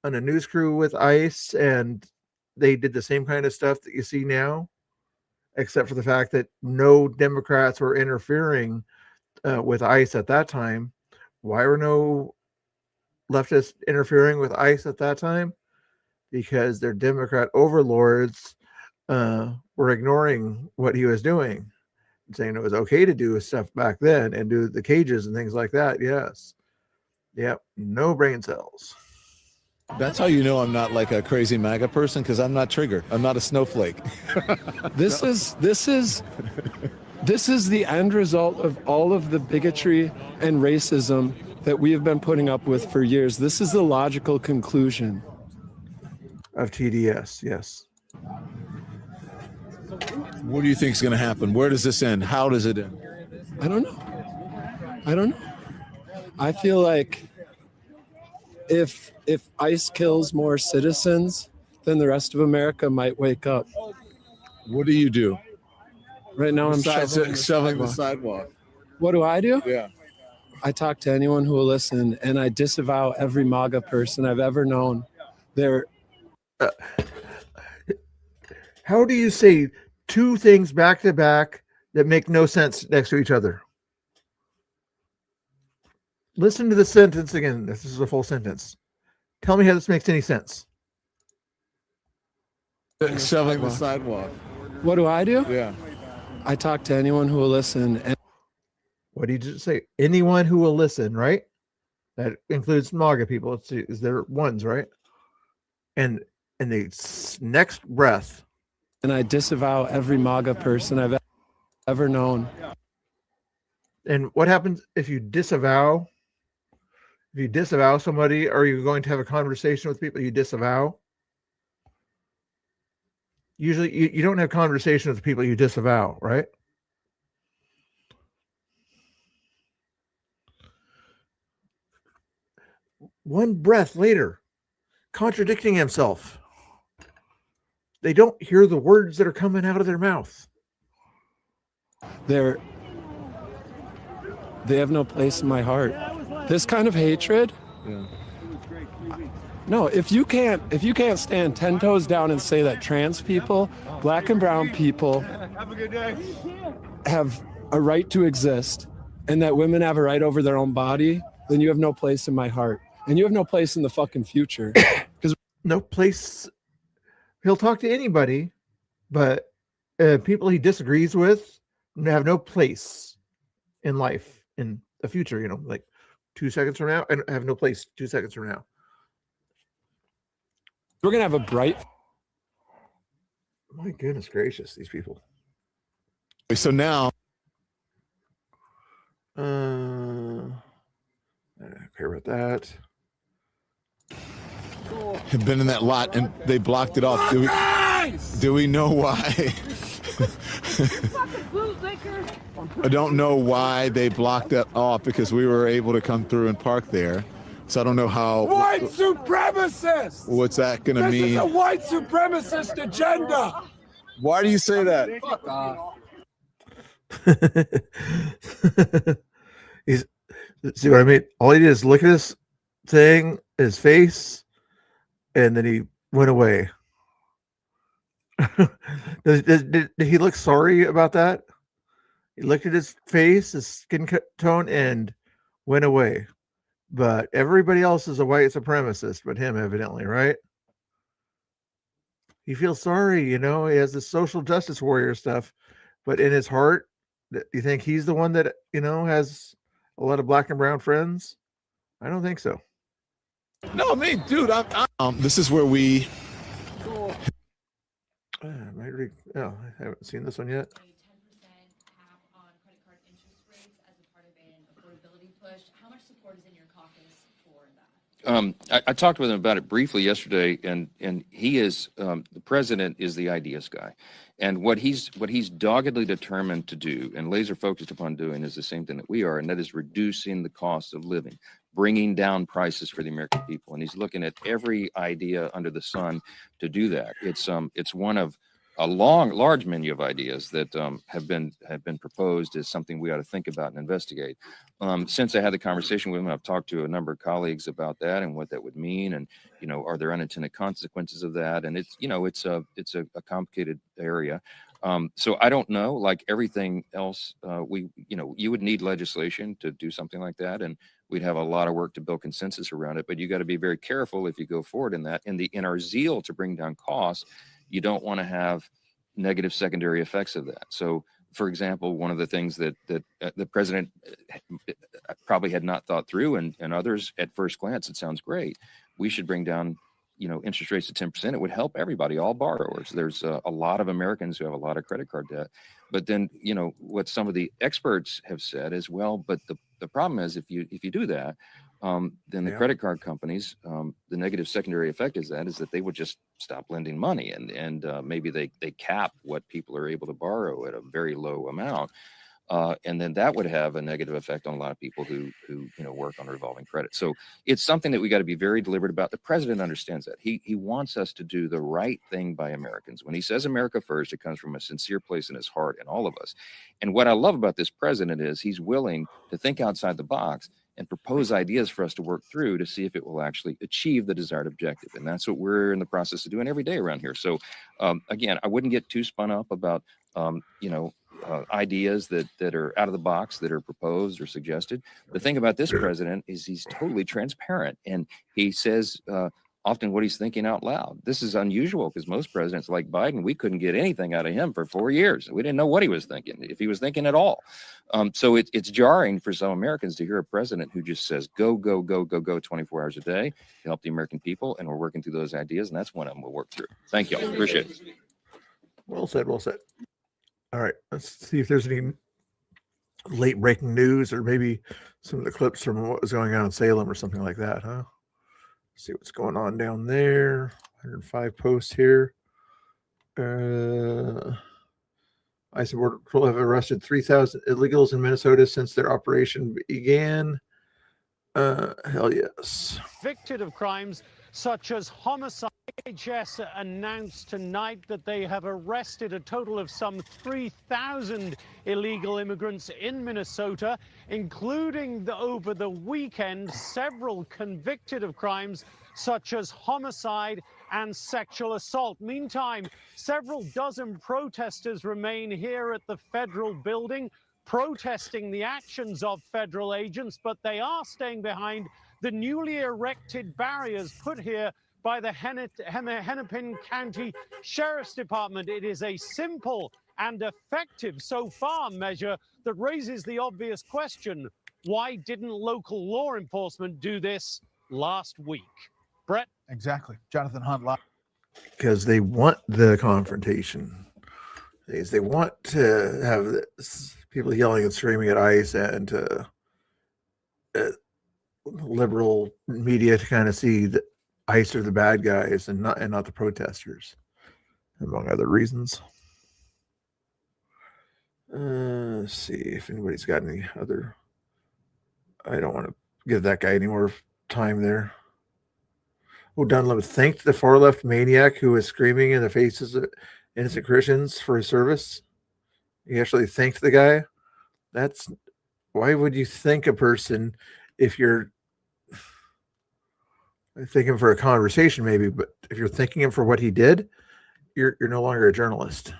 [SPEAKER 3] on a news crew with ICE and they did the same kind of stuff that you see now, except for the fact that no Democrats were interfering with ICE at that time? Why were no leftists interfering with ICE at that time because their Democrat overlords were ignoring what he was doing, saying it was okay to do stuff back then and do the cages and things like that. Yes. Yep. No brain cells.
[SPEAKER 15] That's how you know I'm not like a crazy MAGA person, because I'm not triggered. I'm not a snowflake.
[SPEAKER 16] This is the end result of all of the bigotry and racism that we have been putting up with for years. This is the logical conclusion
[SPEAKER 3] of TDS. Yes.
[SPEAKER 15] What do you think is going to happen? Where does this end? How does it end?
[SPEAKER 16] I don't know. I feel like if ICE kills more citizens, then the rest of America might wake up.
[SPEAKER 15] What do you do?
[SPEAKER 16] Right now,
[SPEAKER 15] Besides
[SPEAKER 16] I'm
[SPEAKER 15] shoveling the sidewalk.
[SPEAKER 16] What do I do?
[SPEAKER 15] Yeah.
[SPEAKER 16] I talk to anyone who will listen, and I disavow every MAGA person I've ever known.
[SPEAKER 3] How do you say two things back to back that make no sense next to each other? Listen to the sentence again. This is a full sentence. Tell me how this makes any sense.
[SPEAKER 15] Shoveling the sidewalk.
[SPEAKER 16] What do I do?
[SPEAKER 15] Yeah.
[SPEAKER 16] I talk to anyone who will listen. And
[SPEAKER 3] what did you say? Anyone who will listen, right? That includes MAGA people. Is there ones, right? And in the next breath.
[SPEAKER 16] And I disavow every MAGA person I've ever known.
[SPEAKER 3] And what happens if you disavow? If you disavow somebody, are you going to have a conversation with people you disavow? Usually you don't have conversations with people you disavow, right? One breath later, contradicting himself. They don't hear the words that are coming out of their mouth.
[SPEAKER 16] They have no place in my heart. This kind of hatred.
[SPEAKER 15] Yeah.
[SPEAKER 16] No, if you can't stand 10 toes down and say that trans people, black and brown people have a right to exist and that women have a right over their own body, then you have no place in my heart. And you have no place in the fucking future. Because
[SPEAKER 3] no place. He'll talk to anybody, but people he disagrees with have no place in life, in the future, like 2 seconds from now, and have no place 2 seconds from now.
[SPEAKER 16] We're going to have a bright.
[SPEAKER 3] My goodness gracious, these people.
[SPEAKER 15] So now.
[SPEAKER 3] I don't care about that.
[SPEAKER 15] Have been in that lot and they blocked it off. Do we know why? I don't know why they blocked it off, because we were able to come through and park there. So I don't know how.
[SPEAKER 11] White supremacists!
[SPEAKER 15] What's that going to mean?
[SPEAKER 11] This is a white supremacist agenda!
[SPEAKER 15] Why do you say that?
[SPEAKER 11] Fuck off.
[SPEAKER 3] See what I mean? All he did is look at this thing, his face, and then he went away. Did he look sorry about that? He looked at his face, his skin tone, and went away. But everybody else is a white supremacist, but him evidently, right? He feels sorry, he has this social justice warrior stuff, but in his heart, do you think he's the one that, has a lot of black and brown friends? I don't think so.
[SPEAKER 15] No, dude, this is where we.
[SPEAKER 3] I haven't seen this one yet.
[SPEAKER 18] I talked with him about it briefly yesterday, and he is the president is the ideas guy, and what he's doggedly determined to do and laser focused upon doing is the same thing that we are, and that is reducing the cost of living, bringing down prices for the American people, and he's looking at every idea under the sun to do that. It's one of a large menu of ideas that have been proposed as something we ought to think about and investigate. Since I had the conversation with him, I've talked to a number of colleagues about that and what that would mean, and are there unintended consequences of that? And it's a complicated area. So I don't know. Like everything else, you would need legislation to do something like that, and we'd have a lot of work to build consensus around it. But you got to be very careful if you go forward in that. In our zeal to bring down costs, you don't want to have negative secondary effects of that. So, for example, one of the things that the president probably had not thought through, and others at first glance, it sounds great. We should bring down, interest rates to 10%. It would help everybody, all borrowers. There's a lot of Americans who have a lot of credit card debt. But then, what some of the experts have said as well. But the problem is, if you do that, then the credit card companies, the negative secondary effect is that they would just stop lending money, and maybe they cap what people are able to borrow at a very low amount. And then that would have a negative effect on a lot of people who work on revolving credit. So it's something that we got to be very deliberate about. The president understands that. He wants us to do the right thing by Americans. When he says America first, it comes from a sincere place in his heart and all of us. And what I love about this president is he's willing to think outside the box and propose ideas for us to work through to see if it will actually achieve the desired objective. And that's what we're in the process of doing every day around here. So again, I wouldn't get too spun up about, ideas that are out of the box, that are proposed or suggested. The thing about this president is he's totally transparent, and he says often what he's thinking out loud. This is unusual because most presidents like Biden, we couldn't get anything out of him for 4 years. We didn't know what he was thinking, if he was thinking at all. So it's jarring for some Americans to hear a president who just says, go, go, go, go, go 24 hours a day to help the American people. And we're working through those ideas. And that's one of them we'll work through. Thank you. Appreciate it.
[SPEAKER 3] Well said. Well said. All right. Let's see if there's any late breaking news or maybe some of the clips from what was going on in Salem or something like that, huh? See what's going on down there. 105 posts here. ICE and Border Patrol have arrested 3,000 illegals in Minnesota since their operation began. Hell yes.
[SPEAKER 1] Convicted of crimes such as homicide. DHS announced tonight that they have arrested a total of some 3,000 illegal immigrants in Minnesota, including over the weekend, several convicted of crimes such as homicide and sexual assault. Meantime, several dozen protesters remain here at the federal building, protesting the actions of federal agents, but they are staying behind the newly erected barriers put here by the Hennepin County Sheriff's Department. It is a simple and effective so far measure that raises the obvious question: why didn't local law enforcement do this last week? Brett?
[SPEAKER 6] Exactly. Jonathan Hunt.
[SPEAKER 3] Because they want the confrontation. They want to have this, people yelling and screaming at ICE and liberal media to kind of see that ICE are the bad guys and not the protesters, among other reasons. Let's see if anybody's got any other. I don't want to give that guy any more time there. Oh, Dunlap thanked the far left maniac who was screaming in the faces of innocent Christians for his service. He actually thanked the guy. That's why would you thank a person if you're thanking him for a conversation, maybe, but if you're thanking him for what he did, you're no longer a journalist.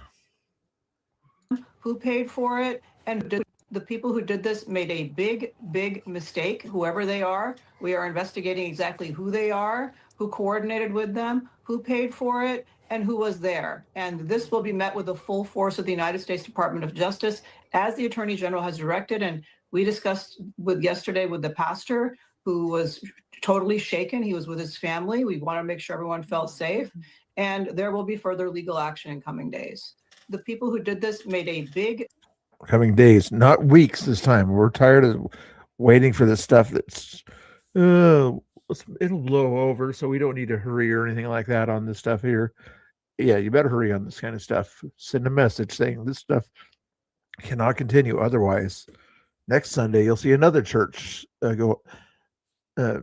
[SPEAKER 20] Who paid for it? And the people who did this made a big mistake, whoever they are. We are investigating exactly who they are, who coordinated with them, who paid for it, and who was there. And this will be met with the full force of the United States Department of Justice, as the Attorney General has directed. And we discussed yesterday with the pastor who was totally shaken. He was with his family. We want to make sure everyone felt safe. And there will be further legal action in coming days. The people who did this made a big...
[SPEAKER 3] Coming days, not weeks this time. We're tired of waiting for this stuff that's... it'll blow over, so we don't need to hurry or anything like that on this stuff here. Yeah, you better hurry on this kind of stuff. Send a message saying this stuff cannot continue. Otherwise, next Sunday, you'll see another church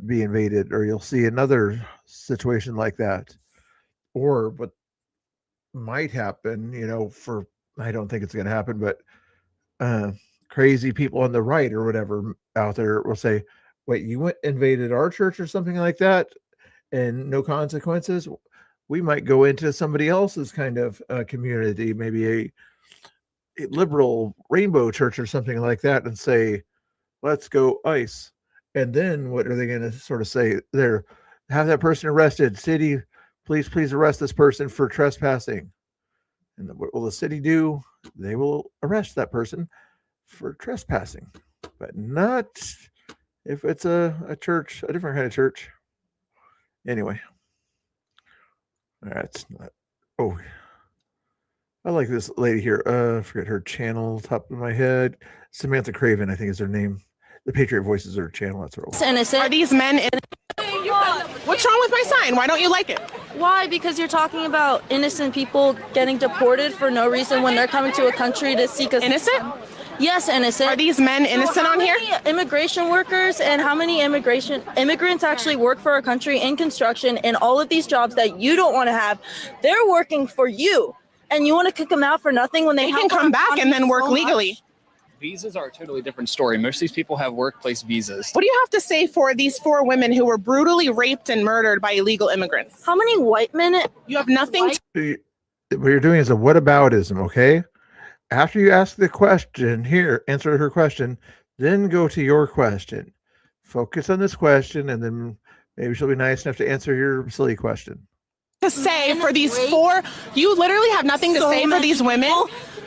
[SPEAKER 3] be invaded, or you'll see another situation like that. Or what might happen, I don't think it's going to happen, but crazy people on the right or whatever out there will say, wait, you invaded our church or something like that and no consequences? We might go into somebody else's kind of community, maybe a liberal rainbow church or something like that, and say, let's go ICE. And then what are they going to sort of say? They're have that person arrested. City, please arrest this person for trespassing. And what will the city do? They will arrest that person for trespassing, but not if it's a church, a different kind of church. Anyway, that's not. Oh, I like this lady here. I forget her channel, top of my head. Samantha Craven, I think is her name. The Patriot Voices are her channel. That's her.
[SPEAKER 4] Innocent. Are these men innocent? What's wrong with my sign? Why don't you like it?
[SPEAKER 6] Why? Because you're talking about innocent people getting deported for no reason when they're coming to a country to seek asylum.
[SPEAKER 4] Innocent?
[SPEAKER 6] Yes, innocent.
[SPEAKER 4] Are these men innocent on here?
[SPEAKER 6] How many immigration workers and how many immigrants actually work for our country in construction and all of these jobs that you don't want to have? They're working for you, and you want to kick them out for nothing when they
[SPEAKER 4] can come back and then work legally.
[SPEAKER 17] Visas are a totally different story. Most of these people have workplace visas.
[SPEAKER 4] What do you have to say for these 4 women who were brutally raped and murdered by illegal immigrants?
[SPEAKER 6] How many white men?
[SPEAKER 4] You have nothing
[SPEAKER 3] What you're doing is a whataboutism, okay? After you ask the question here, answer her question, then go to your question. Focus on this question, and then maybe she'll be nice enough to answer your silly question.
[SPEAKER 4] to say for these 4. You literally have nothing to say for these women.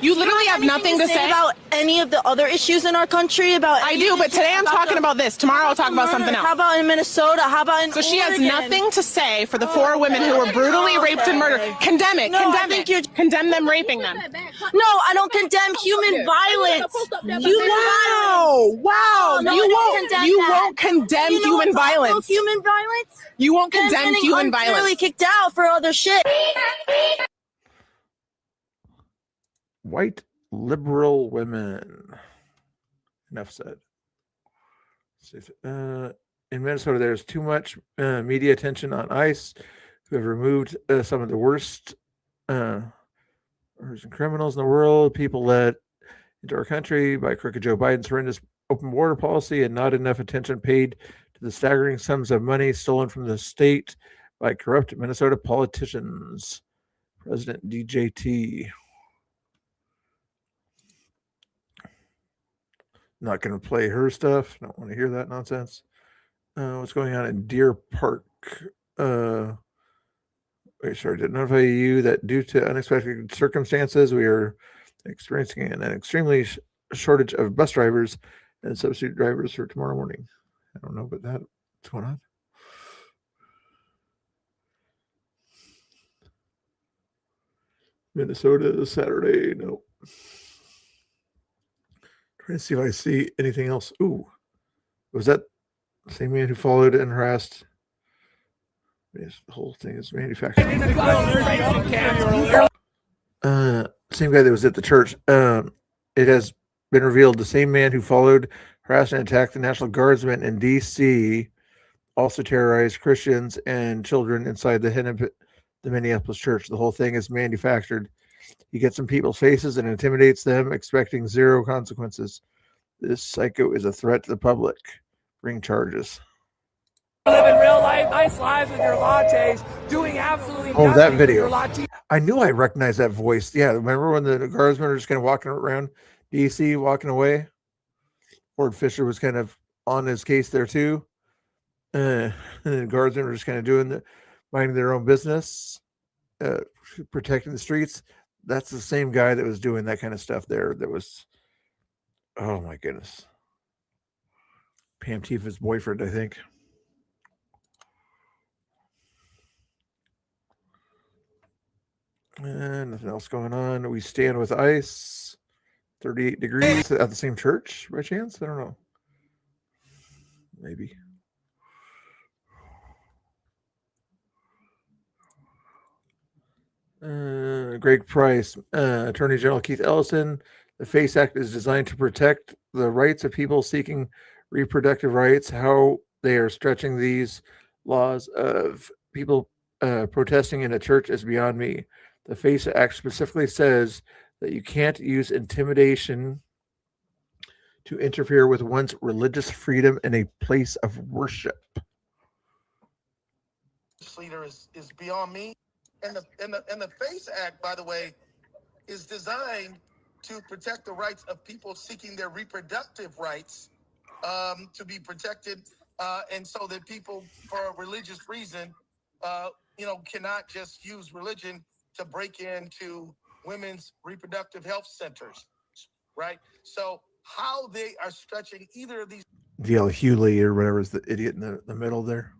[SPEAKER 4] You literally have nothing to say
[SPEAKER 6] about any of the other issues in our country.
[SPEAKER 4] I do, but today I'm talking about this. Tomorrow I'll talk about something else.
[SPEAKER 6] How about in Minnesota? How about in
[SPEAKER 4] So she has
[SPEAKER 6] Oregon?
[SPEAKER 4] nothing to say for the 4 women who were brutally raped and murdered. Condemn it.
[SPEAKER 6] No, I
[SPEAKER 4] Condemn it. Condemn them raping them.
[SPEAKER 6] No, I don't condemn human violence.
[SPEAKER 4] Wow.
[SPEAKER 6] No,
[SPEAKER 4] You
[SPEAKER 6] I don't
[SPEAKER 4] won't.
[SPEAKER 6] condemn
[SPEAKER 4] You
[SPEAKER 6] that.
[SPEAKER 4] won't condemn
[SPEAKER 6] You know
[SPEAKER 4] human
[SPEAKER 6] what's also
[SPEAKER 4] violence.
[SPEAKER 6] Human violence?
[SPEAKER 4] You won't condemn
[SPEAKER 6] Getting
[SPEAKER 4] human
[SPEAKER 6] unfairly
[SPEAKER 4] violence.
[SPEAKER 6] kicked out for other shit.
[SPEAKER 3] White liberal women. Enough said. In Minnesota, there's too much media attention on ICE, who have removed some of the worst criminals in the world, people led into our country by crooked Joe Biden's horrendous open border policy, and not enough attention paid to the staggering sums of money stolen from the state by corrupt Minnesota politicians. President DJT. Not going to play her stuff. Don't want to hear that nonsense. What's going on in Deer Park? Did notify you that due to unexpected circumstances, we are experiencing an extremely shortage of bus drivers and substitute drivers for tomorrow morning. I don't know about that. What's going on? Minnesota Saturday. No. Trying to see if I see anything else. Ooh, was that the same man who followed and harassed? Yes, the whole thing is manufactured. Same guy that was at the church. It has been revealed the same man who followed, harassed, and attacked the National Guardsmen in D.C. also terrorized Christians and children inside the Minneapolis church. The whole thing is manufactured. He gets in people's faces and intimidates them, expecting zero consequences. This psycho is a threat to the public. Bring charges.
[SPEAKER 11] Living real life, nice lives with your lattes, doing absolutely nothing.
[SPEAKER 3] Oh, that
[SPEAKER 11] with
[SPEAKER 3] video.
[SPEAKER 11] your latte.
[SPEAKER 3] I knew I recognized that voice. Yeah, remember when the guardsmen were just kind of walking around DC, walking away? Ford Fisher was kind of on his case there too. And the guardsmen were just kind of minding their own business, protecting the streets. That's the same guy that was doing that kind of stuff there. That was, oh my goodness. Pam Tifa's boyfriend, I think. And nothing else going on. We stand with ICE. 38 degrees at the same church by chance? I don't know. Maybe. Greg Price, Attorney General Keith Ellison. The FACE Act is designed to protect the rights of people seeking reproductive rights. How they are stretching these laws of people protesting in a church is beyond me. The FACE Act specifically says that you can't use intimidation to interfere with one's religious freedom in a place of worship.
[SPEAKER 21] This leader is beyond me. And the FACE Act, by the way, is designed to protect the rights of people seeking their reproductive rights to be protected and so that people, for a religious reason, cannot just use religion to break into women's reproductive health centers, right? So how they are stretching either of these
[SPEAKER 3] DL Hewley or whatever is the idiot in the middle there.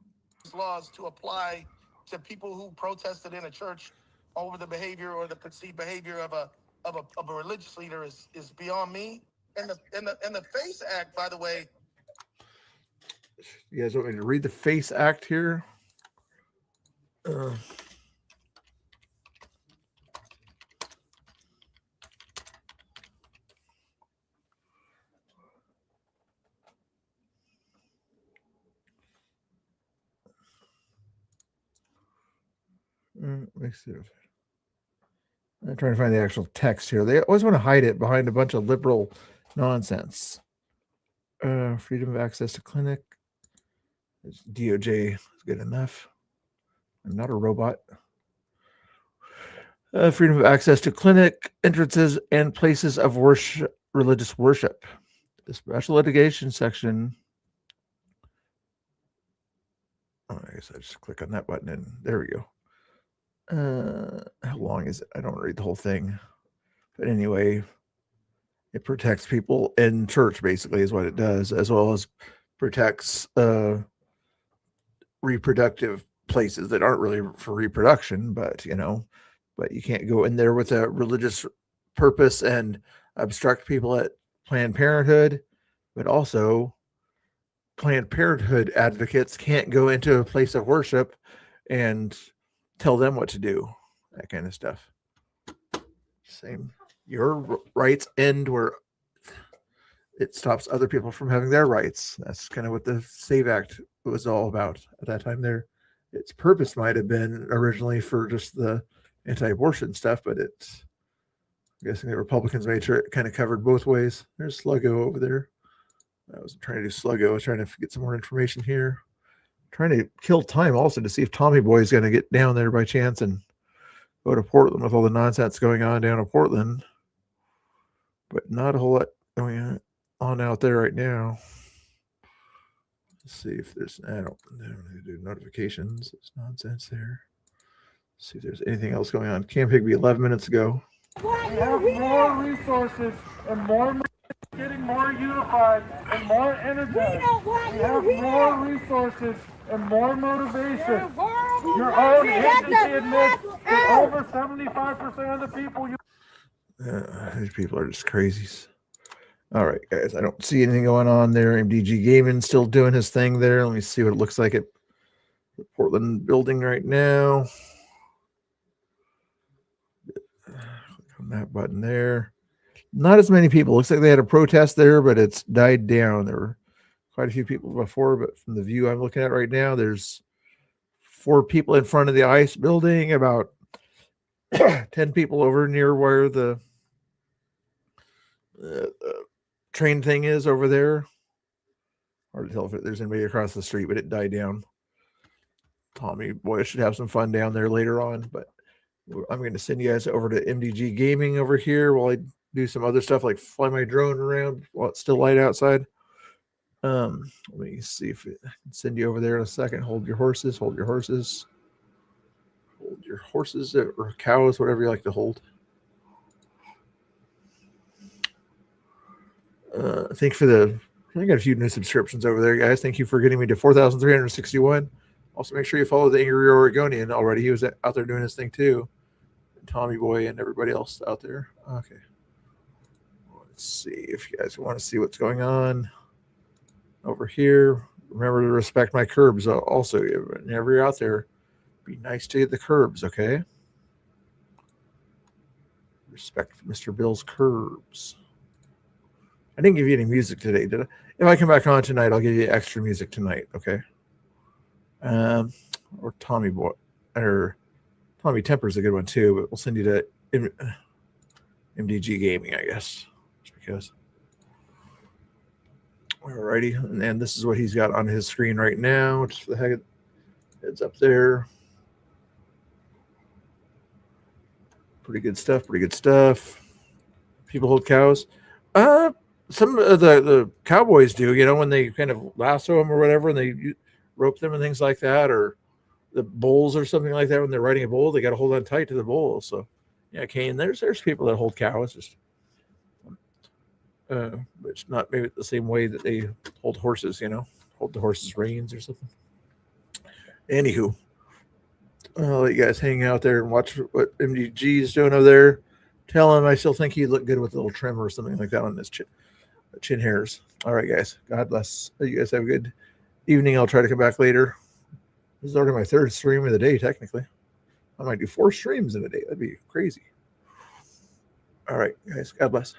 [SPEAKER 21] laws to apply to people who protested in a church over the behavior or the perceived behavior of a religious leader is beyond me. And the FACE Act, by the way.
[SPEAKER 3] You guys want me to read the FACE Act here? Let me see. I'm trying to find the actual text here. They always want to hide it behind a bunch of liberal nonsense. Freedom of access to clinic. DOJ is good enough. I'm not a robot. Freedom of access to clinic, entrances, and places of worship, religious worship. The special litigation section. Oh, I guess I just click on that button and there we go. How long is it? I don't read the whole thing. But anyway, it protects people in church, basically, is what it does, as well as protects reproductive places that aren't really for reproduction, but you can't go in there with a religious purpose and obstruct people at Planned Parenthood, but also Planned Parenthood advocates can't go into a place of worship and tell them what to do, that kind of stuff. Same. Your rights end where it stops other people from having their rights. That's kind of what the SAVE Act was all about at that time there. Its purpose might have been originally for just the anti-abortion stuff, but I'm guessing the Republicans made sure it kind of covered both ways. There's Sluggo over there. I was trying to do Sluggo. I was trying to get some more information here. Trying to kill time also to see if Tommy Boy is going to get down there by chance and go to Portland with all the nonsense going on down in Portland. But not a whole lot going on out there right now. Let's see if there's, I don't do notifications. There's nonsense there. Let's see if there's anything else going on. Camp Higby 11 minutes ago.
[SPEAKER 5] We have more resources and more money, getting more unified and more energized. We have more resources and more motivation. Your own agency admits that over 75% of the people
[SPEAKER 3] These people are just crazies. All right, guys. I don't see anything going on there. MDG Gaming still doing his thing there. Let me see what it looks like at the Portland building right now. Click on that button there. Not as many people. Looks like they had a protest there, but it's died down. There were quite a few people before, but from the view I'm looking at right now, there's 4 people in front of the ICE building, about 10 people over near where the train thing is over there. Hard to tell if there's anybody across the street, but it died down. Tommy Boy should have some fun down there later on, but I'm going to send you guys over to MDG Gaming over here while I do some other stuff like fly my drone around while it's still light outside. Let me see if I can send you over there in a second. Hold your horses, hold your horses. Hold your horses or cows, whatever you like to hold. I got a few new subscriptions over there, guys. Thank you for getting me to 4,361. Also, make sure you follow the Angry Oregonian already. He was out there doing his thing too. And Tommy Boy and everybody else out there. Okay. Let's see if you guys want to see what's going on over here. Remember to respect my curbs. Also, whenever you're out there, be nice to the curbs, okay? Respect Mr. Bill's curbs. I didn't give you any music today, did I? If I come back on tonight, I'll give you extra music tonight, okay? Or Tommy Boy, or Tommy Temper's a good one too, but we'll send you to MDG Gaming, I guess, just because. Alrighty, and this is what he's got on his screen right now. Just for the heck, it's up there. Pretty good stuff. Pretty good stuff. People hold cows. some of the cowboys do, you know, when they kind of lasso them or whatever, and they rope them and things like that, or the bulls or something like that. When they're riding a bull, they got to hold on tight to the bull. So, yeah, Kane, there's people that hold cows, just it's not maybe the same way that they hold horses, you know, hold the horses' reins or something. Anywho, I'll let you guys hang out there and watch what MDG is doing over there. Tell him I still think he'd look good with a little trim or something like that on his chin hairs. All right, guys. God bless. You guys have a good evening. I'll try to come back later. This is already my third stream of the day, technically. I might do 4 streams in a day. That'd be crazy. All right, guys. God bless.